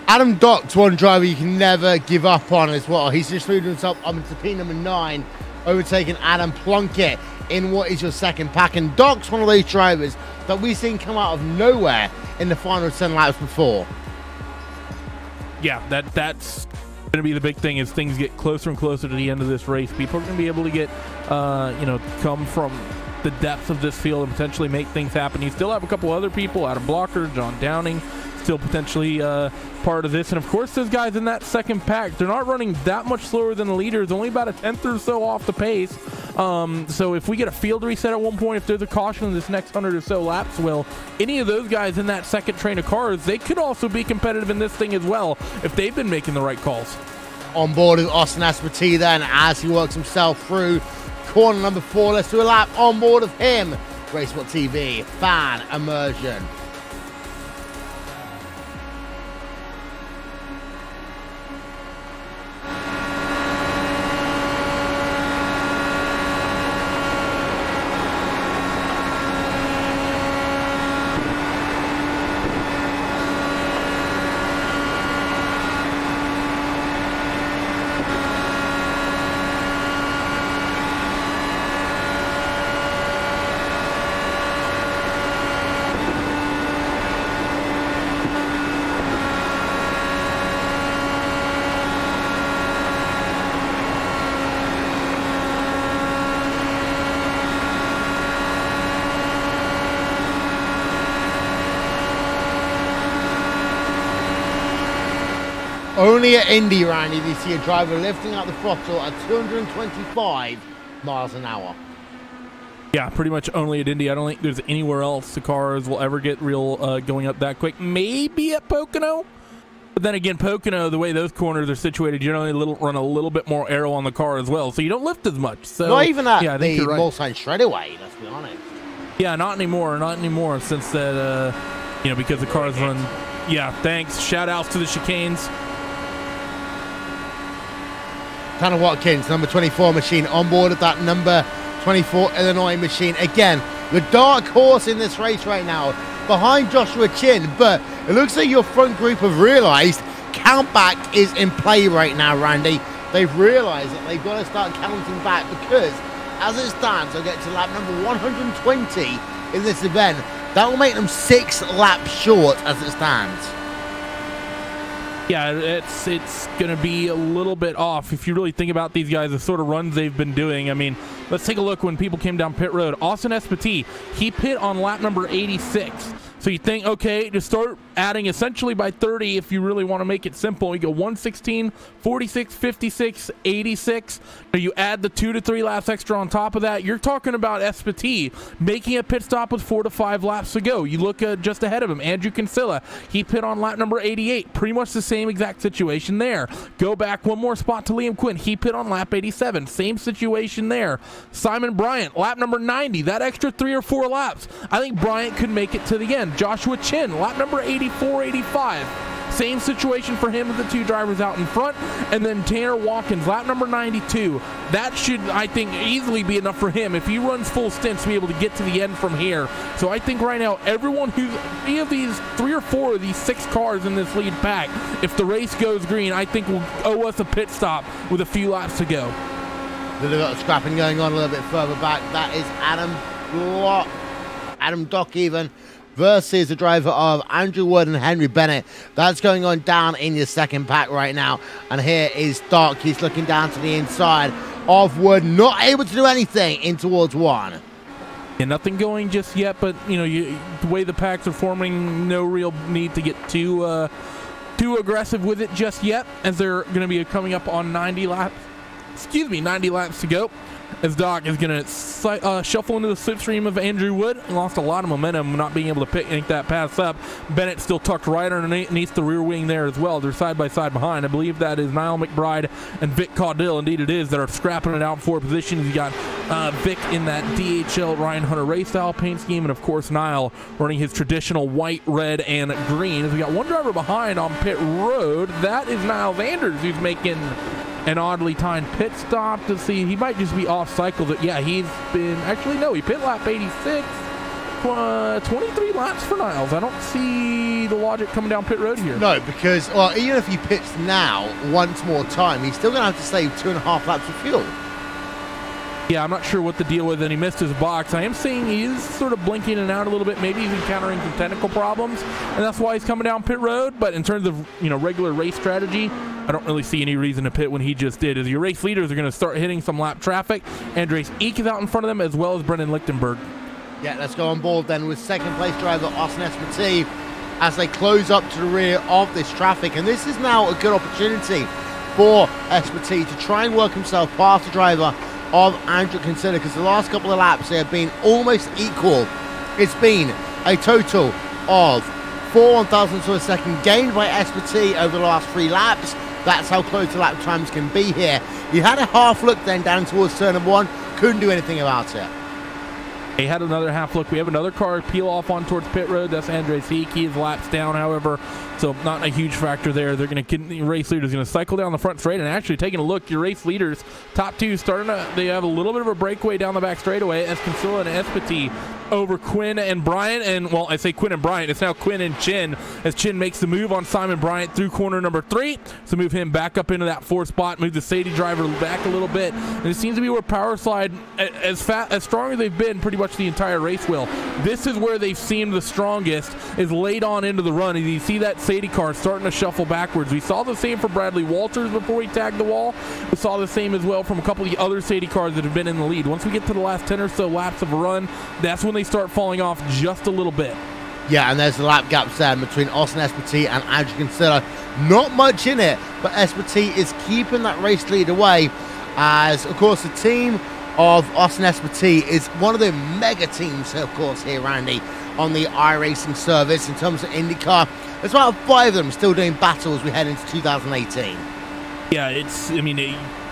Adam Dock's one driver you can never give up on as well. He's just moved himself up into P number 9, overtaking Adam Plunkett in what is your second pack. And Dock's one of those drivers that we've seen come out of nowhere in the final 10 laps before. Yeah, that's going to be the big thing as things get closer and closer to the end of this race. People are going to be able to get, come from the depths of this field and potentially make things happen. You still have a couple other people, Adam Blocker, John Downing, still potentially part of this. And of course, those guys in that second pack, they're not running that much slower than the leaders, only about a 10th or so off the pace. So if we get a field reset at one point, if there's a caution in this next 100 or so laps, well, any of those guys in that second train of cars, they could also be competitive in this thing as well if they've been making the right calls. On board with Austin Espati then as he works himself through corner number 4. Let's do a lap on board of him. RaceSpotTV fan immersion. Only at Indy, Randy, do you see a driver lifting out the throttle at 225 miles an hour. Yeah, pretty much only at Indy. I don't think there's anywhere else the cars will ever get real going up that quick. Maybe at Pocono. But then again, Pocono, the way those corners are situated, you only run a little bit more aero on the car as well, so you don't lift as much. So not even at yeah, the Mulsanne straightaway, let's be honest. Yeah, not anymore since that, because the cars run. Yeah, thanks. Shout outs to the chicanes. Tanner Watkins, number 24 machine, on board at that number 24 Illinois machine. Again, the dark horse in this race right now, behind Joshua Chin, but it looks like your front group have realized countback is in play right now, Randy. They've realized that they've got to start counting back because, as it stands, they'll get to lap number 120 in this event. That will make them 6 laps short as it stands. Yeah, it's going to be a little bit off if you really think about these guys, the sort of runs they've been doing. I mean, let's take a look when people came down pit road. Austin Espati, he pit on lap number 86. So you think, okay, to start adding essentially by 30 if you really want to make it simple. You go 116, 46, 56, 86. Now you add the 2 to 3 laps extra on top of that. You're talking about Espati making a pit stop with 4 to 5 laps to go. You look just ahead of him, Andrew Kinsella. He pit on lap number 88. Pretty much the same exact situation there. Go back one more spot to Liam Quinn. He pit on lap 87. Same situation there. Simon Bryant, lap number 90. That extra 3 or 4 laps. I think Bryant could make it to the end. Joshua Chin, lap number 84, 85. Same situation for him with the 2 drivers out in front. And then Tanner Watkins, lap number 92. That should, I think, easily be enough for him if he runs full stints to be able to get to the end from here. So I think right now, everyone who's any of these 3 or 4 of these 6 cars in this lead pack, if the race goes green, I think will owe us a pit stop with a few laps to go. They've got scrapping going on a little bit further back. That is Adam Dock even, versus the driver of Andrew Wood and Henry Bennett. That's going on down in your second pack right now. And here is Dock. He's looking down to the inside of Wood, not able to do anything in towards 1. Yeah, nothing going just yet, but you know, the way the packs are forming, no real need to get too aggressive with it just yet, as they're going to be coming up on 90 laps. 90 laps to go, as Doc is going to shuffle into the slipstream of Andrew Wood. He lost a lot of momentum not being able to pick that pass up. Bennett still tucked right underneath the rear wing there as well. They're side by side behind. I believe that is Niall McBride and Vic Caudill. Indeed it is, that are scrapping it out for positions. You got Vic in that DHL Ryan Hunter race style paint scheme, and of course Niall running his traditional white, red, and green. As we got one driver behind on pit road, that is Niall Anders, who's making an oddly timed pit stop to see. He might just be off cycle. Yeah, he's been, actually no, he pit lap 86, 23 laps for Niles. I don't see the logic coming down pit road here. No, because well, even if he pits now once more time, he's still going to have to save 2.5 laps of fuel. Yeah, I'm not sure what the deal was, and he missed his box. I am seeing he is sort of blinking in and out a little bit. Maybe he's encountering some technical problems, and that's why he's coming down pit road. But in terms of, you know, regular race strategy, I don't really see any reason to pit when he just did. As your race leaders are going to start hitting some lap traffic. Andres Eek is out in front of them, as well as Brendan Lichtenberg. Yeah, let's go on board then with second place driver Austin Espartee as they close up to the rear of this traffic. And this is now a good opportunity for Espartee to try and work himself past the driver of Andrew Kinsella, because the last couple of laps they have been almost equal. It's been a total of 4 1,000ths of a second gained by Espartee over the last 3 laps. That's how close the lap times can be here. He had a half look then down towards turn number 1, couldn't do anything about it. He had another half look. We have another car peel off on towards pit road. That's Andres Eek. He is laps down, however, so not a huge factor there. They're going to get the race leaders going to cycle down the front straight, and actually taking a look, your race leaders, top 2 starting to, they have a little bit of a breakaway down the back straightaway as Kinsella and Espartee over Quinn and Bryant. And well, I say Quinn and Bryant, it's now Quinn and Chin, as Chin makes the move on Simon Bryant through corner number 3, so move him back up into that 4th spot, move the Sadie driver back a little bit. And it seems to be where Power Slide, as strong as they've been pretty much the entire race will, this is where they've seemed the strongest, is late on into the run. And you see that Sadie car starting to shuffle backwards. We saw the same for Bradley Walters before he tagged the wall. We saw the same as well from a couple of the other Sadie cars that have been in the lead. Once we get to the last 10 or so laps of a run, that's when they start falling off just a little bit. Yeah, and there's the lap gaps there between Austin Espartee and Andrew Kinsella. Not much in it, but Espartee is keeping that race lead away, as of course the team of Austin Espartee is one of the mega teams, of course, here, Randy, on the iRacing service in terms of IndyCar. There's about 5 of them still doing battle as we head into 2018. Yeah, it's, I mean,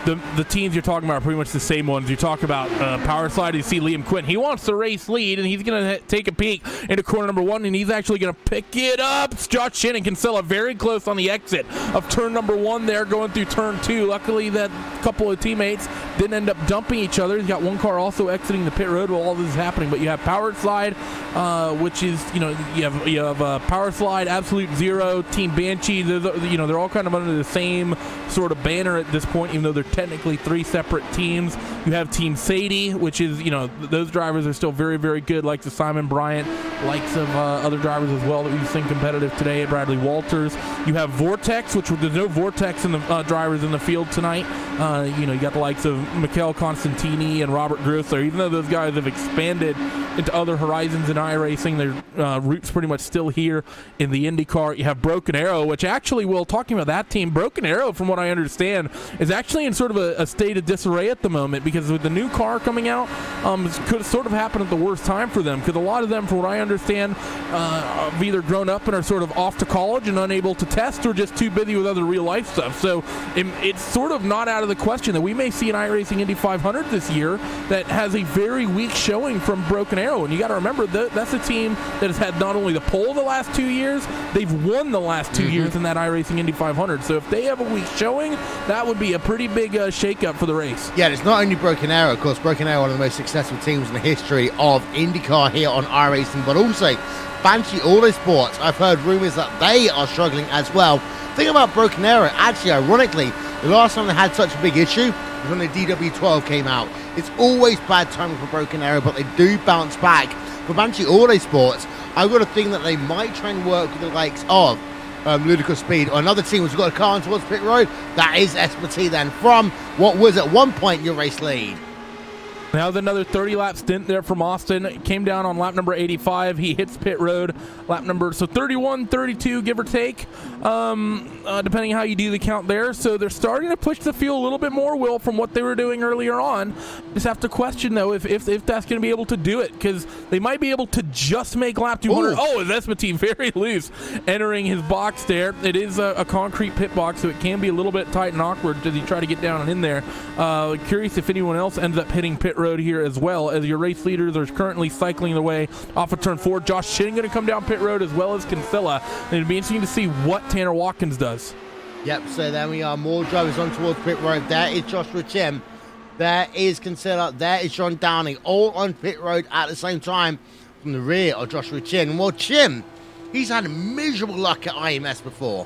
the teams you're talking about are pretty much the same ones. You talk about Power Slide, you see Liam Quinn. He wants the race lead, and he's going to take a peek into corner number 1, and he's actually going to pick it up. It's Josh Chin and Kinsella very close on the exit of turn number 1 there, going through turn 2. Luckily, that couple of teammates didn't end up dumping each other. He's got one car also exiting the pit road while all this is happening. But you have Power Slide, which is, you know, you have Power Slide, Absolute Zero, Team Banshee. They're all kind of under the same sort of banner at this point, even though they're technically 3 separate teams. You have Team Sadie, which is, you know, those drivers are still very, very good, like the Simon Bryant, likes of other drivers as well that we've seen competitive today, Bradley Walters. You have Vortex, which there's no Vortex in the drivers in the field tonight. You know, you got the likes of Mikhail Constantini and Robert Grosler. Even though those guys have expanded into other horizons in iRacing, their roots pretty much still here in the IndyCar. You have Broken Arrow, which actually, well, talking about that team, Broken Arrow, from what I understand, is actually in sort of a state of disarray at the moment, because with the new car coming out, it could sort of happen at the worst time for them, because a lot of them, from what I understand, have either grown up and are sort of off to college and unable to test, or just too busy with other real life stuff. So it's sort of not out of the question that we may see an iRacing Indy 500 this year that has a very weak showing from Broken Arrow. And you got to remember, that's a team that has had not only the pole the last 2 years, they've won the last 2 years in that iRacing Indy 500. So if they have a weak showing, that would be a pretty big shakeup for the race. Yeah, it's not only Broken Arrow. Of course, Broken Arrow, one of the most successful teams in the history of IndyCar here on iRacing, but also Banshee Autosports. I've heard rumors that they are struggling as well. Thing about Broken Arrow, actually, ironically, the last time they had such a big issue was when the DW12 came out. It's always bad timing for Broken Arrow, but they do bounce back. For Banshee Autosports, I've got a thing that they might try and work with the likes of Ludicrous Speed or another team who's got a car on towards pit road. That is SPT then, from what was at one point your race lead. Now another 30-lap stint there from Austin. Came down on lap number 85. He hits pit road lap number, so 31, 32, give or take, depending how you do the count there. So they're starting to push the field a little bit more, Will, from what they were doing earlier on. Just have to question, though, if that's going to be able to do it, because they might be able to just make lap 200. Ooh. Oh, Vesmati very loose entering his box there. It is a concrete pit box, so it can be a little bit tight and awkward as you try to get down and in there. Curious if anyone else ends up hitting pit road here as well, as your race leaders are currently cycling their way off of turn 4. Josh Shin going to come down pit road as well as Kinsella. And it'd be interesting to see what Tanner Watkins does. Yep, so then we are more drivers on towards pit road. There is Joshua Chim. There is Kinsella. There is John Downing, all on pit road at the same time from the rear of Joshua Chin. Well, Chim, he's had miserable luck at IMS before.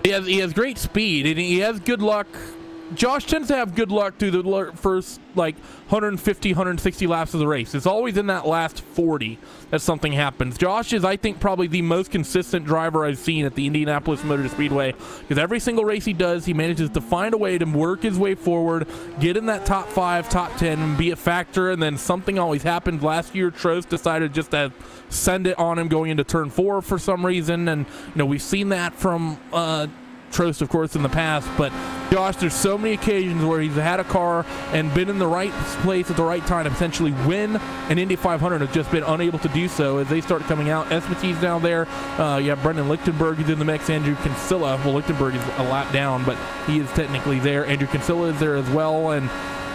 He has great speed, and he has good luck. Josh tends to have good luck through the first, like, 150, 160 laps of the race. It's always in that last 40 that something happens. Josh is, I think, probably the most consistent driver I've seen at the Indianapolis Motor Speedway, because every single race he does, he manages to find a way to work his way forward, get in that top 5, top 10, and be a factor, and then something always happens. Last year, Trost decided just to send it on him going into turn 4 for some reason, and, you know, we've seen that from Trost, of course, in the past, but Josh, there's so many occasions where he's had a car and been in the right place at the right time to potentially win an Indy 500, has just been unable to do so as they start coming out. Esmeti's down there. You have Brendan Lichtenberg is in the mix. Andrew Kinsella, well, Lichtenberg is a lap down, but he is technically there. Andrew Kinsella is there as well, and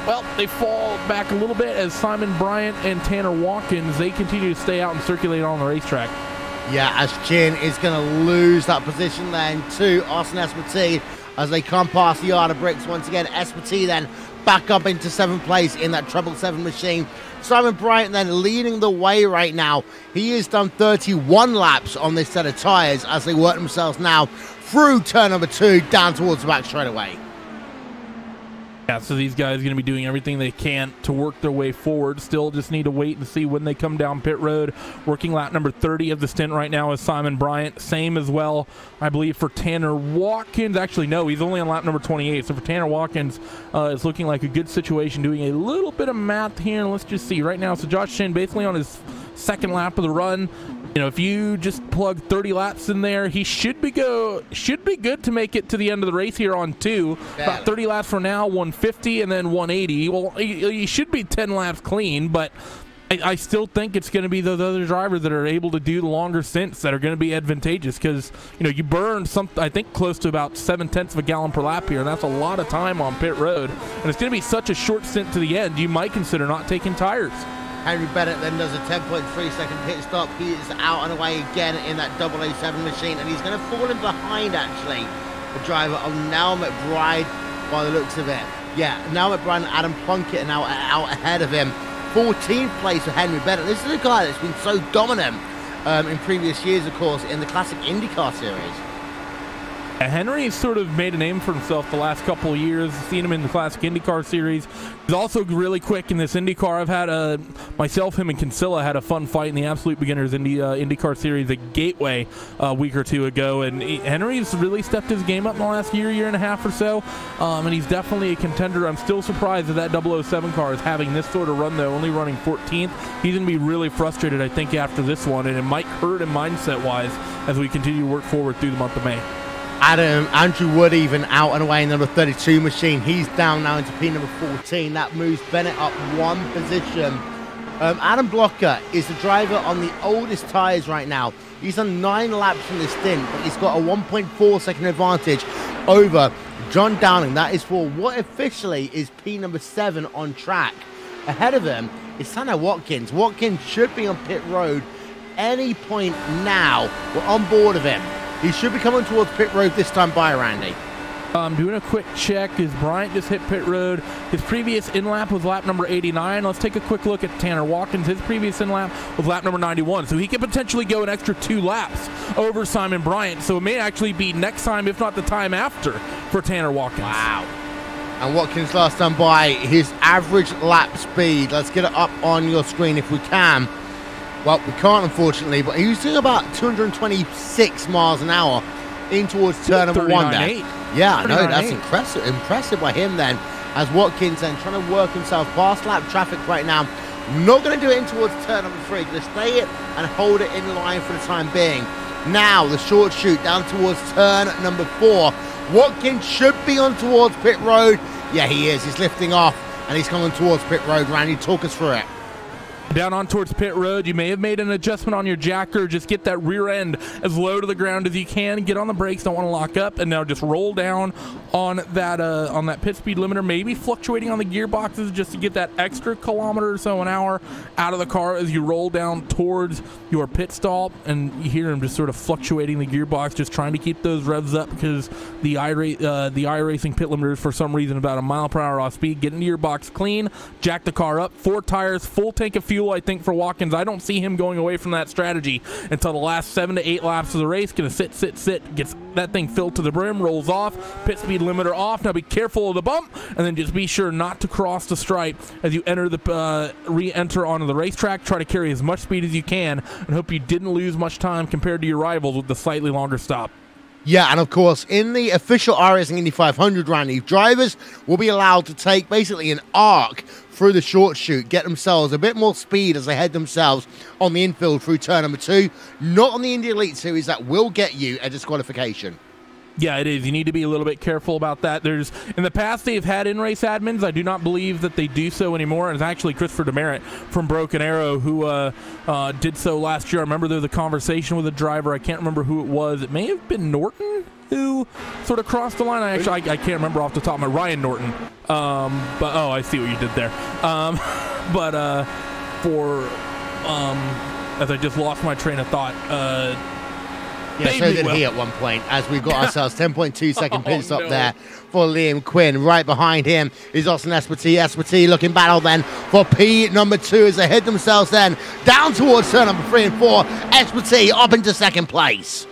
well, they fall back a little bit as Simon Bryant and Tanner Watkins, they continue to stay out and circulate on the racetrack. Yeah, as Chin is going to lose that position then to Austin Esmeti as they come past the yard of bricks once again. Esmeti then back up into 7th place in that treble 7 machine. Simon Bryant then leading the way right now. He has done 31 laps on this set of tyres as they work themselves now through turn number 2 down towards the back straightaway. Yeah, so these guys are going to be doing everything they can to work their way forward. Still just need to wait and see when they come down pit road. Working lap number 30 of the stint right now is Simon Bryant. Same as well, I believe, for Tanner Watkins. Actually, no, he's only on lap number 28. So for Tanner Watkins, it's looking like a good situation. Doing a little bit of math here. Let's just see. Right now, so Josh Shin basically on his 2nd lap of the run. You know, if you just plug 30 laps in there, he should be good to make it to the end of the race here on 2. About 30 laps from now, 150 and then 180. Well, he should be 10 laps clean, but I still think it's going to be those other drivers that are able to do the longer stints that are going to be advantageous, because, you know, you burn I think close to about 0.7 of a gallon per lap here, and that's a lot of time on pit road. And it's going to be such a short stint to the end, you might consider not taking tires. Henry Bennett then does a 10.3-second pit stop. He is out and away again in that 007 machine, and he's going to fall in behind, actually, the driver of Now McBride by the looks of it. Yeah, Now McBride and Adam Plunkett are now out ahead of him. 14th place for Henry Bennett. This is a guy that's been so dominant in previous years, of course, in the classic IndyCar series. Henry's sort of made a name for himself the last couple of years. Seen him in the classic IndyCar series. He's also really quick in this IndyCar. I've had myself, him, and Kinsella had a fun fight in the Absolute Beginners IndyCar series at Gateway a week or 2 ago, and Henry's really stepped his game up in the last year and a half or so, and he's definitely a contender. I'm still surprised that 007 car is having this sort of run, though, only running 14th. He's going to be really frustrated, I think, after this one, and it might hurt him mindset-wise as we continue to work forward through the month of May. Andrew Wood even out and away in number 32 machine. He's down now into P number 14. That moves Bennett up 1 position. Adam Blocker is the driver on the oldest tyres right now. He's done 9 laps from this stint, but he's got a 1.4-second advantage over John Downing, that is for what officially is P number 7 on track. Ahead of him is Tanner Watkins. Watkins should be on pit road any point now. We're on board of him. He should be coming towards pit road this time by, Randy. Doing a quick check as Bryant just hit pit road. His previous in-lap was lap number 89. Let's take a quick look at Tanner Watkins. His previous in-lap was lap number 91. So he could potentially go an extra 2 laps over Simon Bryant. So it may actually be next time, if not the time after, for Tanner Watkins. Wow. And Watkins last time by, his average lap speed. Let's get it up on your screen if we can. Well, we can't, unfortunately, but he was doing about 226 miles an hour in towards turn number 1 there. Yeah, I know, that's impressive by him then, as Watkins then trying to work himself past lap traffic right now. Not going to do it in towards turn number 3, going to stay it and hold it in line for the time being. Now, the short shoot down towards turn number 4. Watkins should be on towards pit road. Yeah, he is. He's lifting off, and he's coming towards pit road. Randy, talk us through it. Down on towards pit road, you may have made an adjustment on your jacker. Just get that rear end as low to the ground as you can. Get on the brakes, don't want to lock up, and now just roll down on that pit speed limiter. Maybe fluctuating on the gearboxes just to get that extra kilometer or so an hour out of the car as you roll down towards your pit stop. And you hear him just sort of fluctuating the gearbox, just trying to keep those revs up because the iRacing pit limiter is for some reason about a mile per hour off speed. Get into your box clean, jack the car up, 4 tires, full tank of fuel. I think for Watkins, I don't see him going away from that strategy until the last 7 to 8 laps of the race. Gonna sit, gets that thing filled to the brim, rolls off, pit speed limiter off. Now be careful of the bump, and then just be sure not to cross the stripe as you enter the re-enter onto the racetrack. Try to carry as much speed as you can, and hope you didn't lose much time compared to your rivals with the slightly longer stop. Yeah, and of course, in the official iRacing Indy 500 round, drivers will be allowed to take basically an arc through the short shoot, get themselves a bit more speed as they head themselves on the infield through turn number 2. Not on the Indy Elite Series, that will get you a disqualification. Yeah, it is. You need to be a little bit careful about that. In the past, they've had in-race admins. I do not believe that they do so anymore. And it's actually Christopher Demerit from Broken Arrow who did so last year. I remember there was a conversation with a driver. I can't remember who it was. It may have been Norton who sort of crossed the line. I can't remember off the top of my Ryan Norton. But I see what you did there. As I just lost my train of thought. Yeah, so did he at one point, as we got ourselves 10.2 second pit stop there for Liam Quinn. Right behind him is Austin Espartee. Espartee looking battle then for P number 2 as they head themselves then down towards turn number 3 and 4. Espartee up into second place.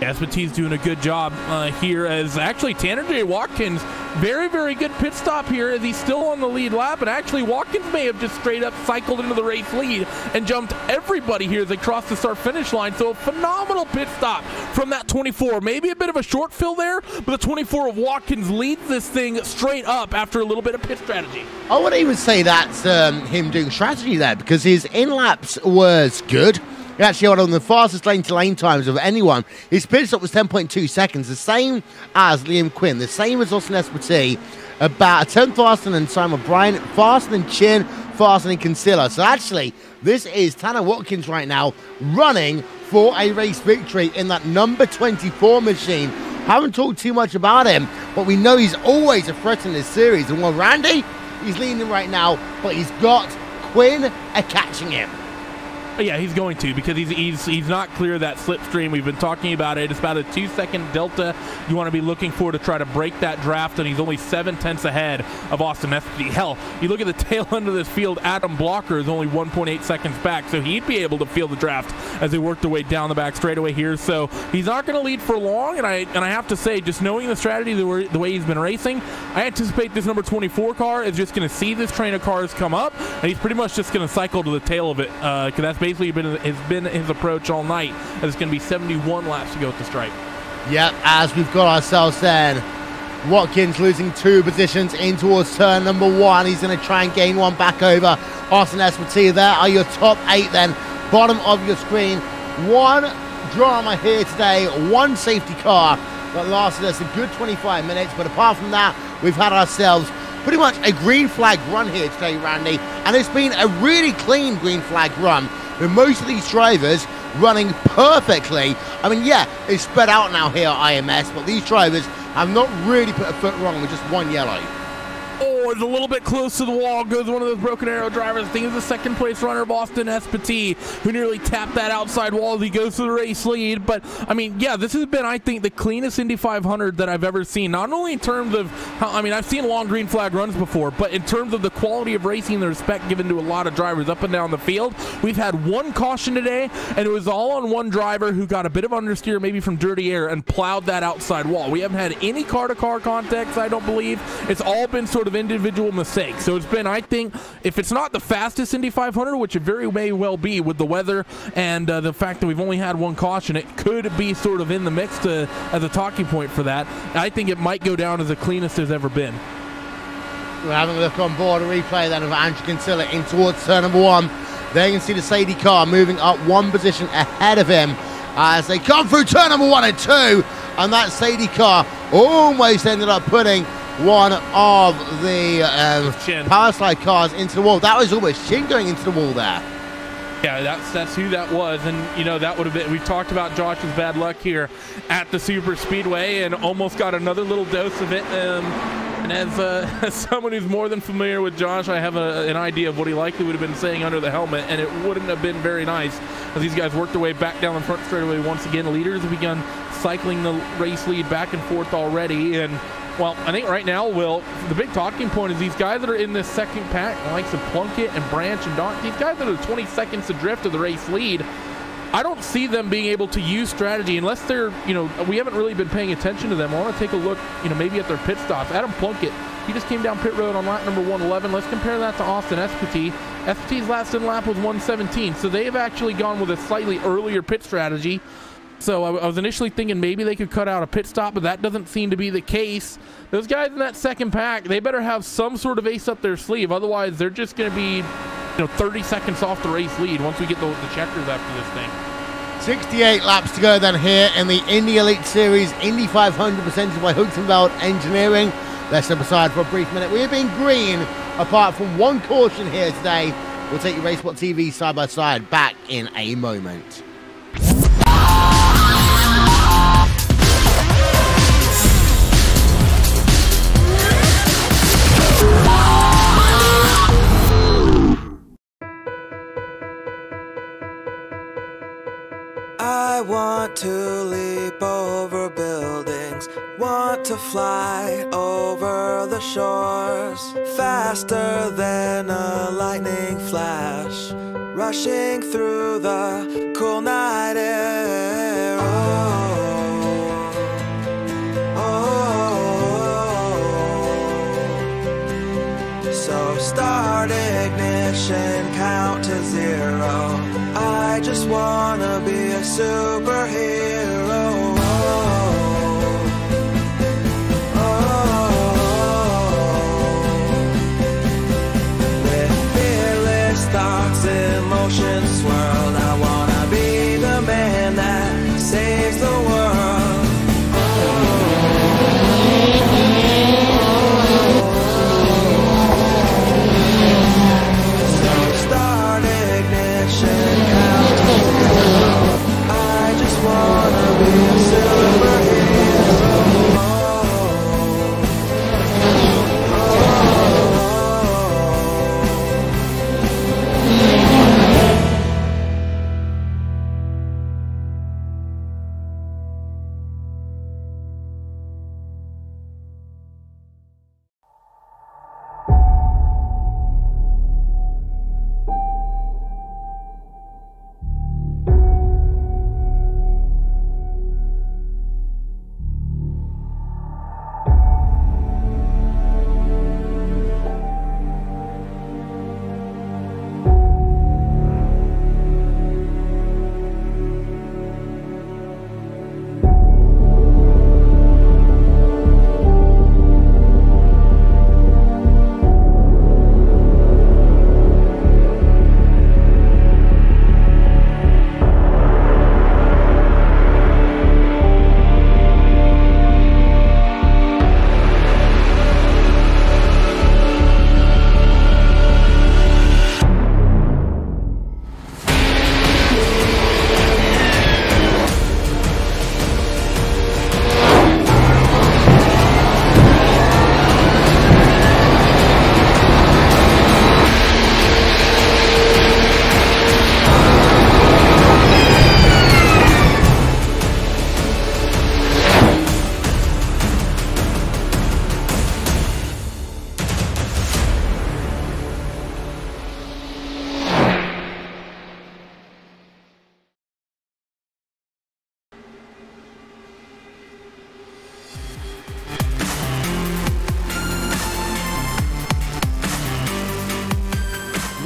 Espartee's doing a good job here as actually Tanner J. Watkins, very, very good pit stop here as he's still on the lead lap. And actually Watkins may have just straight up cycled into the race lead and jumped everybody here as they crossed the start-finish line. So a phenomenal pit stop from that 24. Maybe a bit of a short fill there, but the 24 of Watkins leads this thing straight up after a little bit of pit strategy. I would even say that's him doing strategy there, because his in-laps was good. He actually had on the fastest lane-to-lane times of anyone. His pit stop was 10.2 seconds, the same as Liam Quinn, the same as Austin Espartee, about a tenth faster than Simon Bryant, faster than Chin, faster than Kinsella. So actually, this is Tanner Watkins right now running for a race victory in that number 24 machine. Haven't talked too much about him, but we know he's always a threat in this series. And while Randy, he's leading right now, but he's got Quinn catching him. Yeah, he's going to, because he's not clear that slipstream. We've been talking about it. It's about a 2-second delta you want to be looking for to try to break that draft, and he's only 7/10 ahead of Austin Espartee. Hell, you look at the tail end of this field, Adam Blocker is only 1.8 seconds back, so he'd be able to feel the draft as they work their way down the back straightaway here. So he's not going to lead for long, and I have to say, just knowing the strategy, the way he's been racing, I anticipate this number 24 car is just going to see this train of cars come up, and he's pretty much just going to cycle to the tail of it, because that's basically been his approach all night. It's going to be 71 laps to go at the stripe. Yep, as we've got ourselves then, Watkins losing 2 positions in towards turn number 1. He's going to try and gain 1 back over Austin Espartee. There are your top 8 then, bottom of your screen. 1 drama here today, 1 safety car that lasted us a good 25 minutes. But apart from that, we've had ourselves pretty much a green flag run here today, Randy. And it's been a really clean green flag run, with most of these drivers running perfectly. I mean, yeah, it's spread out now here at IMS, but these drivers have not really put a foot wrong with just one yellow. Oh, it's a little bit close to the wall. Goes one of those Broken Arrow drivers. I think it's the second place runner, Boston Espity, who nearly tapped that outside wall as he goes to the race lead. But, I mean, yeah, this has been, I think, the cleanest Indy 500 that I've ever seen. Not only in terms of, I mean, I've seen long green flag runs before, but in terms of the quality of racing and the respect given to a lot of drivers up and down the field. We've had one caution today, and it was all on one driver who got a bit of understeer, maybe from dirty air, and plowed that outside wall. We haven't had any car-to-car context, I don't believe. It's all been sort of individual mistakes. So it's been, I think, if it's not the fastest Indy 500, which it very may well be with the weather and the fact that we've only had one caution, it could be sort of in the mix as a talking point for that. I think it might go down as the cleanest it's ever been. We're having a look on board, a replay then of Andrew Kinsella in towards turn number 1. There you can see the Sadie car moving up one position ahead of him as they come through turn number 1 and 2, and that Sadie car almost ended up putting one of the power slide cars into the wall. That was almost Shin going into the wall there. Yeah, that's who that was, and you know that would have been. We've talked about Josh's bad luck here at the Super Speedway, and almost got another little dose of it. And as someone who's more than familiar with Josh, I have an idea of what he likely would have been saying under the helmet, and it wouldn't have been very nice as these guys worked their way back down the front straightaway once again. Leaders have begun cycling the race lead back and forth already, and well, I think right now, Will, the big talking point is these guys that are in this second pack, the likes of Plunkett and Branch and Don, these guys that are 20 seconds adrift of the race lead, I don't see them being able to use strategy unless they're, you know, we haven't really been paying attention to them. I want to take a look, you know, maybe at their pit stops. Adam Plunkett, he just came down pit road on lap number 111. Let's compare that to Austin Espity. Espity's last in lap was 117, so they have actually gone with a slightly earlier pit strategy. So I was initially thinking maybe they could cut out a pit stop, but that doesn't seem to be the case. Those guys in that second pack, they better have some sort of ace up their sleeve. Otherwise, they're just going to be, you know, 30 seconds off the race lead once we get the checkers after this thing. 68 laps to go then here in the Indy Elite Series. Indy 500 presented by Heusinkveld Engineering. Let's step aside for a brief minute. We have been green apart from one caution here today. We'll take you RaceSpotTV side by side back in a moment. I want to leap over buildings, want to fly over the shores, faster than a lightning flash, rushing through the cool night air. So start ignition, count to 0. I just wanna be a superhero. With fearless thoughts, emotions swirled, I wanna be the man that saves the world. So start ignition, count to 0. I just want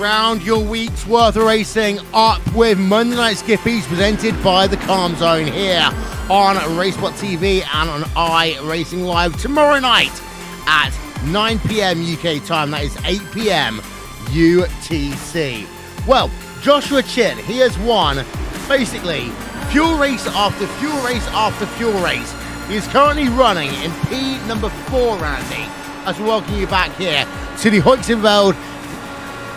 Round your week's worth of racing up with Monday Night Skippies presented by the Calm Zone here on RaceSpotTV and on iRacing Live tomorrow night at 9 p.m. UK time. That is 8 p.m. UTC. Well, Joshua Chin, he has won basically fuel race after fuel race after fuel race. He is currently running in P number 4, Randy, as we welcome you back here to the Heusinkveld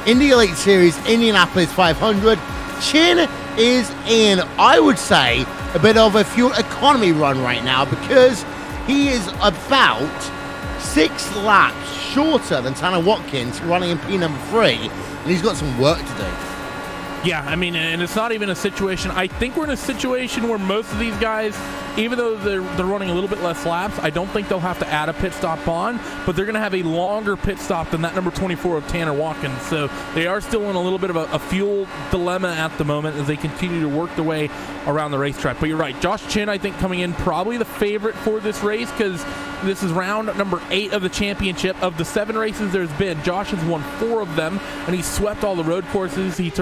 Indy Elite Series Indianapolis 500. Chin is in, I would say, a bit of a fuel economy run right now because he is about 6 laps shorter than Tanner Watkins running in P number 3, and he's got some work to do. Yeah, I mean, and it's not even a situation. I think we're in a situation where most of these guys, even though they're running a little bit less laps, I don't think they'll have to add a pit stop on, but they're going to have a longer pit stop than that number 24 of Tanner Watkins. So they are still in a little bit of a fuel dilemma at the moment as they continue to work their way around the racetrack. But you're right, Josh Chin, I think, coming in probably the favorite for this race because this is round number 8 of the championship. Of the 7 races there's been, Josh has won 4 of them, and he swept all the road courses. He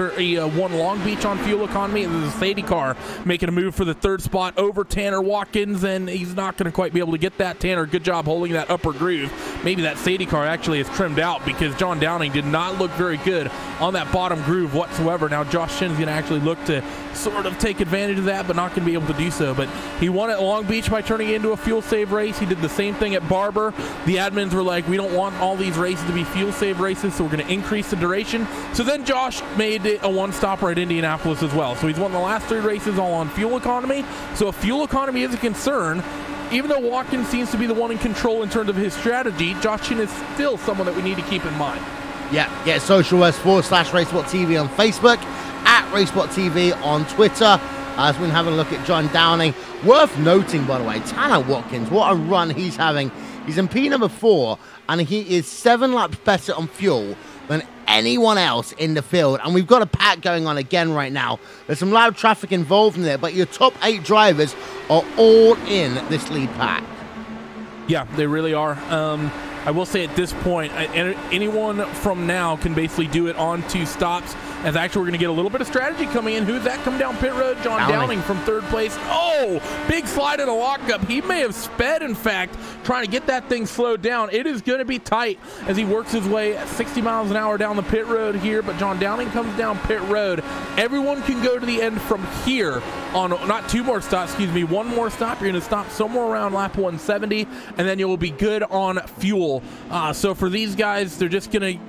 won Long Beach on fuel economy, and there's a Sadie car making a move for the 3rd spot over Tanner Watkins, and he's not going to quite be able to get that. Tanner, good job holding that upper groove. Maybe that Sadie car actually is trimmed out because John Downing did not look very good on that bottom groove whatsoever. Now Josh Chin's going to actually look to sort of take advantage of that, but not going to be able to do so. But he won at Long Beach by turning it into a fuel save race. He did the same thing at Barber. The admins were like, we don't want all these races to be fuel save races, so we're going to increase the duration. So then Josh made it a one-stopper at Indianapolis as well. So he's won the last 3 races all on fuel economy. So if fuel economy is a concern, even though Watkins seems to be the one in control in terms of his strategy, Josh Chin is still someone that we need to keep in mind. Yeah, get social / RaceSpotTV on Facebook, at RaceSpotTV on Twitter. As we've been having a look at John Downing. Worth noting, by the way, Tanner Watkins, what a run he's having. He's in P number 4, and he is 7 laps better on fuel than anyone else in the field. And we've got a pack going on again right now. There's some loud traffic involved in there, but your top 8 drivers are all in this lead pack. Yeah, they really are. I will say at this point, anyone from now can basically do it on 2 stops. As actually, we're going to get a little bit of strategy coming in. Who's that coming down pit road? John Downing from 3rd place. Oh, big slide in a lockup. He may have sped, in fact, trying to get that thing slowed down. It is going to be tight as he works his way at 60 miles an hour down the pit road here. But John Downing comes down pit road. Everyone can go to the end from here on not 2 more stops, excuse me, 1 more stop. You're going to stop somewhere around lap 170, and then you'll be good on fuel. So for these guys, they're just going to,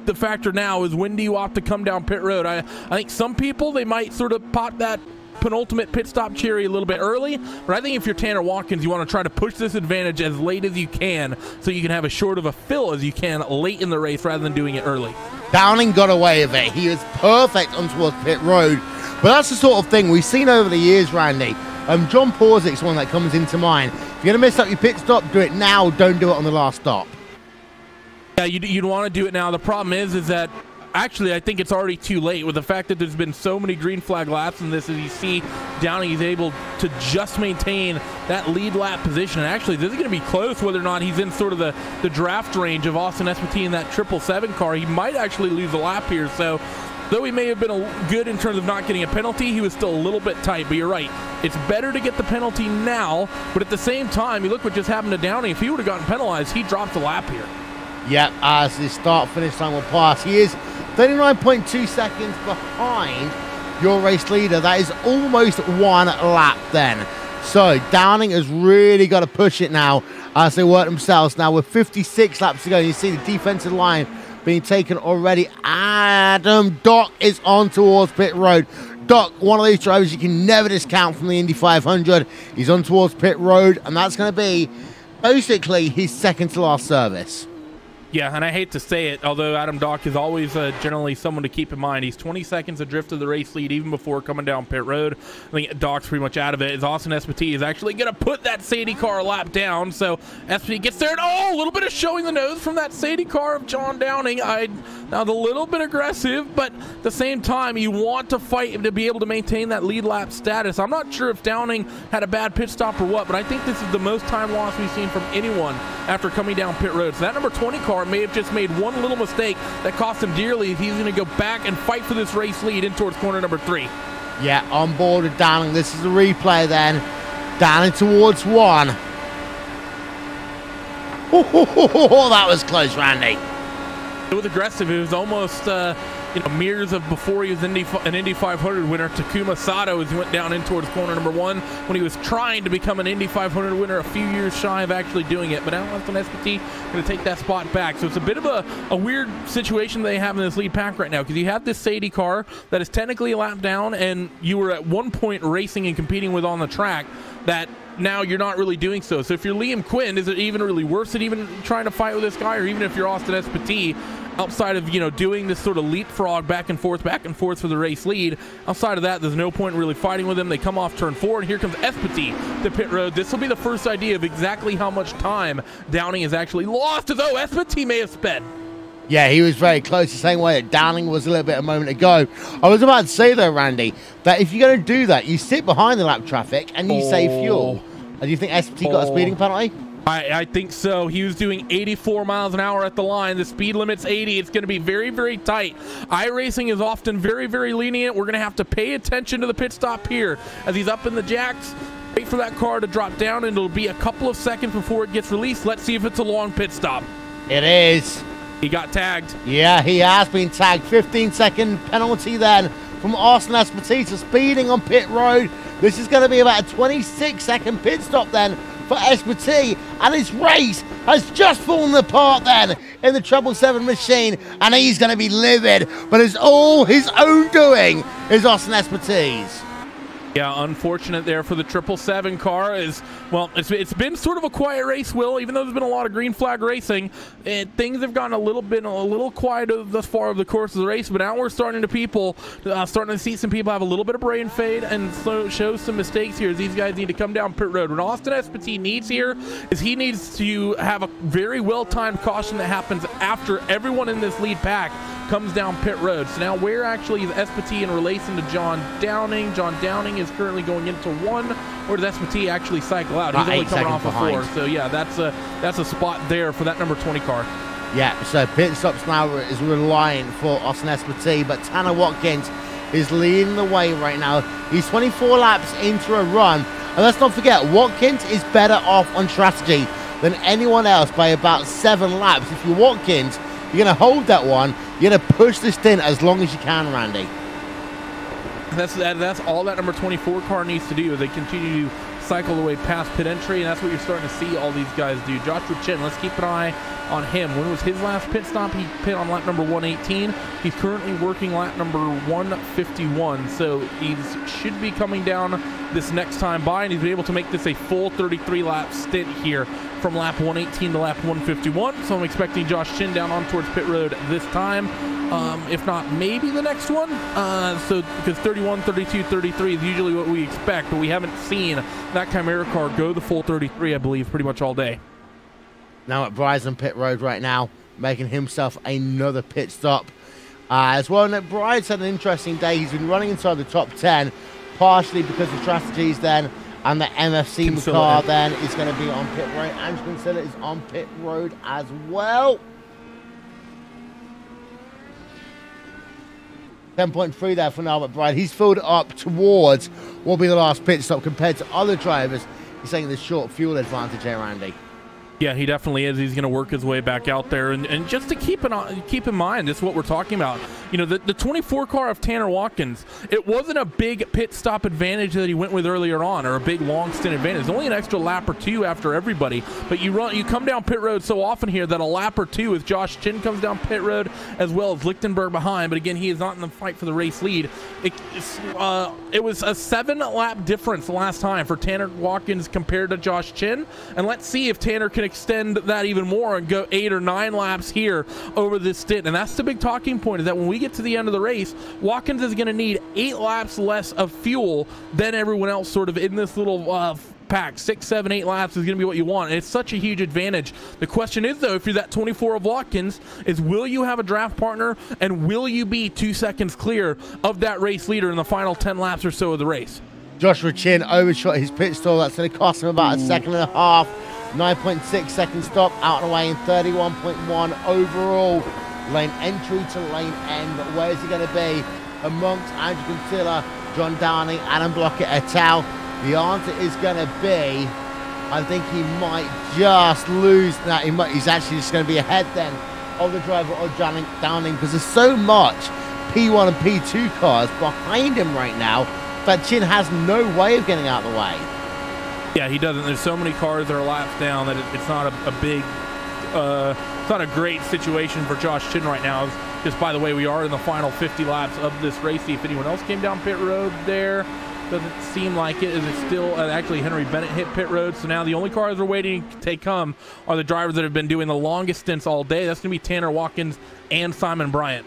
the factor now is when do you opt to come down pit road. I think some people, they might sort of pop that penultimate pit stop cherry a little bit early, but I think if you're Tanner Watkins, you want to try to push this advantage as late as you can so you can have as short of a fill as you can late in the race rather than doing it early. Downing got away with it. He was perfect on towards pit road, but that's the sort of thing we've seen over the years, Randy. John Porzik's one that comes into mind. If you're going to mess up your pit stop, do it now. Don't do it on the last stop. Yeah, you'd want to do it now. The problem is that actually I think it's already too late with the fact that there's been so many green flag laps in this. As you see, Downing is able to just maintain that lead lap position. And actually, this is going to be close whether or not he's in sort of the draft range of Austin Esposito in that 777 car. He might actually lose a lap here. So though he may have been good in terms of not getting a penalty, he was still a little bit tight. But you're right. It's better to get the penalty now. But at the same time, you look what just happened to Downing. If he would have gotten penalized, he dropped a lap here. Yep, as the start-finish time will pass. He is 39.2 seconds behind your race leader. That is almost 1 lap then. So Downing has really got to push it now as they work themselves. Now with 56 laps to go, you see the defensive line being taken already. Adam Dock is on towards pit road. Dock, one of these drivers you can never discount from the Indy 500. He's on towards pit road, and that's going to be basically his second to last service. Yeah, and I hate to say it, although Adam Dock is always generally someone to keep in mind. He's 20 seconds adrift of the race lead even before coming down pit road. I think Dock's pretty much out of it. As Austin Esposito is actually going to put that Sadie car a lap down. So Esposito gets there, and oh, a little bit of showing the nose from that Sadie car of John Downing. I Now, the little bit aggressive, but at the same time, you want to fight to be able to maintain that lead lap status. I'm not sure if Downing had a bad pit stop or what, but I think this is the most time loss we've seen from anyone after coming down pit road. So that number 20 car may have just made one little mistake that cost him dearly if he's going to go back and fight for this race lead in towards corner number 3. Yeah, on board with Downing. This is the replay then. Downing towards 1. Oh, that was close, Randy. It was aggressive. It was almost mirrors of before he was an Indy 500 winner. Takuma Sato, as he went down in towards corner number 1 when he was trying to become an Indy 500 winner, a few years shy of actually doing it. But now Aston SPT going to take that spot back. So it's a bit of a weird situation they have in this lead pack right now, because you have this Sadie car that is technically a lap down, and you were at one point racing and competing with on the track that now you're not really doing so. So if you're Liam Quinn, is it even really worth it even trying to fight with this guy? Or even if you're Austin Espati, outside of, doing this sort of leapfrog back and forth for the race lead, outside of that, there's no point really fighting with him. They come off turn 4, and here comes Espati to pit road. This will be the first idea of exactly how much time Downing has actually lost, as though Espati may have sped. Yeah, he was very close, the same way that Downing was a little bit a moment ago. I was about to say, though, Randy, that if you're going to do that, you sit behind the lap traffic and you save fuel. Do you think SPT got a speeding penalty? I think so. He was doing 84 miles an hour at the line. The speed limit's 80. It's going to be very, very tight. iRacing is often very, very lenient. We're going to have to pay attention to the pit stop here as he's up in the jacks. Wait for that car to drop down, and it'll be a couple of seconds before it gets released. Let's see if it's a long pit stop. It is. He got tagged. Yeah, he has been tagged. 15-second penalty then from Austin Espati for speeding on pit road. This is going to be about a 26-second pit stop then for Espati, and his race has just fallen apart then in the 777 machine, and he's going to be livid, but it's all his own doing, is Austin Espati's. Yeah, unfortunate there for the 777 car. It's been sort of a quiet race, Will, even though there's been a lot of green flag racing. Things have gotten a little quiet thus far over the course of the race, but now we're starting to see some people have a little bit of brain fade and show some mistakes here, as these guys need to come down pit road. What Austin Espati needs here is he needs to have a very well-timed caution that happens after everyone in this lead pack comes down pit road. So now where actually is Espati in relation to John Downing? John Downing is currently going into 1, or does Espati actually cycle out? He's only coming off of 4. So yeah, that's a spot there for that number 20 car. Yeah, so pit stops now is relying for Austin Espati, but Tanner Watkins is leading the way right now. He's 24 laps into a run, and let's not forget, Watkins is better off on strategy than anyone else by about 7 laps. If you're Watkins, you're going to hold that one. You're going to push this stint as long as you can, Randy. That's all that number 24 car needs to do. They continue to cycle the way past pit entry, and that's what you're starting to see all these guys do. Joshua Chin, let's keep an eye on him. When was his last pit stop? He pit on lap number 118. He's currently working lap number 151, so he should be coming down this next time by, and he's been able to make this a full 33 lap stint here from lap 118 to lap 151. So I'm expecting Josh Chin down on towards pit road this time. If not, maybe the next one. Because 31, 32, 33 is usually what we expect, but we haven't seen that Chimera car go the full 33, I believe, pretty much all day. Now at Bryson pit road right now, making himself another pit stop as well. And Bryce had an interesting day. He's been running inside the top 10, partially because of strategies then, and the MFC car then is going to be on pit road. Andrew Kinsella is on pit road as well. 10.3 there for Norbert Bride. He's filled up towards what will be the last pit stop compared to other drivers. He's saying the short fuel advantage here, Andy. Yeah, he definitely is. He's going to work his way back out there. And just to keep in mind, this is what we're talking about. You know, the 24 car of Tanner Watkins, it wasn't a big pit stop advantage that he went with earlier on, or a big long stint advantage. It's only an extra lap or 2 after everybody. But you come down pit road so often here that a lap or 2 as Josh Chin comes down pit road, as well as Lichtenberg behind. But again, he is not in the fight for the race lead. It was a 7-lap difference last time for Tanner Watkins compared to Josh Chin. And let's see if Tanner can extend that even more and go 8 or 9 laps here over this stint. And that's the big talking point, is that when we get to the end of the race, Watkins is going to need 8 laps less of fuel than everyone else sort of in this little pack. 6, 7, 8 laps is going to be what you want. And it's such a huge advantage. The question is, though, if you're that 24 of Watkins, is will you have a draft partner, and will you be 2 seconds clear of that race leader in the final 10 laps or so of the race? Joshua Chin overshot his pit stall. That's going to cost him about a second and a half. 9.6 second stop out and away in 31.1 overall. Lane entry to lane end. But where is he going to be amongst Andrew Cantilla, John Downey, Adam Blocker et al.? The answer is going to be, I think he might just lose that. He's actually just going to be ahead then of the driver of Downing, because there's so much P1 and P2 cars behind him right now that Chin has no way of getting out of the way. Yeah, he doesn't. There's so many cars that are laps down that it's not a big, it's not a great situation for Josh Chin right now. Just by the way, we are in the final 50 laps of this race. See if anyone else came down pit road there. Doesn't seem like it. Is it still actually Henry Bennett hit pit road? So now the only cars we're waiting to take come are the drivers that have been doing the longest stints all day. That's going to be Tanner Watkins and Simon Bryant.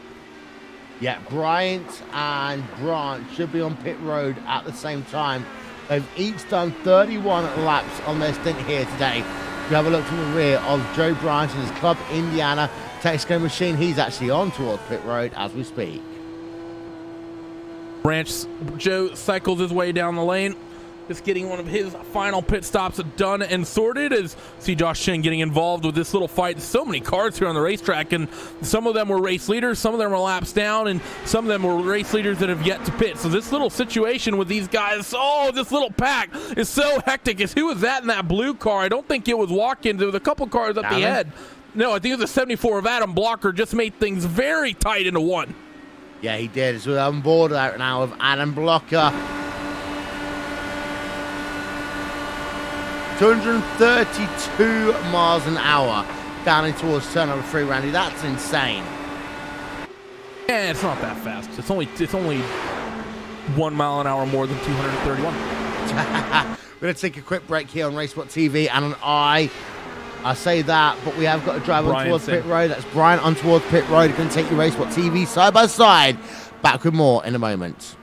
Yeah, Bryant and Grant should be on pit road at the same time. They've each done 31 laps on their stint here today. If you have a look from the rear of Joe Bryant and his Club Indiana Texaco machine, he's actually on towards pit road as we speak. Branch Joe cycles his way down the lane, just getting one of his final pit stops done and sorted. As see Josh Chin getting involved with this little fight. So many cars here on the racetrack, and some of them were race leaders, some of them were laps down, and some of them were race leaders that have yet to pit. So this little situation with these guys, oh, this little pack is so hectic. Who was that in that blue car? I don't think it was Watkins. There was a couple cars up the head. No, I think it was a 74 of Adam Blocker. Just made things very tight into one. Yeah, he did. So we're on board right now with Adam Blocker. 232 miles an hour down in towards turn number 3, Randy. That's insane. Yeah, it's not that fast. It's only 1 mile an hour more than 231. We're going to take a quick break here on RaceSpotTV and I say that, but we have got a driver on towards pit road. That's Brian on towards pit road. Going to take your RaceSpotTV side by side. Back with more in a moment.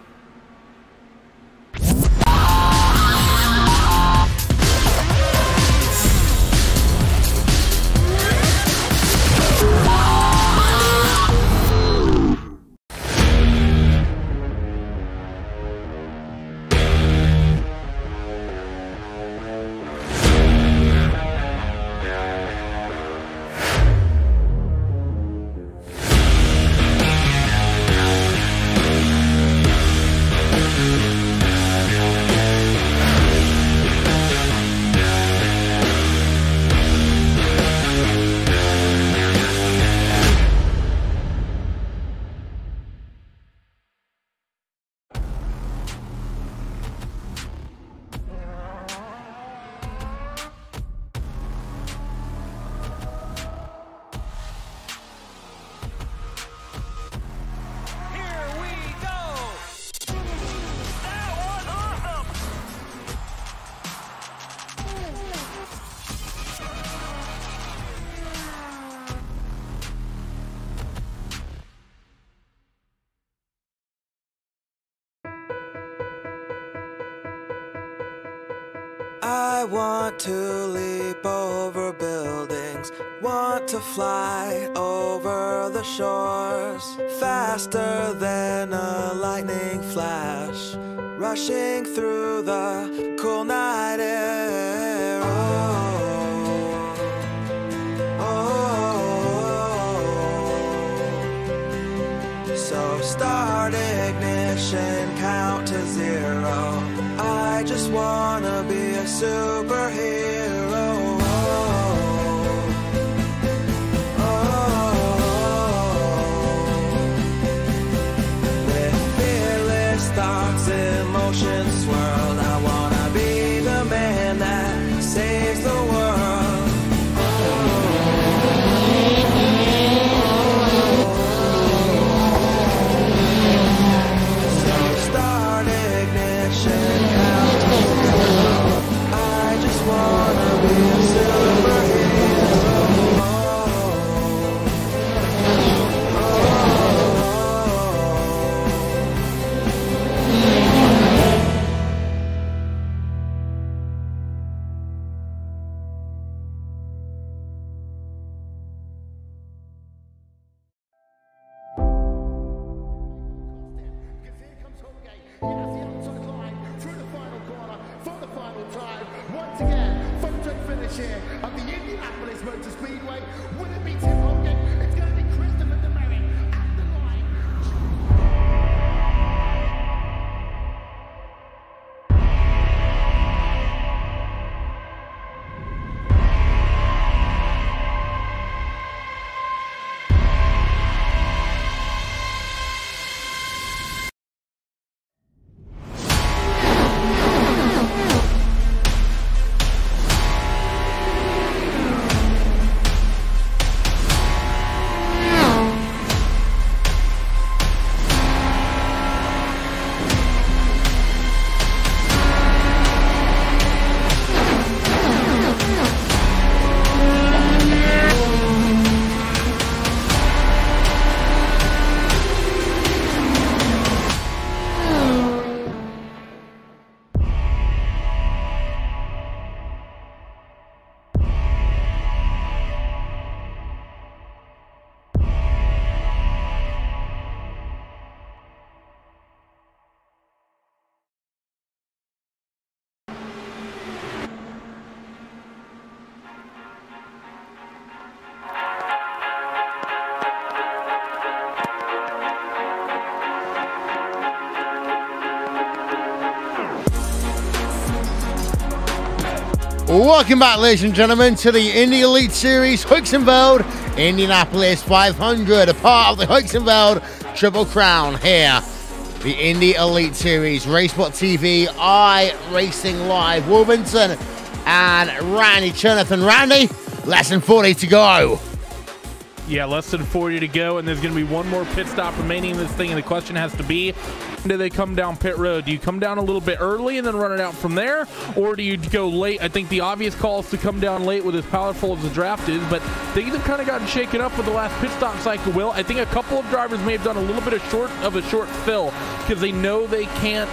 I want to leap over buildings, want to fly over the shores, faster than a lightning flash, rushing through the cool night air. Oh, oh, oh. So start ignition, count to 0. I just wanna be a superhero. With fearless thoughts, emotions swirl. I wanna be the man that saves the world. So start ignition. I just want cheer of the Indianapolis Motor Speedway. Will it be Tim Hogan? It's going to be Christopher DeMerritt at the line. Welcome back, ladies and gentlemen, to the Indy Elite Series Heusinkveld Indianapolis 500, a part of the Heusinkveld Triple Crown here. The Indy Elite Series, RaceSpotTV, iRacing Live, Wolverton and Randy Chernoff. Randy, less than 40 to go. Yeah, less than 40 to go, and there's going to be one more pit stop remaining in this thing, and the question has to be, when do they come down pit road? Do you come down a little bit early and then run it out from there, or do you go late? I think the obvious call is to come down late with as powerful as the draft is, but things have kind of gotten shaken up with the last pit stop cycle, Will. I think a couple of drivers may have done a little bit of a short fill because they know they can't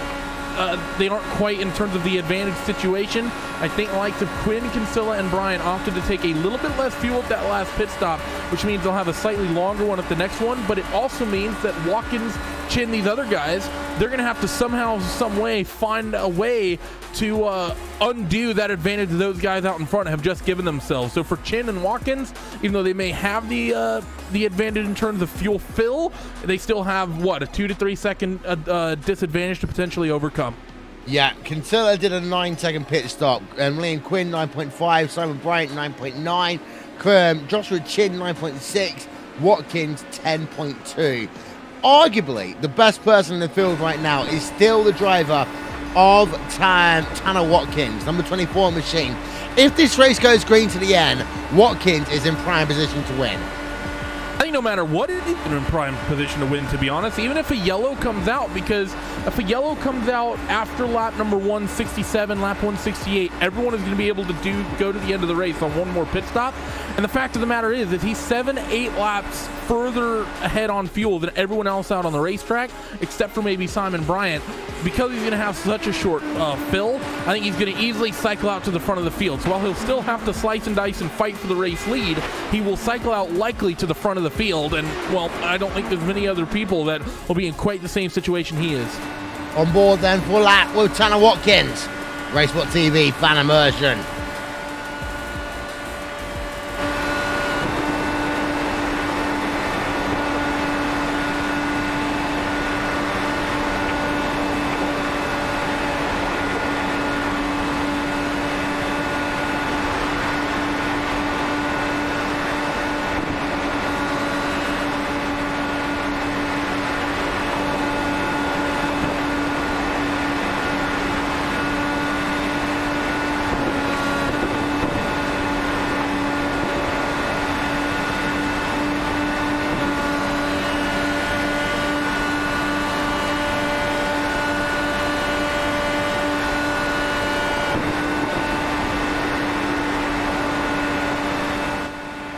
they aren't quite in terms of the advantage situation. I think the likes of Quinn, Kinsella, and Brian opted to take a little bit less fuel at that last pit stop, which means they'll have a slightly longer one at the next one, but it also means that Watkins, Chin, these other guys, they're going to have to somehow, some way, find a way to undo that advantage that those guys out in front have just given themselves. So for Chin and Watkins, even though they may have the advantage in terms of fuel fill, they still have, what, a 2 to 3 second disadvantage to potentially overcome. Yeah, Kinsella did a 9-second pit stop, and Liam Quinn 9.5, Simon Bryant 9.9, Joshua Chin 9.6, Watkins 10.2. Arguably, the best person in the field right now is still the driver of Tanner Watkins, number 24 machine. If this race goes green to the end, Watkins is in prime position to win. I think no matter what, it is in prime position to win, to be honest, even if a yellow comes out, because if a yellow comes out after lap number 167, lap 168, everyone is going to be able to go to the end of the race on one more pit stop. And the fact of the matter is he's 7-8 laps further ahead on fuel than everyone else out on the racetrack, except for maybe Simon Bryant. Because he's going to have such a short fill, I think he's going to easily cycle out to the front of the field. So while he'll still have to slice and dice and fight for the race lead, he will cycle out likely to the front of the field. And, well, I don't think there's many other people that will be in quite the same situation he is. On board then for lap with Tanner Watkins. RaceSpotTV fan immersion.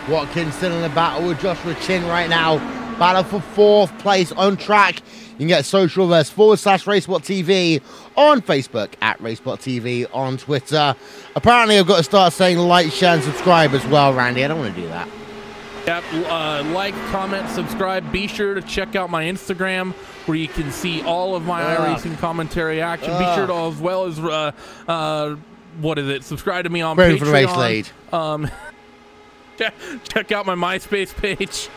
Watkins still in the battle with Joshua Chin right now. Battle for 4th place on track. You can get social with us /RaceSpotTV on Facebook, at RaceSpotTV on Twitter. Apparently, I've got to start saying like, share, and subscribe as well, Randy. I don't want to do that. Yep, like, comment, subscribe. Be sure to check out my Instagram where you can see all of my iRacing commentary action. Be sure to, as well as what is it? Subscribe to me on Ready Patreon. for the race lead. Check out my MySpace page.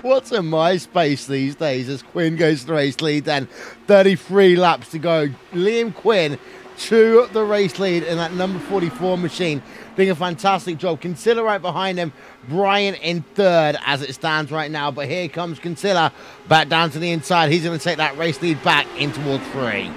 What's a MySpace these days as Quinn goes to the race lead then? 33 laps to go. Liam Quinn to the race lead in that number 44 machine, doing a fantastic job. Kinsella right behind him, Brian in third as it stands right now. But here comes Kinsella back down to the inside. He's going to take that race lead back in towards 3.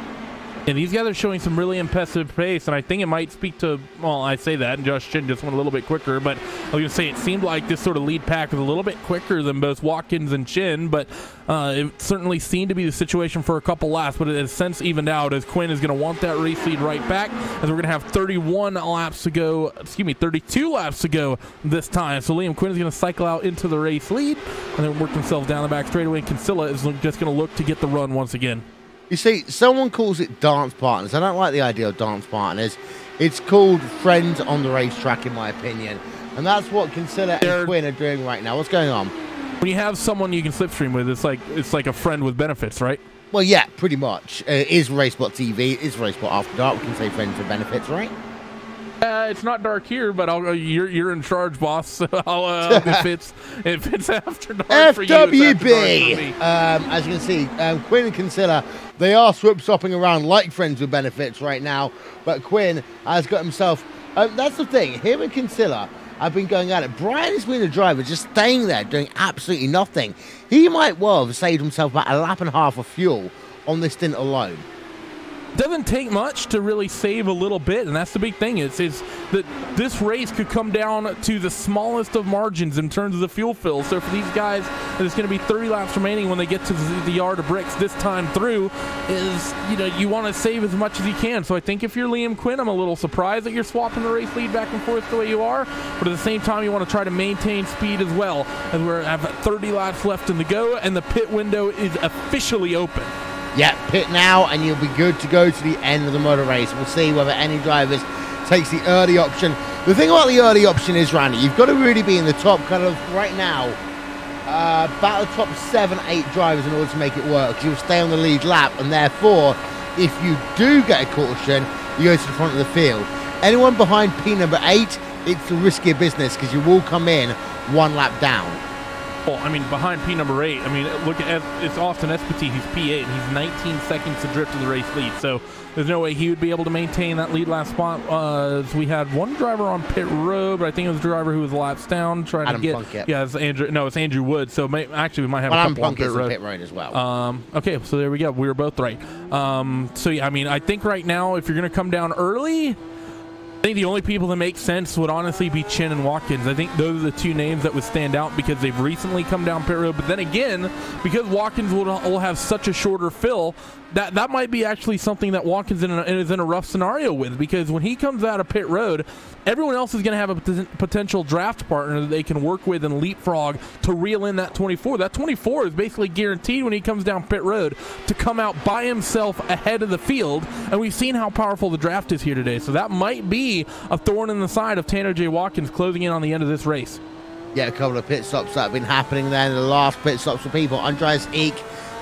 And these guys are showing some really impressive pace, and I think it might speak to, well, I say that, and Josh Chin just went a little bit quicker, but I was going to say it seemed like this sort of lead pack was a little bit quicker than both Watkins and Chin, but it certainly seemed to be the situation for a couple laps, but it has since evened out as Quinn is going to want that race lead right back, as we're going to have 31 laps to go, 32 laps to go this time. So Liam Quinn is going to cycle out into the race lead and then work himself down the back straightaway. Kinsella is just going to look to get the run once again. You see, someone calls it dance partners. I don't like the idea of dance partners. It's called friends on the racetrack, in my opinion. And that's what Kinsella and Quinn are doing right now. What's going on? When you have someone you can slipstream with, it's like a friend with benefits, right? Well, yeah, pretty much. It is RaceSpotTV. It is RaceSpot After Dark. We can say friends with benefits, right? It's not dark here, but you're in charge, boss. So if it's after dark for you, it's after dark for me. As you can see, Quinn and Kinsella, they are swoop-stopping around like friends with benefits right now. But Quinn has got himself... that's the thing. Him and Kinsella have been going at it. Brian has been the driver, just staying there, doing absolutely nothing. He might well have saved himself about a lap and a half of fuel on this stint alone. Doesn't take much to really save a little bit, and that's the big thing. Is that this race could come down to the smallest of margins in terms of the fuel fill. So for these guys, there's going to be 30 laps remaining when they get to the yard of bricks this time through. You want to save as much as you can. So I think if you're Liam Quinn, I'm a little surprised that you're swapping the race lead back and forth the way you are. But at the same time, you want to try to maintain speed as well. As we have 30 laps left in the go, and the pit window is officially open. Yeah, pit now, and you'll be good to go to the end of the motor race. We'll see whether any drivers takes the early option. The thing about the early option is, Randy, you've got to really be in the top kind of right now, about the top 7, 8 drivers in order to make it work. Because you'll stay on the lead lap, and therefore, if you do get a caution, you go to the front of the field. Anyone behind P number 8, it's a riskier business because you will come in 1 lap down. Well, I mean, behind P number 8, I mean, look at it's Austin Espetit, he's P8, and he's 19 seconds to drift to the race lead. So there's no way he would be able to maintain that lead last spot. We had one driver on pit road, but I think it was the driver who was laps down trying Adam to get. Plunkett. Yeah, it's Andrew. No, it's Andrew Wood. So actually, we might have a couple on pit road as well. Okay, so there we go. We were both right. So yeah, I mean, I think right now, if you're going to come down early, I think the only people that make sense would honestly be Chin and Watkins. I think those are the 2 names that would stand out because they've recently come down pit road. But then again, because Watkins will have such a shorter fill, that might be actually something that Watkins is in a rough scenario with, because when he comes out of pit road, everyone else is going to have a potential draft partner that they can work with and leapfrog to reel in that 24. That 24 is basically guaranteed when he comes down pit road to come out by himself ahead of the field, and we've seen how powerful the draft is here today. So that might be a thorn in the side of Tanner J. Watkins closing in on the end of this race. Yeah, a couple of pit stops that have been happening there in the last pit stops for people. Andreas Eek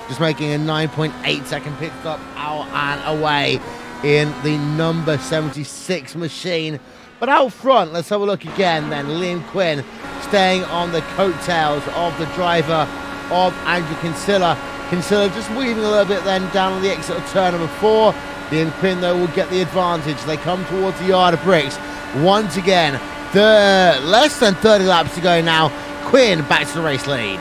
just making a 9.8 second pit stop out and away in the number 76 machine. But out front, let's have a look again then. Liam Quinn staying on the coattails of the driver of Andrew Kinsella. Kinsella just weaving a little bit then down on the exit of turn number 4. Liam Quinn, though, will get the advantage. They come towards the yard of bricks. Once again, less than 30 laps to go now. Quinn back to the race lead.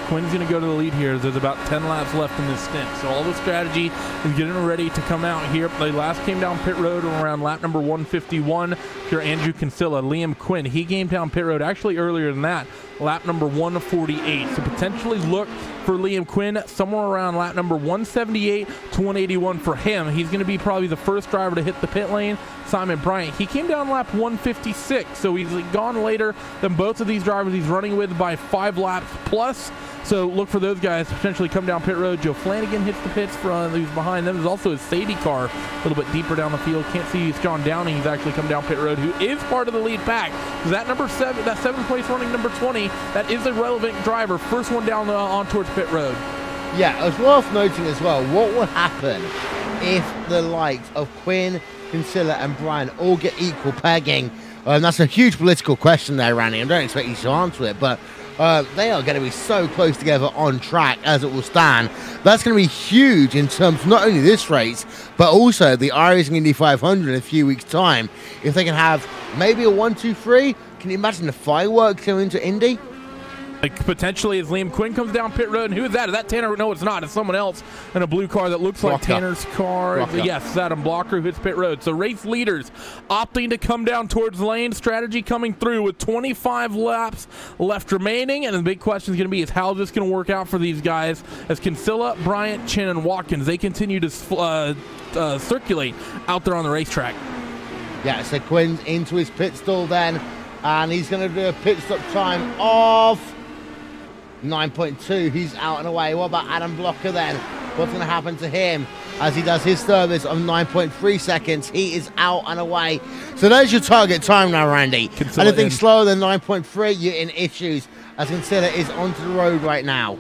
Quinn's going to go to the lead here. There's about 10 laps left in this stint. So all the strategy is getting ready to come out here. They last came down pit road around lap number 151. Here, Andrew Kinsella, Liam Quinn. He came down pit road actually earlier than that, lap number 148. So potentially look for Liam Quinn somewhere around lap number 178 to 181 for him. He's going to be probably the first driver to hit the pit lane. Simon Bryant, he came down lap 156, so he's gone later than both of these drivers he's running with by 5 laps plus. So look for those guys to potentially come down pit road. Joe Flanagan hits the pits front, who's behind them. There's also his Sadie car a little bit deeper down the field. Can't see John Downing. He's actually come down pit road, who is part of the lead pack. That number 7, that 7th place running number 20, that is a relevant driver. First one down on towards pit road. Yeah, it's worth noting as well, what will happen if the likes of Quinn, Kinsella, and Brian all get equal pegging? That's a huge political question there, Randy. I don't expect you to answer it, but they are going to be so close together on track as it will stand. That's going to be huge in terms of not only this race, but also the iRacing Indy 500 in a few weeks' time. If they can have maybe a 1-2-3, can you imagine the fireworks going into Indy? Like potentially as Liam Quinn comes down pit road. And who is that? Is that Tanner? No, it's not. It's someone else in a blue car that looks like Tanner's car. Yes, Adam Blocker who hits pit road. So race leaders opting to come down towards lane. Strategy coming through with 25 laps left remaining. And the big question is going to be is how is this going to work out for these guys as Kinsella, Bryant, Chin, and Watkins, they continue to circulate out there on the racetrack. Yeah, so Quinn's into his pit stall then. And he's going to do a pit stop time of 9.2. He's out and away. What about Adam Blocker then? What's going to happen to him as he does his service of 9.3 seconds? He is out and away. So there's your target time now, Randy. Anything slower than 9.3, you're in issues, as Kinsella is onto the road right now.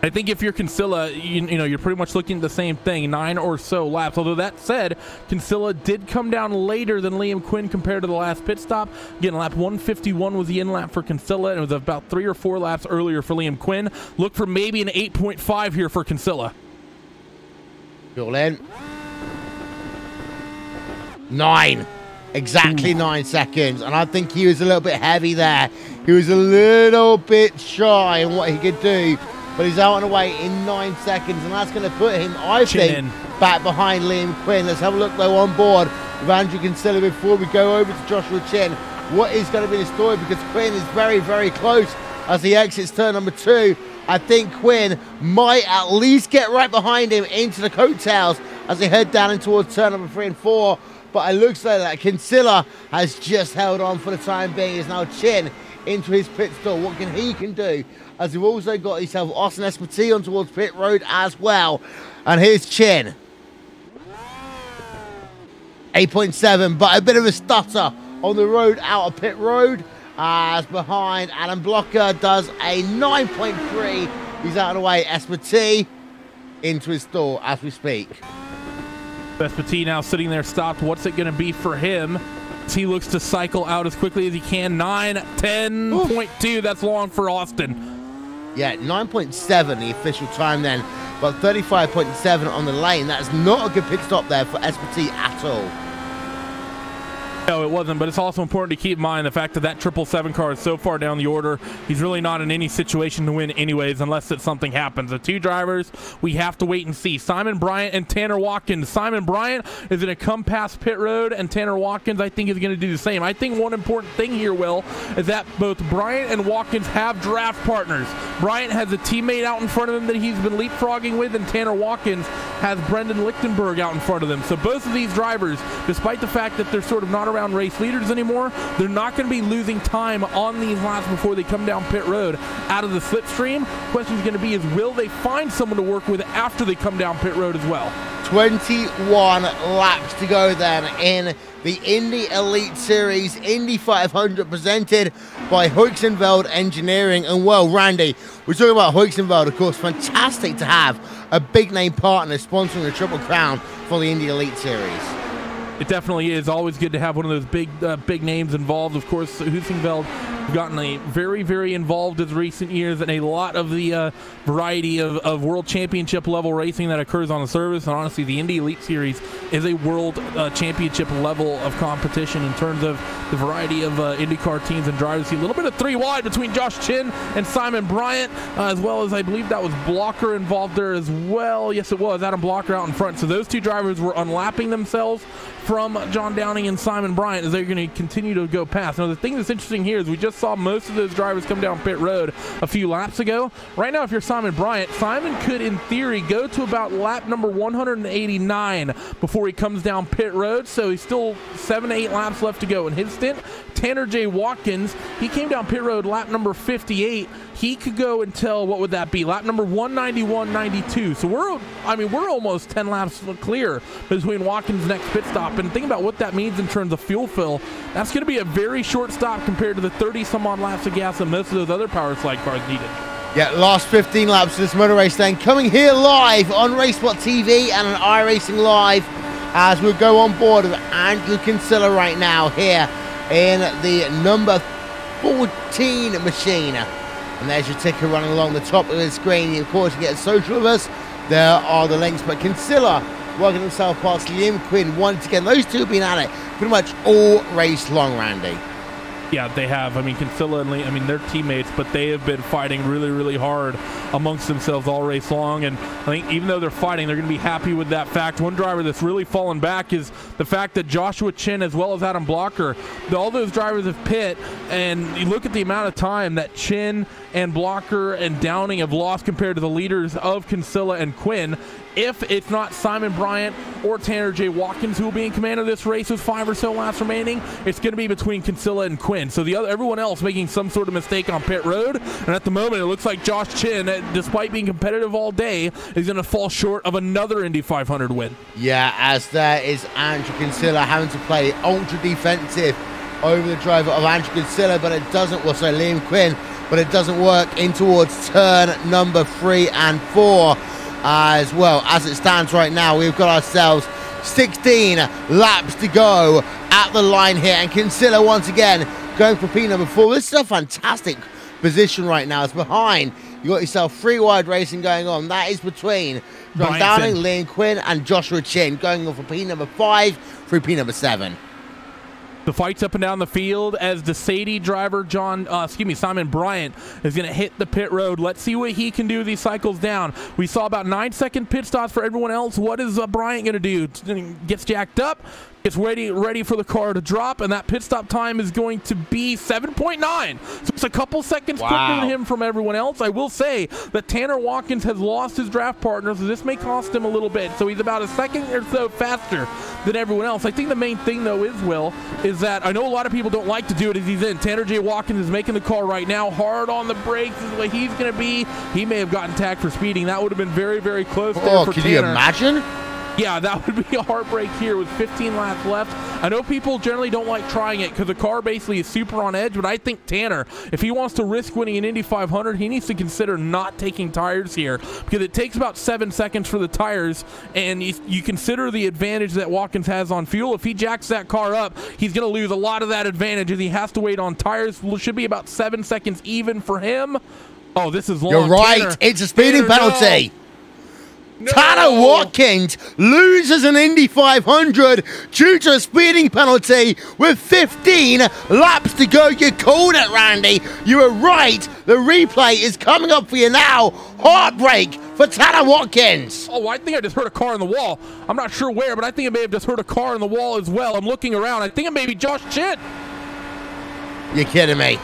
I think if you're Kinsella, you know, you're pretty much looking at the same thing, 9 or so laps. Although that said, Kinsella did come down later than Liam Quinn compared to the last pit stop. Again, lap 151 was the in lap for Kinsella, and it was about 3 or 4 laps earlier for Liam Quinn. Look for maybe an 8.5 here for Kinsella. Fuel in. 9. Exactly 9 seconds. And I think he was a little bit heavy there. He was a little bit shy on what he could do. But he's out and away in 9 seconds, and that's going to put him, I think, back behind Liam Quinn. Let's have a look, though, on board with Andrew Kinsella before we go over to Joshua Chin. What is going to be the story? Because Quinn is very, very close as he exits turn number 2. I think Quinn might at least get right behind him into the coattails as they head down in towards turn number 3 and 4. But it looks like that Kinsella has just held on for the time being. Is now Chin into his pit stall. What he can do, as we've also got himself Austin Espartee on towards pit road as well. And here's Chin. 8.7, but a bit of a stutter on the road out of pit road. As behind Adam Blocker does a 9.3. He's out of the way. Espartee into his stall as we speak. Espartee now sitting there stopped. What's it going to be for him? He looks to cycle out as quickly as he can. 10.2. That's long for Austin. Yeah, 9.7 the official time then, but 35.7 on the lane. That's not a good pit stop there for Espartee at all. No, it wasn't, but it's also important to keep in mind the fact that that 777 car is so far down the order. He's really not in any situation to win anyways unless that something happens. The 2 drivers, we have to wait and see. Simon Bryant and Tanner Watkins. Simon Bryant is going to come past pit road, and Tanner Watkins, I think, is going to do the same. I think one important thing here, Will, is that both Bryant and Watkins have draft partners. Bryant has a teammate out in front of him that he's been leapfrogging with, and Tanner Watkins has Brendan Lichtenberg out in front of them. So both of these drivers, despite the fact that they're sort of not around race leaders anymore, they're not going to be losing time on these laps before they come down pit road out of the slipstream. Question is going to be is will they find someone to work with after they come down pit road as well? 21 laps to go then in the Indy Elite Series Indy 500 presented by Heusinkveld Engineering. And well, Randy, we're talking about Heusinkveld, of course. Fantastic to have a big name partner sponsoring the Triple Crown for the Indy Elite Series. It definitely is always good to have one of those big names involved. Of course, Heusinkveld have gotten a very, very involved in recent years in a lot of the variety of world championship level racing that occurs on the service. And honestly, the Indy Elite Series is a world championship level of competition in terms of the variety of IndyCar teams and drivers. See a little bit of 3 wide between Josh Chin and Simon Bryant, as well as I believe that was Blocker involved there as well. Yes, it was Adam Blocker out in front. So those 2 drivers were unlapping themselves from John Downing and Simon Bryant as they're going to continue to go past. Now, the thing that's interesting here is we just saw most of those drivers come down pit road a few laps ago. Right now, if you're Simon Bryant, Simon could, in theory, go to about lap number 189 before he comes down pit road. So he's still 7 to 8 laps left to go in his stint. Tanner J. Watkins, he came down pit road lap number 58. He could go until, what would that be, lap number 191.92. So we're almost 10 laps clear between Watkins' next pit stop. And think about what that means in terms of fuel fill. That's going to be a very short stop compared to the 30-some-odd laps of gas that most of those other power slide cars needed. Yeah, last 15 laps of this motor race then. Coming here live on RaceSpotTV and on iRacing Live as we go on board with Andrew Kinsella right now here in the number 14 machine. And there's your ticker running along the top of the screen. Of course, you get social with us. There are the links. But Kinsella working himself past Liam Quinn once again. Those two have been at it pretty much all race long, Randy. Yeah, they have. I mean, Kinsella and Lee, I mean, they're teammates, but they have been fighting really, really hard amongst themselves all race long. And I think even though they're fighting, they're going to be happy with that fact. One driver that's really fallen back is the fact that Joshua Chin, as well as Adam Blocker, all those drivers have pit. And you look at the amount of time that Chin and Blocker and Downing have lost compared to the leaders of Kinsella and Quinn. If it's not Simon Bryant or Tanner J. Watkins who will be in command of this race with 5 or so laps remaining, it's going to be between Kinsella and Quinn. So everyone else making some sort of mistake on pit road. And at the moment, it looks like Josh Chin, despite being competitive all day, is going to fall short of another Indy 500 win. Yeah, as there is Andrew Kinsella having to play ultra defensive over the driver of Andrew Kinsella, but it doesn't, well, sorry, Liam Quinn, but it doesn't work in towards turn number 3 and 4. As well, as it stands right now, we've got ourselves 16 laps to go at the line here, and Kinsella once again going for P number 4. This is a fantastic position right now. It's behind. You got yourself 3 wide racing going on. That is between John Downing, Liam Quinn, and Joshua Chin going on for P number 5 through P number 7. The fight's up and down the field as the Sadie driver, Simon Bryant, is going to hit the pit road. Let's see what he can do as he cycles down. We saw about 9-second pit stops for everyone else. What is Bryant going to do? Gets jacked up, gets ready for the car to drop, and that pit stop time is going to be 7.9. So it's a couple seconds quicker than him from everyone else. I will say that Tanner Watkins has lost his draft partner, so this may cost him a little bit. So he's about a second or so faster than everyone else. I think the main thing, though, is that I know a lot of people don't like to do it as he's in. Tanner J. Watkins is making the car right now, hard on the brakes is the way he's going to be. He may have gotten tagged for speeding. That would have been very, very close there for Tanner. Can you imagine? Yeah, that would be a heartbreak here with 15 laps left. I know people generally don't like trying it because the car basically is super on edge, but I think Tanner, if he wants to risk winning an Indy 500, he needs to consider not taking tires here because it takes about 7 seconds for the tires, and you consider the advantage that Watkins has on fuel. If he jacks that car up, he's going to lose a lot of that advantage as he has to wait on tires. It should be about 7 seconds even for him. Oh, this is long. You're right. Tanner, it's a speeding penalty. No. Tanner Watkins loses an Indy 500 due to a speeding penalty with 15 laps to go. You called it, Randy. You were right. The replay is coming up for you now. Heartbreak for Tanner Watkins. Oh, I think I just heard a car in the wall. I'm not sure where, but I think I may have just heard a car in the wall as well. I'm looking around. I think it may be Josh Chin. You're kidding me.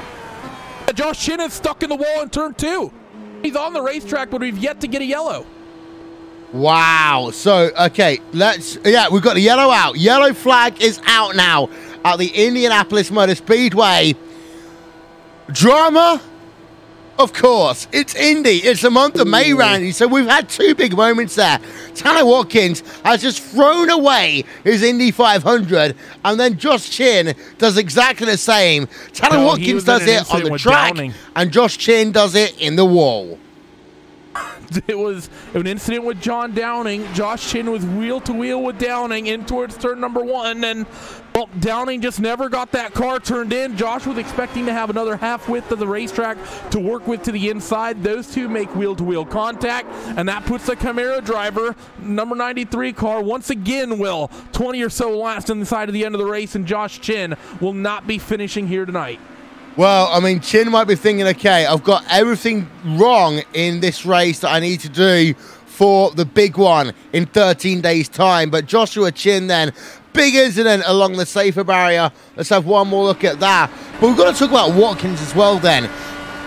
Josh Chin is stuck in the wall in turn 2. He's on the racetrack, but we've yet to get a yellow. Wow. So, okay, we've got the yellow out. Yellow flag is out now at the Indianapolis Motor Speedway. Drama? Of course. It's Indy. It's the month of May, Randy. So we've had 2 big moments there. Tanner Watkins has just thrown away his Indy 500, and then Josh Chin does exactly the same. Tanner Watkins does it on the track, and Josh Chin does it in the wall. It was an incident with John Downing. Josh Chin was wheel-to-wheel with Downing in towards turn number 1, and well, Downing just never got that car turned in. Josh was expecting to have another half width of the racetrack to work with to the inside. Those two make wheel-to-wheel contact, and that puts the Camaro driver, number 93 car, once again, 20 or so laps inside of the end of the race, and Josh Chin will not be finishing here tonight. Well, I mean, Chin might be thinking, okay, I've got everything wrong in this race that I need to do for the big one in 13 days' time. But Joshua Chin then, big incident along the safer barrier. Let's have one more look at that. But we've got to talk about Watkins as well then.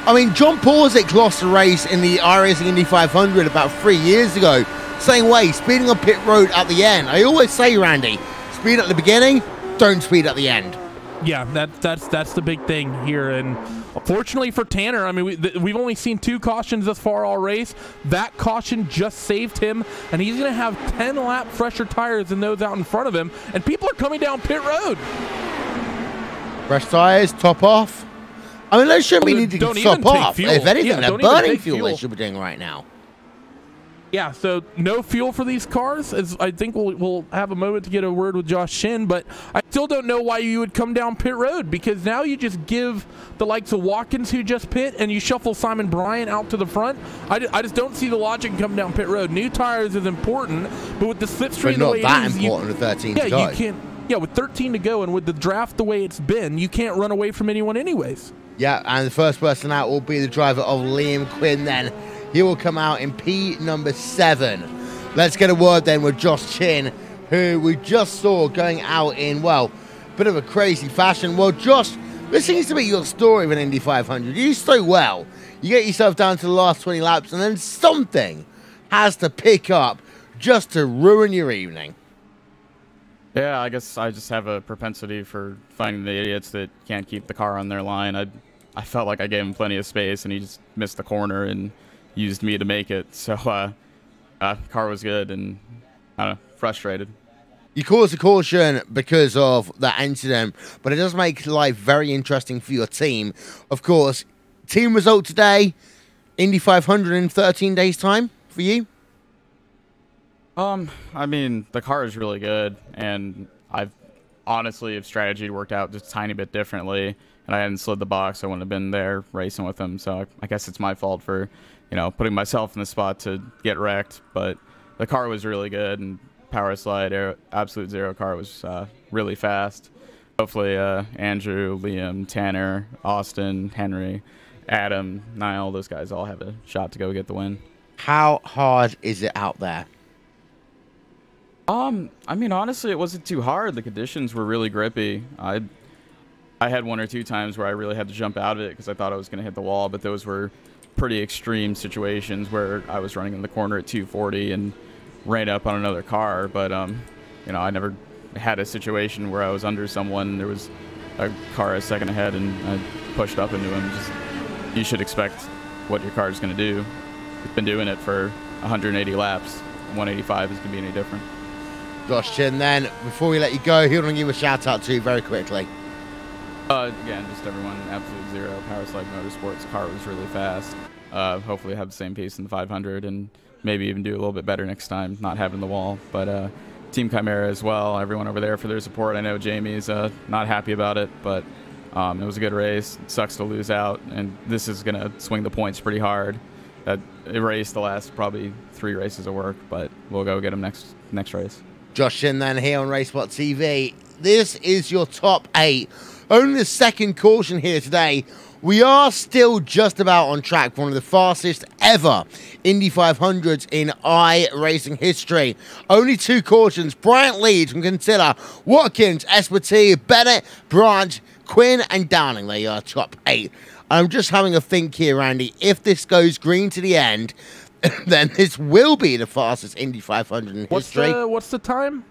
I mean, John Porzick lost a race in the iRacing Indy 500 about 3 years ago. Same way, speeding on pit road at the end. I always say, Randy, speed at the beginning, don't speed at the end. Yeah, that's the big thing here, and fortunately for Tanner, I mean, we've only seen 2 cautions thus far all race. That caution just saved him, and he's going to have 10-lap fresher tires than those out in front of him, and people are coming down pit road. Fresh tires, top off, I mean, those shouldn't be Well, needing don't to even stop take off. fuel. If anything, Yeah, they're don't even burning take fuel they fuel. should be doing right now. Yeah, so no fuel for these cars. As I think we'll have a moment to get a word with Josh Shin, but I still don't know why you would come down pit road, because now you just give the likes of Watkins, who just pit, and you shuffle Simon Bryant out to the front. I just don't see the logic in coming down pit road. New tires is important, but with the slipstream the way But not that it is, important with 13 to go. you can't. Yeah, with 13 to go and with the draft the way it's been, you can't run away from anyone anyways. Yeah, and the first person out will be the driver of Liam Quinn then. He will come out in P number 7. Let's get a word then with Josh Chin, who we just saw going out in, well, a bit of a crazy fashion. Well, Josh, this seems to be your story of an Indy 500. You do so well. You get yourself down to the last 20 laps, and then something has to pick up just to ruin your evening. Yeah, I guess I just have a propensity for finding the idiots that can't keep the car on their line. I felt like I gave him plenty of space, and he just missed the corner and used me to make it. So, car was good, and I don't know, frustrated. You caused a caution because of that incident, but it does make life very interesting for your team. Of course, team result today, Indy 500 in 13 days' time for you? I mean, the car is really good, and I've honestly, if strategy worked out just a tiny bit differently, and I hadn't slid the box, I wouldn't have been there racing with him. So I guess it's my fault for, putting myself in the spot to get wrecked. But the car was really good, and power slide, absolute zero car was really fast. Hopefully, Andrew, Liam, Tanner, Austin, Henry, Adam, Niall, those guys all have a shot to go get the win. How hard is it out there? I mean, honestly, it wasn't too hard. The conditions were really grippy. I had one or two times where I really had to jump out of it because I thought I was going to hit the wall, but those were pretty extreme situations where I was running in the corner at 240 and ran up on another car. But, I never had a situation where I was under someone. There was a car a second ahead, and I pushed up into him. Just, you should expect what your car is going to do. It's been doing it for 180 laps. 185 is going to be any different. Josh Chin, then, before we let you go, who do I give a shout out to very quickly? Again, just everyone, absolute zero. Power Slide Motorsports, car was really fast. Hopefully have the same pace in the 500 and maybe even do a little bit better next time, not having the wall. But Team Chimera as well, everyone over there for their support. I know Jamie's not happy about it, but it was a good race. It sucks to lose out, and this is going to swing the points pretty hard. That erased the last probably 3 races of work, but we'll go get them next race. Josh Chin then here on RaceSpotTV. This is your top 8. Only the second caution here today. We are still just about on track for one of the fastest ever Indy 500s in iRacing history. Only 2 cautions. Bryant leads from Kinsella, Watkins, Espartee, Bennett, Branch, Quinn, and Downing. They are top 8. I'm just having a think here, Andy. If this goes green to the end, then this will be the fastest Indy 500 in history. What's the time?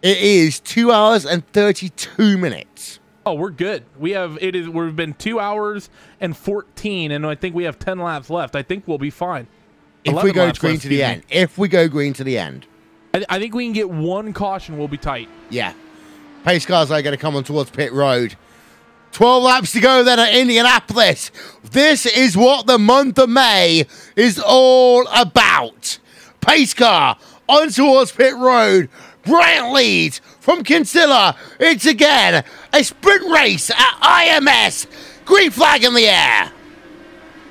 It is 2 hours and 32 minutes. Oh, we're good. We've been 2 hours and 14, and I think we have 10 laps left. I think we'll be fine. If we go green to the end. If we go green to the end. I think we can get 1 caution. We'll be tight. Yeah. Pace cars are going to come on towards pit road. 12 laps to go then at Indianapolis. This is what the month of May is all about. Pace car on towards pit road. Bryant leads from Kinsella. It's again a sprint race at IMS. Green flag in the air.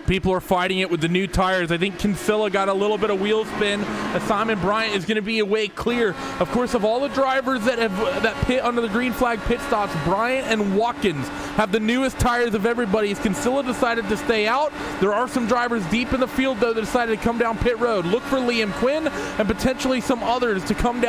People are fighting it with the new tires. I think Kinsella got a little bit of wheel spin. Simon Bryant is going to be away clear. Of course, of all the drivers that pit under the green flag pit stops, Bryant and Watkins have the newest tires of everybody. As Kinsella decided to stay out, there are some drivers deep in the field, though, that decided to come down pit road. Look for Liam Quinn and potentially some others to come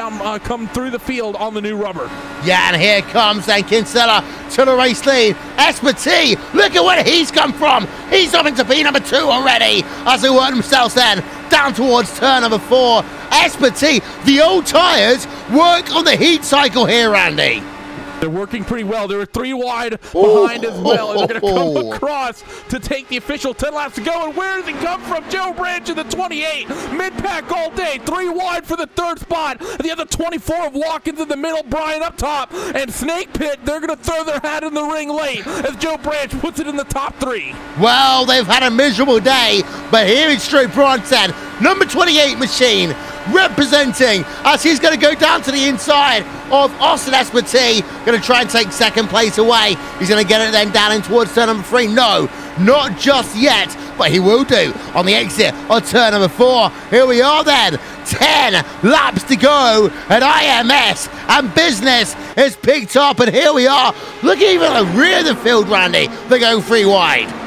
through the field on the new rubber. Yeah, and here comes then Kinsella to the race lead. Espartee, look at where he's come from. He's up into P number 2 already as they work themselves then down towards turn number 4. Espartee, the old tyres work on the heat cycle here, Andy. They're working pretty well. They were 3 wide behind as well. And they're going to come across to take the official 10 laps to go. And where does it come from? Joe Branch in the 28. Mid-pack all day. 3 wide for the 3rd spot. The other 24 of Watkins in the middle. Brian up top. And Snake Pit, they're going to throw their hat in the ring late as Joe Branch puts it in the top 3. Well, they've had a miserable day, but here is Joe Bronson, number 28 machine, representing as he's going to go down to the inside of Austin Espatee, going to try and take 2nd place away. He's going to get it then down in towards turn number 3. No, not just yet, but he will do on the exit of turn number 4. Here we are then, 10 laps to go, and IMS and business is picked up, and here we are. Look even at the rear of the field, Randy. They go 3 wide.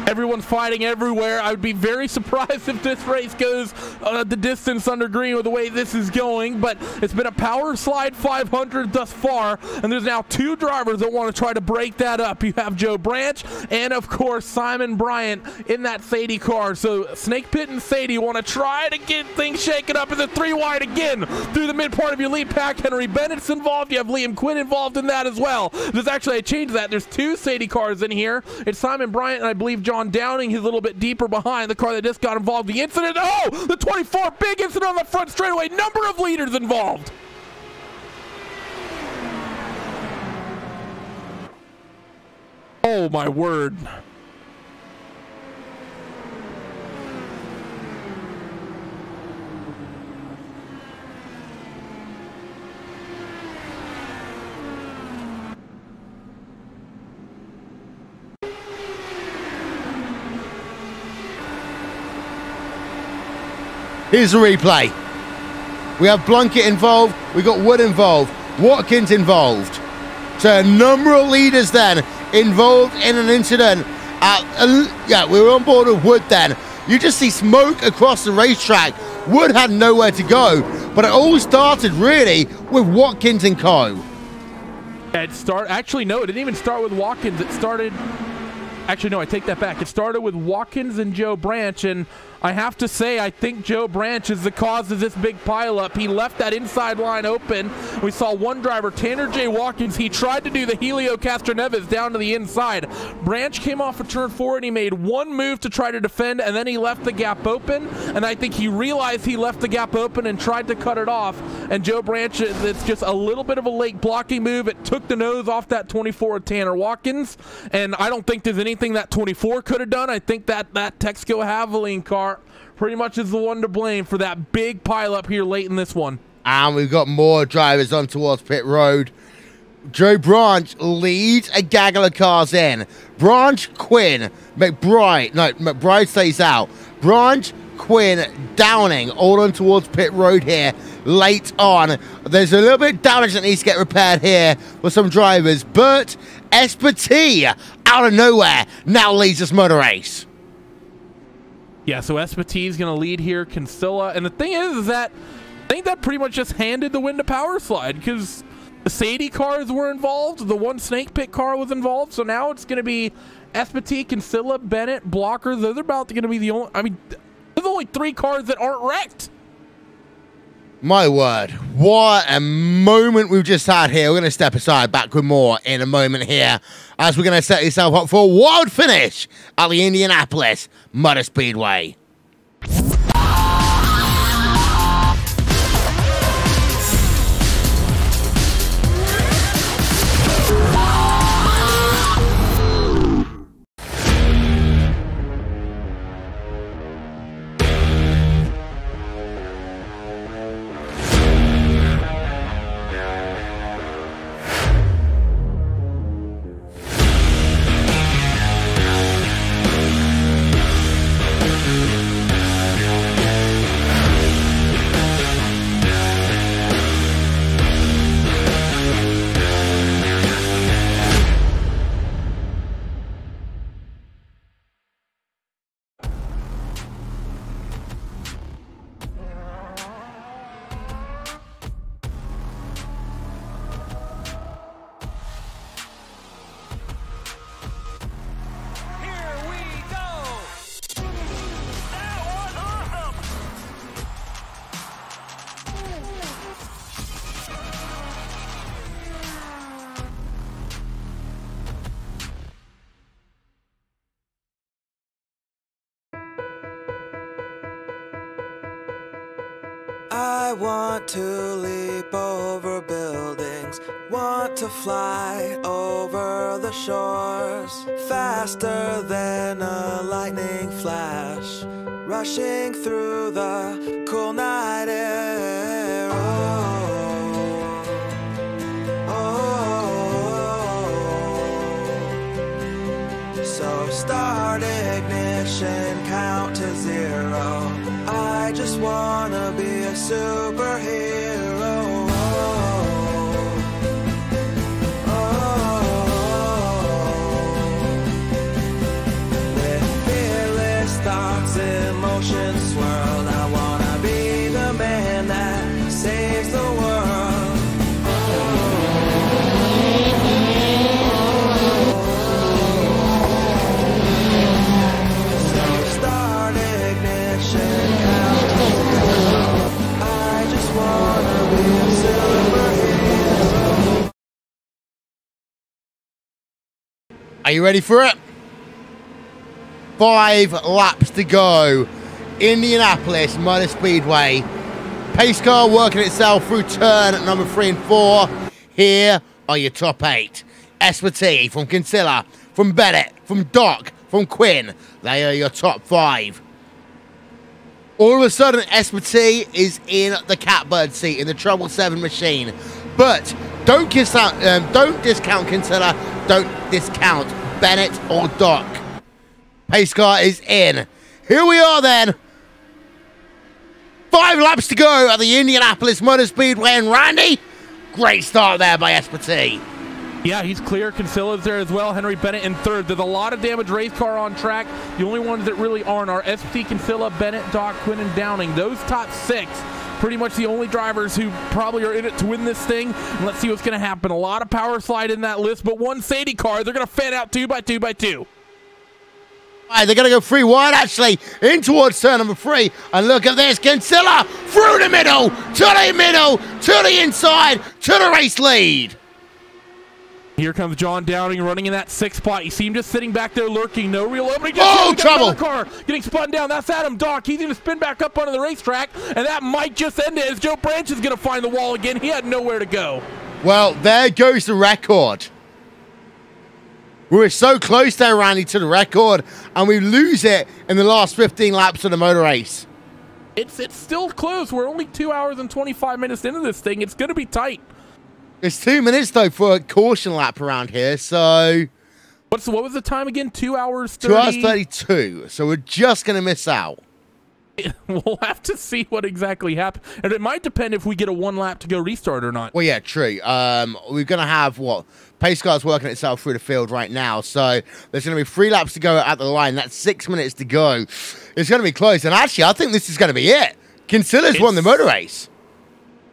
Everyone's fighting everywhere. I would be very surprised if this race goes the distance under green with the way this is going, but it's been a power slide 500 thus far, and there's now 2 drivers that want to try to break that up. You have Joe Branch and, of course, Simon Bryant in that Sadie car. So Snake Pit and Sadie want to try to get things shaken up. It's a 3 wide again through the mid part of your lead pack. Henry Bennett's involved. You have Liam Quinn involved in that as well. There's actually a change to that. There's 2 Sadie cars in here. It's Simon Bryant and I believe John Downing. He's a little bit deeper behind the car that just got involved. The incident, oh, the 24, big incident on the front straightaway. Number of leaders involved. Oh my word. Here's the replay. We have Blunkett involved. We got Wood involved. Watkins involved. So a number of leaders then involved in an incident. Yeah, we were on board with Wood then. You just see smoke across the racetrack. Wood had nowhere to go. But it all started really with Watkins and co. Actually, no, it didn't even start with Watkins. It started... Actually, no, I take that back. It started with Watkins and Joe Branch, and I have to say, I think Joe Branch is the cause of this big pileup. He left that inside line open. We saw one driver, Tanner J. Watkins. He tried to do the Helio Castroneves down to the inside. Branch came off of turn 4, and he made one move to try to defend, and then he left the gap open, and I think he realized he left the gap open and tried to cut it off, and Joe Branch, it's just a little bit of a late blocking move. It took the nose off that 24 of Tanner Watkins, and I don't think there's anything that 24 could have done. I think that Texaco Havoline car pretty much is the one to blame for that big pileup here late in this one. And we've got more drivers on towards pit road. Joe Branch leads a gaggle of cars in. Branch, Quinn, McBride stays out. Branch, Quinn, Downing all on towards pit road here late on. There's a little bit of damage that needs to get repaired here for some drivers, but Espatee out of nowhere now leads this motor race. Yeah, so Espatee is going to lead here, Kinsella. And the thing is that I think that pretty much just handed the win to Power Slide because the Sadie cars were involved. The one Snake Pit car was involved. So now it's going to be Espatee, Kinsella, Bennett, Blocker. Those are about going to be the only... I mean, there's only 3 cars that aren't wrecked. My word, what a moment we've just had here. We're going to step aside, back with more in a moment here as we're going to set yourself up for a wild finish at the Indianapolis Motor Speedway. I want to leap over buildings, want to fly over the shores, faster than a lightning flash, rushing through the cool night air. So start ignition, count to 0. I just wanna be a superhero. With fearless thoughts, emotions swirl. I wanna be the man that saves the world. Are you ready for it? 5 laps to go. Indianapolis Motor Speedway. Pace car working itself through turn at number 3 and 4. Here are your top 8. Espotty from Kinsella, from Bennett, from Doc, from Quinn. They are your top 5. All of a sudden, Espotty is in the catbird seat in the Trouble 7 machine. But don't discount Kinsella, don't discount Bennett or Doc. Pace car is in. Here we are then. 5 laps to go at the Indianapolis Motor Speedway. And Randy, great start there by Espotty. Yeah, he's clear. Kinsella's there as well. Henry Bennett in 3rd. There's a lot of damaged race car on track. The only ones that really aren't are Espotty, Kinsella, Bennett, Doc, Quinn, and Downing. Those top 6, pretty much the only drivers who probably are in it to win this thing. And let's see what's going to happen. A lot of power slide in that list, but one safety car. They're going to fan out 2 by 2 by 2. All right, they're going to go 3 wide, actually, in towards turn number 3. And look at this. Kinsella through the middle, to the inside, to the race lead. Here comes John Downing running in that 6th spot. You see him just sitting back there lurking. No real opening. Oh, trouble. Car getting spun down. That's Adam Doc. He's going to spin back up onto the racetrack, and that might just end it as Joe Branch is going to find the wall again. He had nowhere to go. Well, there goes the record. We were so close there, Randy, to the record, and we lose it in the last 15 laps of the motor race. It's still close. We're only 2 hours and 25 minutes into this thing. It's going to be tight. It's 2 minutes, though, for a caution lap around here, so... What was the time again? 2 hours 30? 2 hours 32, so we're just going to miss out. We'll have to see what exactly happened. And it might depend if we get a 1 lap to go restart or not. Well, yeah, true. We're going to have, pace car's working itself through the field right now, so there's going to be 3 laps to go at the line. That's 6 minutes to go. It's going to be close, and actually, I think this is going to be it. Kinsella's won the motor race.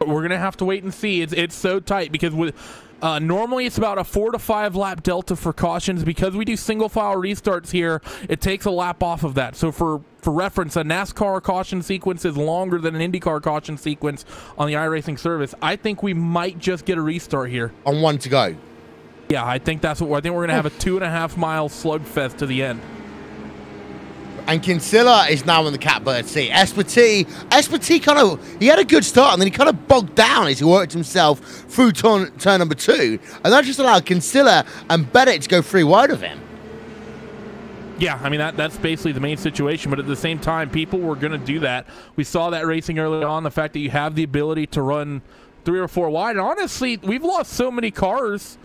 We're going to have to wait and see. It's so tight because with normally it's about a 4 to 5 lap delta for cautions. Because we do single file restarts here, it takes a lap off of that. So for reference, a NASCAR caution sequence is longer than an IndyCar caution sequence on the iRacing service. I think we might just get a restart here. On 1 to go. Yeah, I think that's what I think we're going to have a 2.5 mile slugfest to the end. And Kinsella is now in the catbird seat. Espotty he had a good start, and then he kind of bogged down as he worked himself through turn number 2. And that just allowed Kinsella and Bennett to go 3 wide of him. Yeah, I mean, that's basically the main situation. But at the same time, people were going to do that. We saw that racing early on, the fact that you have the ability to run 3 or 4 wide. And honestly, we've lost so many cars.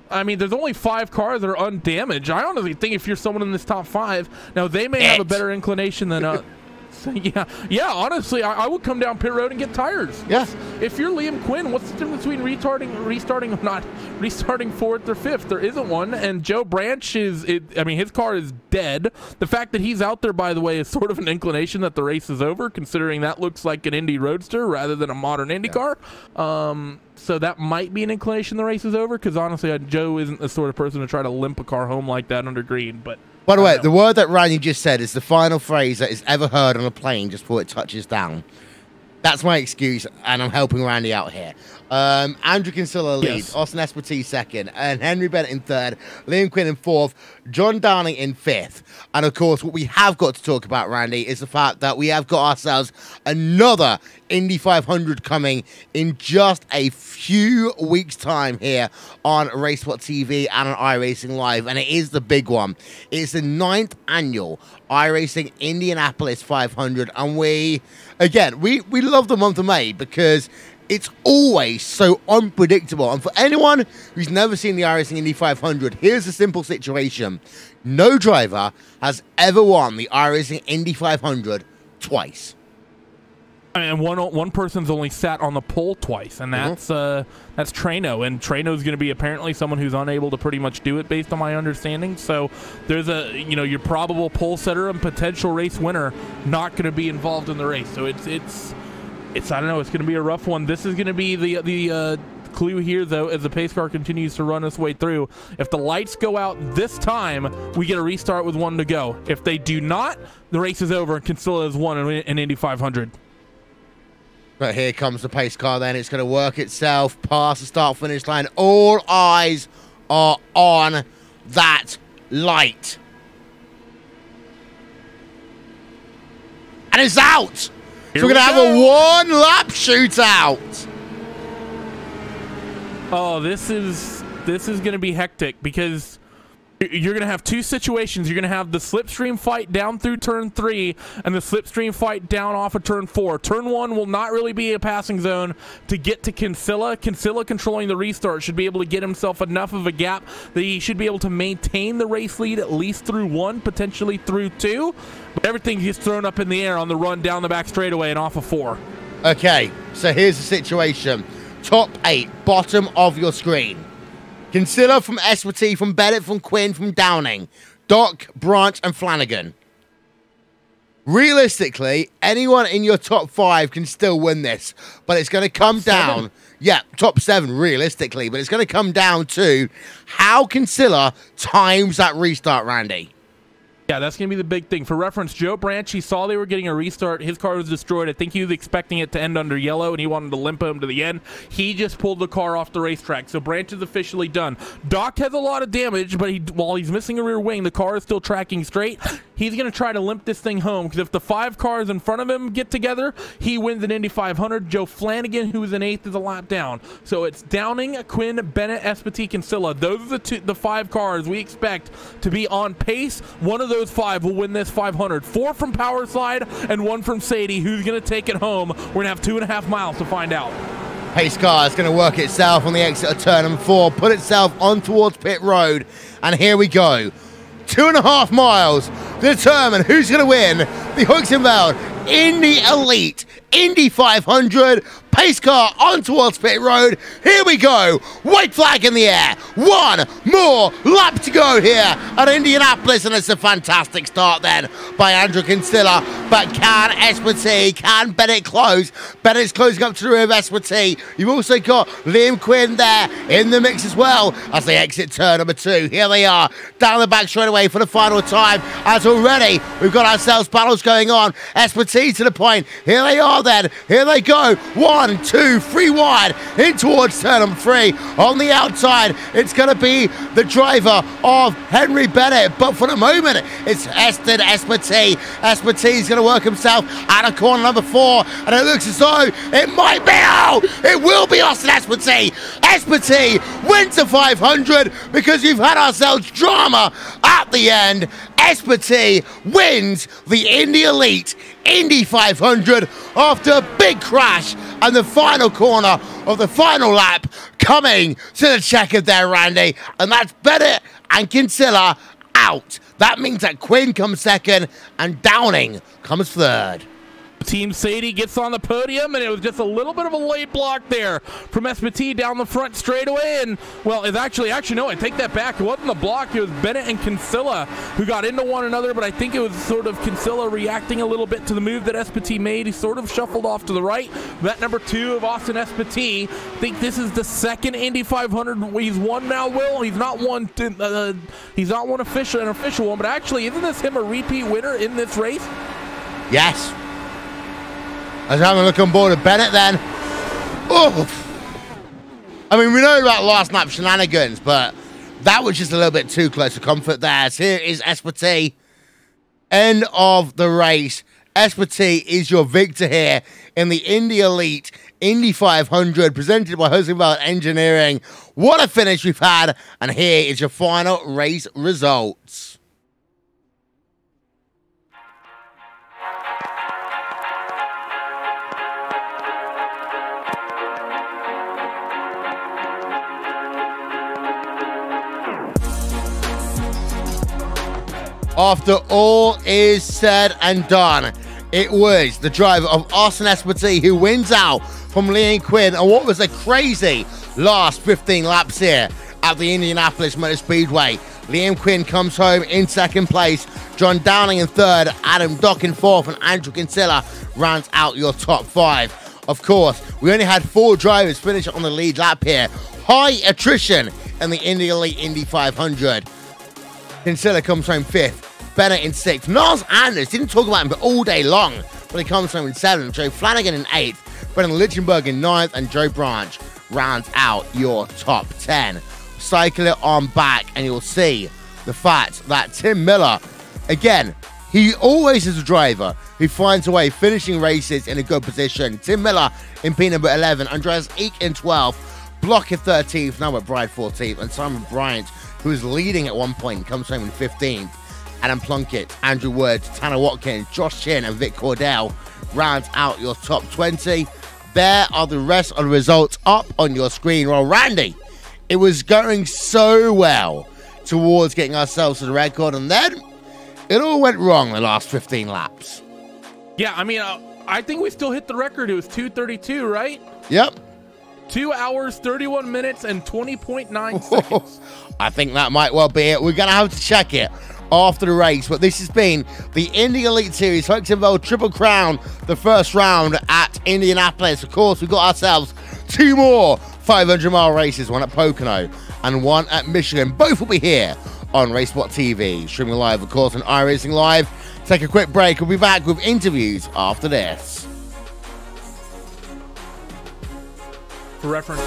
I mean, there's only 5 cars that are undamaged. I honestly think if you're someone in this top 5, now they may have a better inclination than us. So, yeah. Honestly, I would come down pit road and get tires. Yes. If you're Liam Quinn, what's the difference between restarting or not restarting 4th or 5th? There isn't one. And Joe Branch I mean, his car is dead. The fact that he's out there, by the way, is sort of an inclination that the race is over, considering that looks like an Indy Roadster rather than a modern Indy car. So that might be an inclination the race is over, because honestly, Joe isn't the sort of person to try to limp a car home like that under green. But by the way, the word that Randy just said is the final phrase that is ever heard on a plane just before it touches down. That's my excuse, and I'm helping Randy out here. Andrew Kinsella lead, Yes. Austin Espartee second, and Henry Bennett in third, Liam Quinn in fourth, John Downing in fifth. And of course, what we have got to talk about, Randy, is the fact that we have got ourselves another Indy 500 coming in just a few weeks' time here on RaceSpotTV and on iRacing Live, and it is the big one. It's the 9th annual iRacing Indianapolis 500, and we love the month of May because it's always so unpredictable. And for anyone who's never seen the iRacing Indy 500, here's a simple situation. No driver has ever won the iRacing Indy 500 twice. And one person's only sat on the pole twice, and that's Trano. And Trano's going to be apparently someone who's unable to pretty much do it, based on my understanding. So there's your probable pole setter and potential race winner not going to be involved in the race. So it's I don't know. It's going to be a rough one. This is going to be the clue here, though, as the pace car continues to run its way through. If the lights go out this time, we get a restart with one to go. If they do not, the race is over and Kinsella has won an Indy 500. But here comes the pace car then. It's going to work itself past the start-finish line. All eyes are on that light. And it's out! So we're going to have a one-lap shootout. Oh, this is going to be hectic because you're going to have two situations. You're going to have the slipstream fight down through turn 3 and the slipstream fight down off of turn 4. Turn 1 will not really be a passing zone to get to Kinsella. Kinsella controlling the restart should be able to get himself enough of a gap that he should be able to maintain the race lead at least through 1, potentially through 2. But everything gets thrown up in the air on the run down the back straightaway and off of 4. Okay, so here's the situation. Top 8, bottom of your screen. Kinsella from Espartee, from Bennett, from Quinn, from Downing, Doc, Branch, and Flanagan. Realistically, anyone in your top 5 can still win this, but it's going to come down. Yeah, top 7 realistically, but it's going to come down to how Kinsella times that restart, Randy. Yeah, that's going to be the big thing. For reference, Joe Branch, he saw they were getting a restart. His car was destroyed. I think he was expecting it to end under yellow, and he wanted to limp him to the end. He just pulled the car off the racetrack, so Branch is officially done. Doc has a lot of damage, but while he's missing a rear wing, the car is still tracking straight. He's going to try to limp this thing home, because if the 5 cars in front of him get together, he wins an Indy 500. Joe Flanagan, who is in 8th, is a lap down. So it's Downing, Quinn, Bennett, Espartee, Kinsella. Those are the 5 cars we expect to be on pace. One of those 5 will win this 500. 4 from Power Slide and 1 from Sadie. Who's going to take it home? We're going to have 2.5 miles to find out. Pace car is going to work itself on the exit of turn number 4, put itself on towards pit road, and here we go. 2.5 miles to determine who's going to win the Heusinkveld Indy Elite Indy 500. Pace car on towards pit road. Here we go. White flag in the air. 1 more lap to go here at Indianapolis, and it's a fantastic start then by Andrew Kinsella. But can Espartee, can Bennett close? Bennett's closing up to the rear of Espartee. You've also got Liam Quinn there in the mix as well as they exit turn number 2. Here they are down the back straight away for the final time, as already we've got ourselves battles going on. Espartee to the point. Here they are then. Here they go. 1, 2, 3 wide in towards turn number 3. On the outside, it's going to be the driver of Henry Bennett, but for the moment, it's Austin Espartee. Espartee's going to work himself out of corner number 4, and it looks as though it might be out. It will be Austin Espartee. Espartee wins the 500 because we've had ourselves drama at the end. Espartee wins the Indy Elite Indy 500 after a big crash and the final corner of the final lap coming to the checkered there, Randy. And that's Bennett and Kinsella out. That means that Quinn comes second and Downing comes third. Team Sadie gets on the podium, and it was just a little bit of a late block there from Espartee down the front straightaway. And, well, it's actually, no, I take that back. It wasn't the block. It was Bennett and Kinsella who got into one another, but I think it was sort of Kinsella reacting a little bit to the move that Espartee made. He sort of shuffled off to the right. That number 2 of Austin Espartee. I think this is the second Indy 500 he's won now, Will. He's not won an official one, but actually, isn't this him a repeat winner in this race? Yes. Let's have a look on board with Bennett then. Oh, I mean, we know about last lap shenanigans, but that was just a little bit too close to comfort there. So here is RaceSpotTV. End of the race. RaceSpotTV is your victor here in the Indy Elite Indy 500 presented by Heusinkveld Engineering. What a finish we've had. And here is your final race results. After all is said and done, it was the driver of RaceSpotTV who wins out from Liam Quinn on what was a crazy last 15 laps here at the Indianapolis Motor Speedway. Liam Quinn comes home in second place, John Downing in third, Adam Dock in fourth, and Andrew Kinsella rounds out your top 5. Of course, we only had 4 drivers finish on the lead lap here. High attrition in the Indy Elite Indy 500. Kinsella comes home 5th. Bennett in 6th. Niles Anders, didn't talk about him but all day long, but he comes home in 7th. Joe Flanagan in 8th. Brendan Lichtenberg in 9th. And Joe Branch rounds out your top 10. Cycle it on back and you'll see the fact that Tim Miller, again, he always is a driver who finds a way finishing races in a good position. Tim Miller in P number 11. Andreas Eek in 12th. Block in 13th. Now McBride 14th. And Simon Bryant, who was leading at one point, comes home in 15th. Adam Plunkett, Andrew Wood, Tanner Watkins, Josh Chin, and Vic Cordell rounds out your top 20. There are the rest of the results up on your screen. Well, Randy, it was going so well towards getting ourselves to the record, and then it all went wrong the last 15 laps. Yeah, I mean, I think we still hit the record. It was 2:32, right? Yep. 2 hours, 31 minutes, and 20.9 seconds. I think that might well be it. We're going to have to check it after the race, but this has been the Indy Elite Series Heusinkveld Triple Crown, the first round at Indianapolis. Of course, we've got ourselves 2 more 500-mile races, one at Pocono and one at Michigan. Both will be here on RaceSpotTV, streaming live, of course, on iRacing Live. Take a quick break. We'll be back with interviews after this. For reference.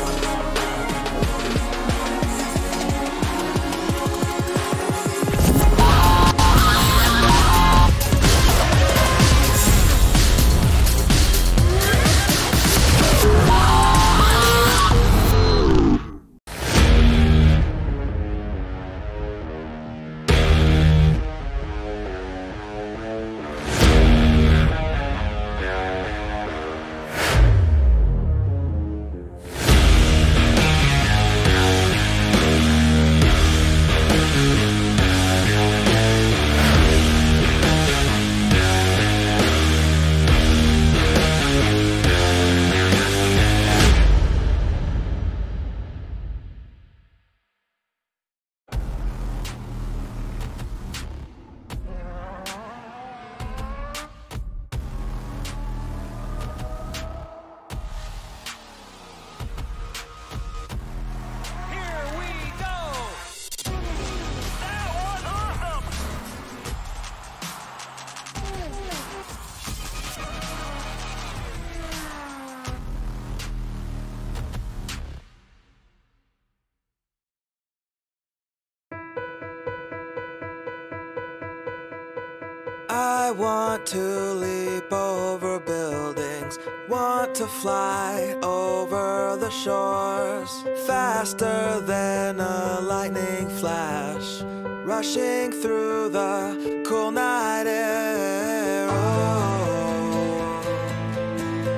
I want to leap over buildings, want to fly over the shores, faster than a lightning flash, rushing through the cool night air. Oh,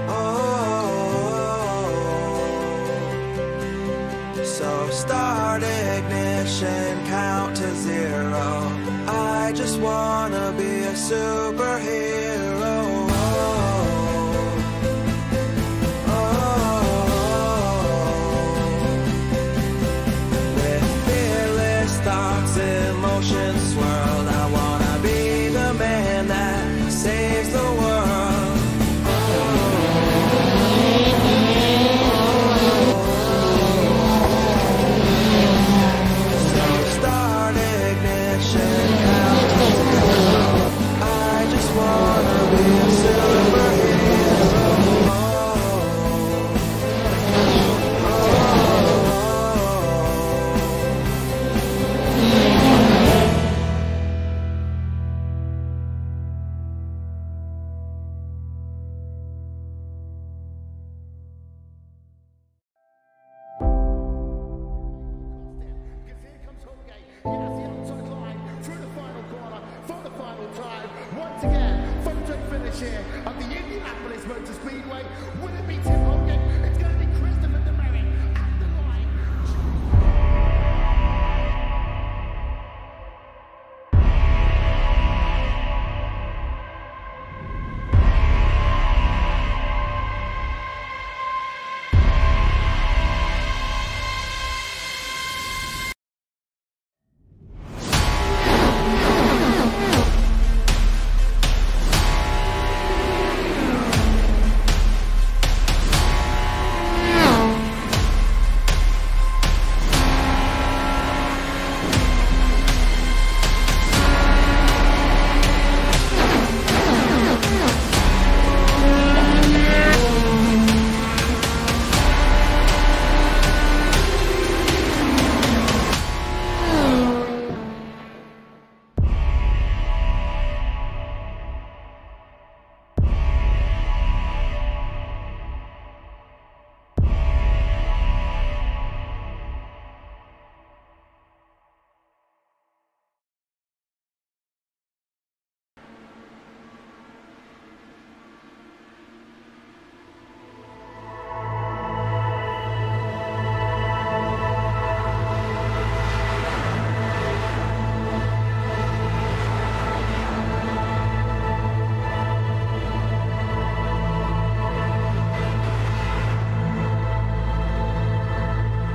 oh, oh. So start ignition, count to 0. I just wanna be a superhero. With fearless thoughts in motion swirled, I wanna be the man that saves the world. So start ignition, count to 0. I just wanna be a superhero. Oh, oh, oh. Speedway. Will it be Tim Hogan? It's going to be Christopher DeMeritt at the line.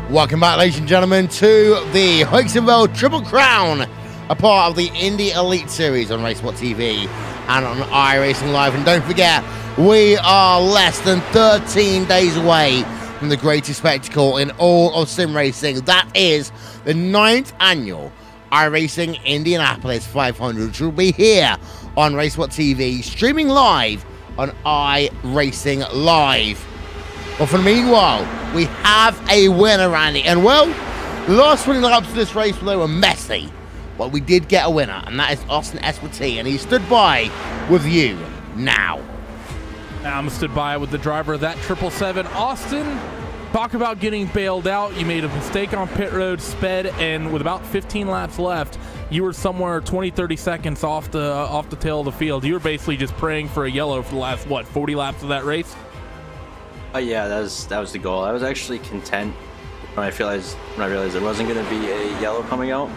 Welcome back, ladies and gentlemen, to the Heusinkveld Triple Crown, a part of the Indy Elite Series on RaceSpotTV and on iRacing Live. And don't forget, we are less than 13 days away from the greatest spectacle in all of sim racing. That is the 9th annual iRacing Indianapolis 500, which will be here on RaceSpotTV, streaming live on iRacing Live. But for the meanwhile, we have a winner, Randy. And well, the last 20 laps of this race, they were messy. But we did get a winner, and that is Austin SPT. And he stood by with you now. I'm stood by with the driver of that 777. Austin, talk about getting bailed out. You made a mistake on pit road, sped, and with about 15 laps left, you were somewhere 20, 30 seconds off the tail of the field. You were basically just praying for a yellow for the last, what, 40 laps of that race? Yeah, that was the goal. I was actually content when I realized there wasn't going to be a yellow coming out,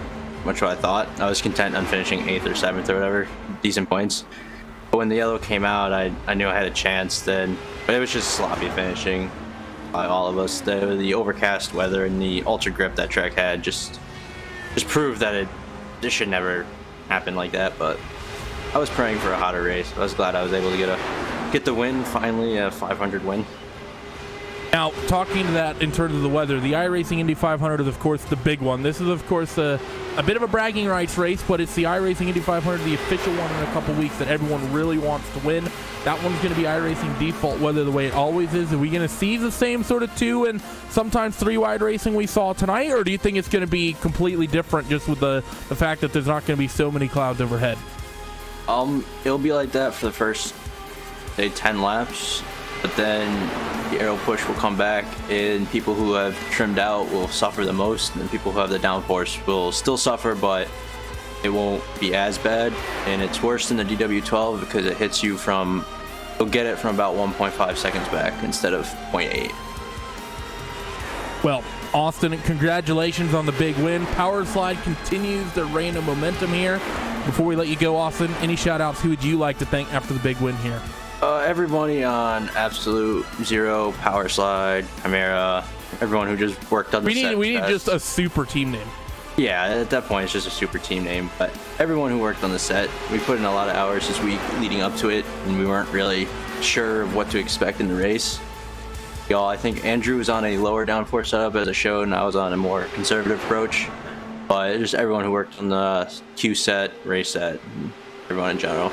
much what I thought. I was content on finishing 8th or 7th or whatever, decent points. But when the yellow came out, I knew I had a chance then. But it was just sloppy finishing by all of us. The overcast weather and the ultra grip that track had just proved that this should never happen like that. But I was praying for a hotter race. I was glad I was able to get the win, finally, a 500 win. Now, talking to that in terms of the weather, the iRacing Indy 500 is, of course, the big one. This is, of course, a bit of a bragging rights race, but it's the iRacing Indy 500, the official one in a couple weeks that everyone really wants to win. That one's going to be iRacing default weather the way it always is. Are we going to see the same sort of 2 and sometimes 3-wide racing we saw tonight, or do you think it's going to be completely different just with the fact that there's not going to be so many clouds overhead? It'll be like that for the first, say, 10 laps. But then the aero push will come back, and people who have trimmed out will suffer the most, and people who have the downforce will still suffer, but it won't be as bad. And it's worse than the DW12 because it hits you from, you'll get it from about 1.5 seconds back instead of 0.8. Well, Austin, congratulations on the big win. Power Slide continues the reign of momentum here. Before we let you go, Austin, any shout-outs? Who would you like to thank after the big win here? Everybody on Absolute, Zero, Power Slide, Chimera, everyone who just worked on the set. We need just a super team name. Yeah, at that point, it's just a super team name. But everyone who worked on the set, we put in a lot of hours this week leading up to it, and we weren't really sure of what to expect in the race. Y'all, I think Andrew was on a lower downforce setup as a show, and I was on a more conservative approach. But just everyone who worked on the Q set, race set, and everyone in general.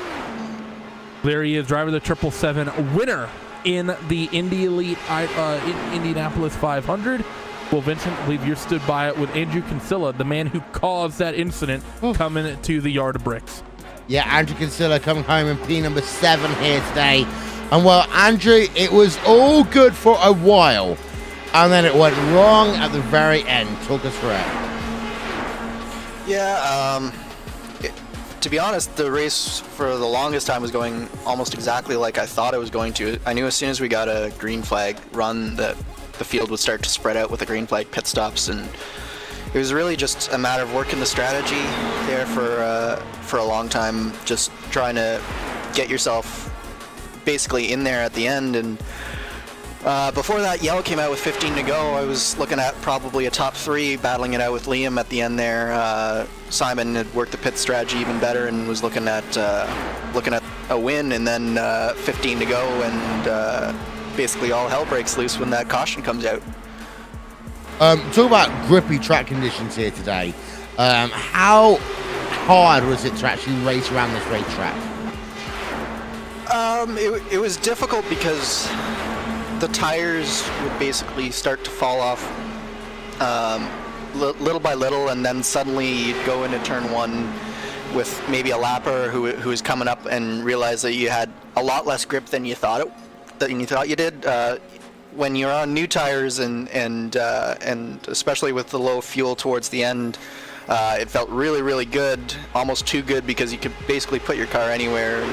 There he is, driver of the 777, winner in the Indy Elite Indianapolis 500. Well, Vincent, I believe you're stood by it with Andrew Kinsella, the man who caused that incident, coming to the yard of bricks. Yeah, Andrew Kinsella coming home in P number 7 here today. And well, Andrew, it was all good for a while, and then it went wrong at the very end. Talk us through it. Yeah, To be honest, the race for the longest time was going almost exactly like I thought it was going to. I knew as soon as we got a green flag run that the field would start to spread out with the green flag pit stops, and it was really just a matter of working the strategy there for a long time, just trying to get yourself basically in there at the end. And before that yellow came out with 15 to go, I was looking at probably a top 3, battling it out with Liam at the end there. Simon had worked the pit strategy even better and was looking at a win, and then 15 to go, and basically all hell breaks loose when that caution comes out. Talk about grippy track conditions here today. How hard was it to actually race around this racetrack? It was difficult because the tires would basically start to fall off little by little, and then suddenly you'd go into turn 1 with maybe a lapper who was coming up and realized that you had a lot less grip than you thought you did. When you're on new tires and especially with the low fuel towards the end, it felt really, really good, almost too good, because you could basically put your car anywhere.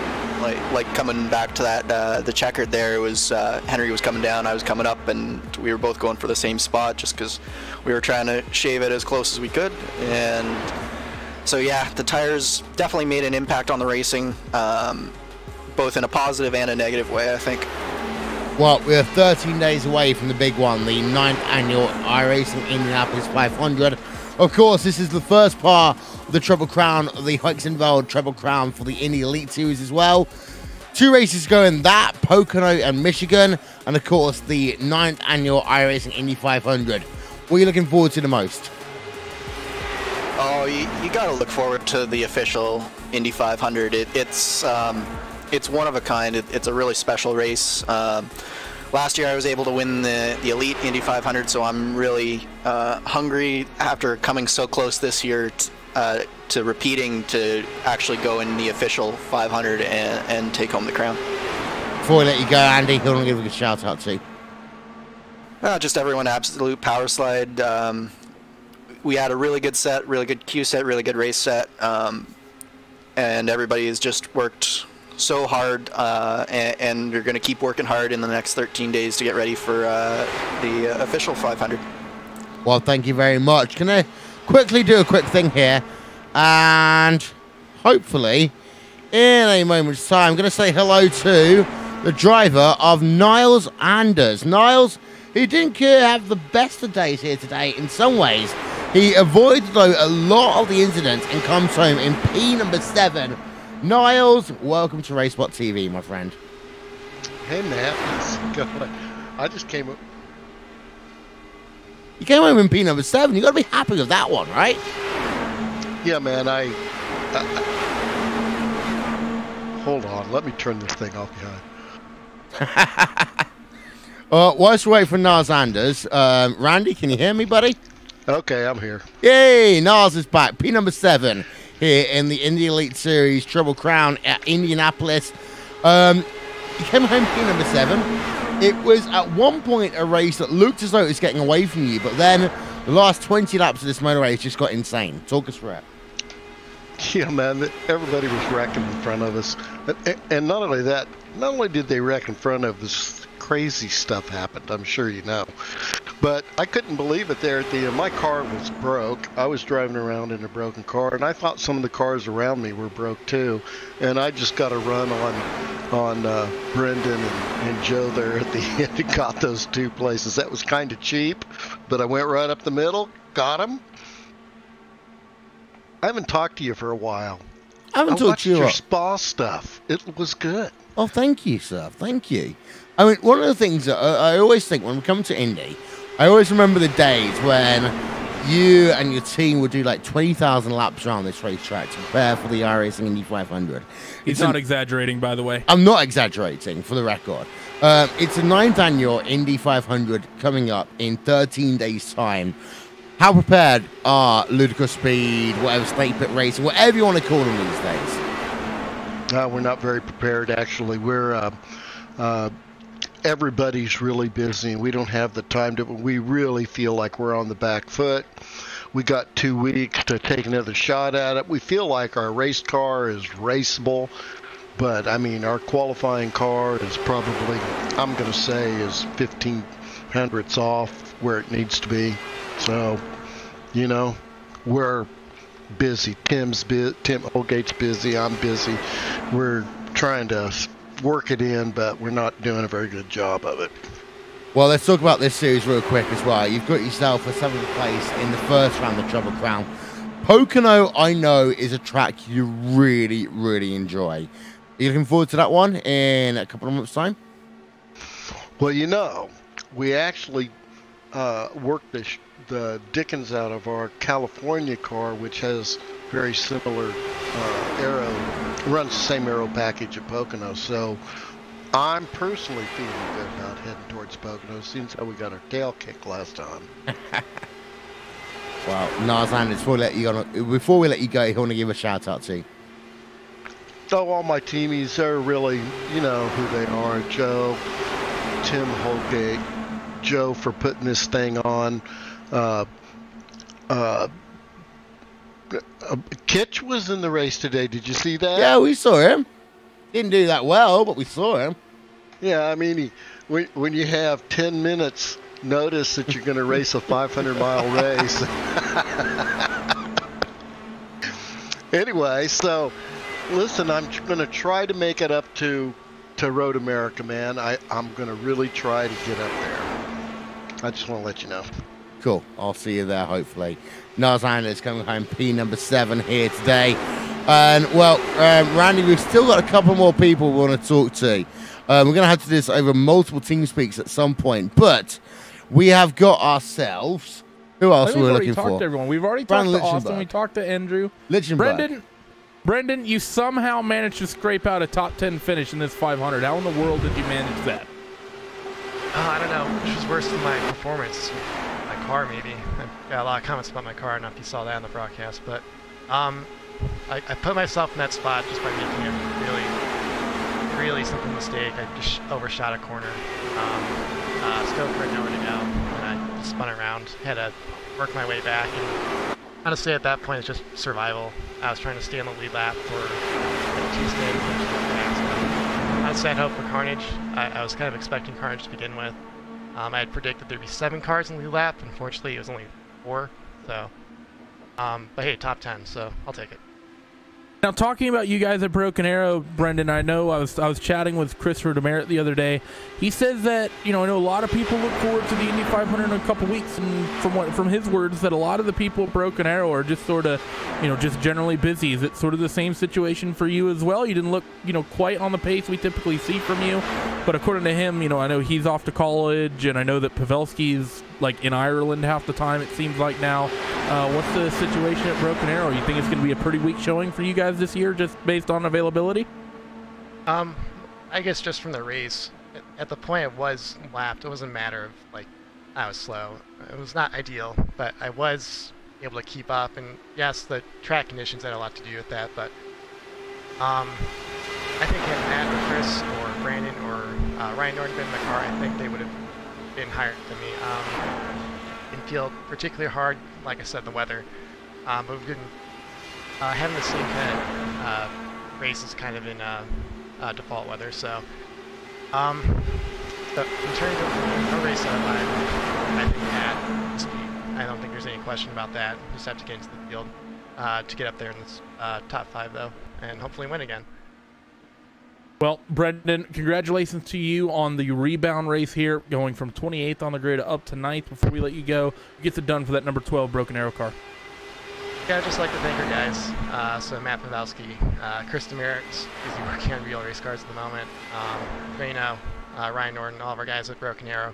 Like coming back to that the checkered there, it was Henry was coming down, I was coming up, and we were both going for the same spot just because we were trying to shave it as close as we could. And so yeah, the tires definitely made an impact on the racing, both in a positive and a negative way, I think. Well, we're 13 days away from the big one, the 9th annual iRacing Indianapolis 500. Of course, this is the first part of the Triple Crown, the Heusinkveld Triple Crown for the Indy Elite Series as well. 2 races going, that, Pocono and Michigan, and of course the 9th annual iRacing Indy 500. What are you looking forward to the most? Oh, you got to look forward to the official Indy 500. It's one of a kind. It's a really special race. Last year I was able to win the Elite Indy 500, so I'm really hungry after coming so close this year to repeating to actually go in the official 500 and take home the crown. Before I let you go, Andy, who do I give a shout out to? Just everyone, absolute power slide. We had a really good set, really good Q set, really good race set, and everybody has just worked so hard, and you're going to keep working hard in the next 13 days to get ready for the official 500. Well, thank you very much. Can I quickly do a quick thing here? And hopefully, in a moment's time, I'm going to say hello to the driver of Niles Anders. Niles, he didn't have the best of days here today in some ways. He avoided, though, a lot of the incidents and comes home in P number 7. Niles, welcome to RaceSpotTV, my friend. Hey, man. How's it going? I just came up. You came home in P number 7. You got to be happy with that one, right? Yeah, man. Hold on. Let me turn this thing off behind. Whilst we wait for Niles Anders, Randy, can you hear me, buddy? Okay, I'm here. Yay! Niles is back. P number 7. Here in the Indy Elite Series Triple Crown at Indianapolis. He came home P number 7. It was at one point a race that looked as though it was getting away from you, but then the last 20 laps of this motor race just got insane. Talk us through it. Yeah, man, everybody was wrecking in front of us. And not only that, not only did they wreck in front of us, crazy stuff happened, I'm sure you know. But I couldn't believe it there at the end. My car was broke. I was driving around in a broken car, and I thought some of the cars around me were broke too. And I just got a run on Brendan and Joe there at the end and got those 2 places. That was kind of cheap, but I went right up the middle, got them. I haven't talked to you for a while. I haven't talked to you. Your spa stuff. It was good. Oh, thank you, sir. Thank you. I mean, one of the things that I always think when we come to Indy, I always remember the days when you and your team would do like 20,000 laps around this racetrack to prepare for the iRacing Indy 500. He's not exaggerating, by the way. I'm not exaggerating, for the record. It's the 9th annual Indy 500 coming up in 13 days' time. How prepared are Ludicrous Speed, whatever, State Pit Racing, whatever you want to call them these days? We're not very prepared, actually. We're everybody's really busy, and we don't have the time to. We really feel like we're on the back foot. We got 2 weeks to take another shot at it. We feel like our race car is raceable, but I mean, our qualifying car is probably, I'm going to say, is 1500ths off where it needs to be. So, you know, we're busy. Tim Holgate's busy. I'm busy. We're trying to work it in, but we're not doing a very good job of it. Well, let's talk about this series real quick as well. You've got yourself a 7th place in the first round of Triple Crown. Pocono, I know, is a track you really, really enjoy. Are you looking forward to that one in a couple of months' time? Well, you know, we actually worked the dickens out of our California car, which has very similar aero, runs the same aero package at Pocono. So I'm personally feeling good about heading towards Pocono, since how we got our tail kicked last time. Well, Narzan, before we let you go, I want to give a shout out to. Oh, all my teamies, they're really, you know who they are. Joe, Tim Holgate, Joe for putting this thing on. Kitch was in the race today. Did you see that? Yeah, we saw him. Didn't do that well, but we saw him. Yeah, I mean, when you have 10 minutes notice that you're going to race a 500-mile race. Anyway, so listen, I'm going to try to make it up to Road America, man. I'm going to really try to get up there. I just want to let you know. Cool. I'll see you there, hopefully. Narzan is coming home P number 7 here today. And, well, Randy, we've still got a couple more people we want to talk to. We're going to have to do this over multiple team speaks at some point. But we have got ourselves... Who else are we looking for? We've already talked to everyone. We've already talked to Austin. We talked to Andrew. Brendan, you somehow managed to scrape out a top 10 finish in this 500. How in the world did you manage that? I don't know, which was worse than my performance. My car, maybe. I got a lot of comments about my car. I don't know if you saw that in the broadcast, but I put myself in that spot just by making a really simple mistake. I just overshot a corner. Still had nowhere to go, and I spun around. Had to work my way back, and honestly, at that point, it's just survival. I was trying to stay on the lead lap for Tuesday. Honestly, I'd hope for Carnage. I was kind of expecting Carnage to begin with. I had predicted there'd be 7 cars in the lead lap. Unfortunately, it was only 4. So, but hey, top 10, so I'll take it. Now, talking about you guys at Broken Arrow, Brendan, I know I was chatting with Christopher Demerit the other day. He says that, you know, I know a lot of people look forward to the Indy 500 in a couple weeks, and from his words, that a lot of the people at Broken Arrow are just sort of, you know, just generally busy. Is it sort of the same situation for you as well? You didn't look, you know, quite on the pace we typically see from you, but according to him, you know, I know he's off to college, and I know that Pavelski's like in Ireland half the time, it seems like now. What's the situation at Broken Arrow? You think it's going to be a pretty weak showing for you guys this year, just based on availability? I guess just from the race, at the point it was lapped, it wasn't a matter of like I was slow. It was not ideal, but I was able to keep up. And yes, the track conditions had a lot to do with that. But I think had Matt or Chris or Brandon or Ryan Norton been in the car, I think they would have been higher than me. Infield particularly hard, like I said, the weather. But we've been having the same kind of races kind of in default weather. So, but in terms of a race I think Matt speed. I don't think there's any question about that. We just have to get into the field to get up there in this top 5 though, and hopefully win again. Well, Brendan, congratulations to you on the rebound race here, going from 28th on the grid up to 9th. Before we let you go, get it done for that number 12 Broken Arrow car. Yeah, I'd just like to thank our guys. So Matt Pavelski, Chris Demerit is working on real race cars at the moment. Reno, Ryan Norton, all of our guys at Broken Arrow.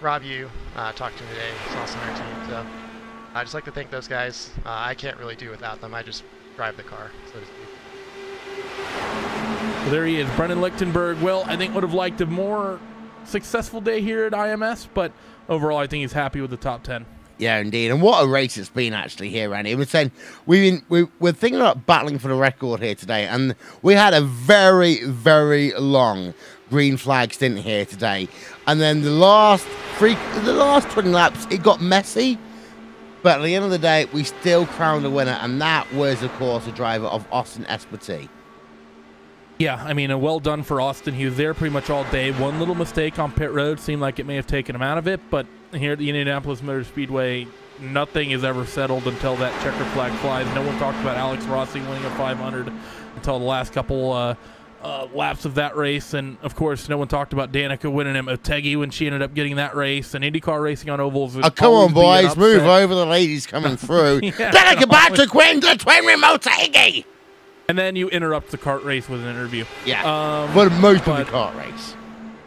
Rob Yu, talked to him today. He's also on our team. So I'd just like to thank those guys. I can't really do without them. I just drive the car, so to speak. Well, there he is, Brendan Lichtenberg. Well, I think would have liked a more successful day here at IMS, but overall, I think he's happy with the top 10. Yeah, indeed. And what a race it's been actually here, Randy. We're saying we're thinking about battling for the record here today, and we had a very, very long green flag stint here today. And then the last 20 laps, it got messy. But at the end of the day, we still crowned a winner, and that was, of course, the driver of Austin SPT. Yeah, I mean, well done for Austin. He was there pretty much all day. One little mistake on pit road seemed like it may have taken him out of it, but here at the Indianapolis Motor Speedway, nothing is ever settled until that checker flag flies. No one talked about Alex Rossi winning a 500 until the last couple laps of that race, and of course, no one talked about Danica winning at Motegi when she ended up getting that race. And IndyCar racing on ovals. Oh, come on, boys, move over. The ladies coming through. Yeah, Danica back to win the twin with Motegi. And then you interrupt the kart race with an interview. Yeah, but most of the kart race.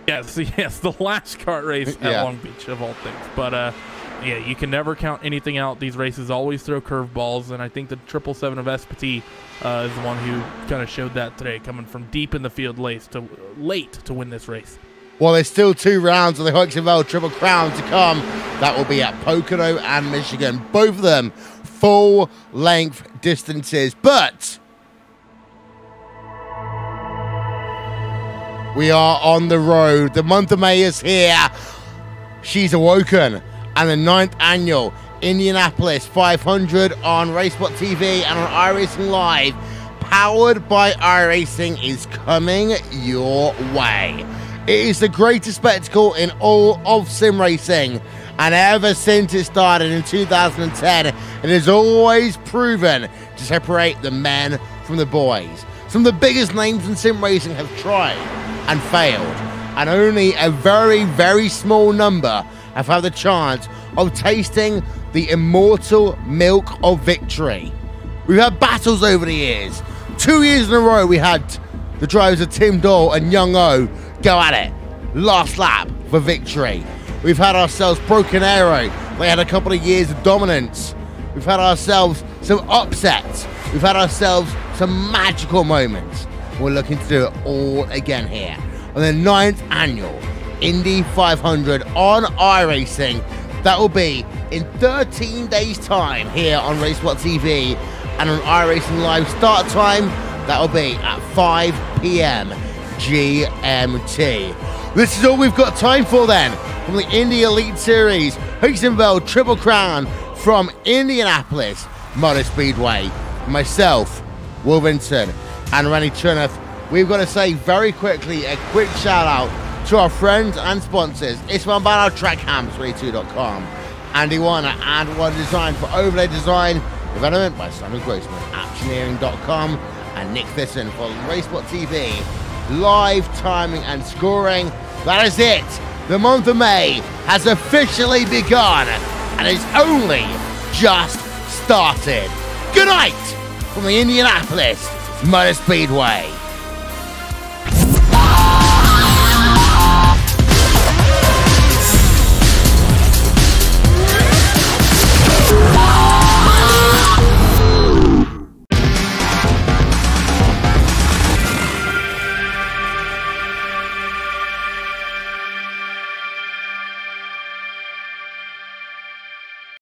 Yes, the last kart race at Long Beach of all things. But yeah, you can never count anything out. These races always throw curveballs, and I think the 777 of SPT is the one who kind of showed that today, coming from deep in the field late to win this race. Well, there's still 2 rounds of the Heusinkveld Triple Crown to come. That will be at Pocono and Michigan. Both of them full-length distances, but we are on the road. The month of May is here. She's awoken. And the 9th annual Indianapolis 500 on RaceSpotTV and on iRacing Live, powered by iRacing, is coming your way. It is the greatest spectacle in all of sim racing. And ever since it started in 2010, it has always proven to separate the men from the boys. Some of the biggest names in sim racing have tried and failed, and only a very, very small number have had the chance of tasting the immortal milk of victory. We've had battles over the years. 2 years in a row we had the drivers of Tim Doyle and Young O go at it. Last lap for victory. We've had ourselves Broken Arrow. They had a couple of years of dominance. We've had ourselves some upsets. We've had ourselves some magical moments. We're looking to do it all again here on the 9th annual Indy 500 on iRacing. That will be in 13 days' time here on RaceSpotTV and on iRacing Live. Start time, that will be at 5 p.m. GMT. This is all we've got time for then from the Indy Elite Series Heusinkveld Triple Crown from Indianapolis Motor Speedway. Myself, Will Vincent, and Rennie Chernoff. We've got to say very quickly a quick shout out to our friends and sponsors. Ismail Ballard, TrackHams32.com, Andy Warner and One Design for overlay design, development by Simon Grossman, Actioneering.com, and Nick Thisson for RaceSpotTV, live timing and scoring. That is it. The month of May has officially begun and it's only just started. Good night from the Indianapolis Motor Speedway.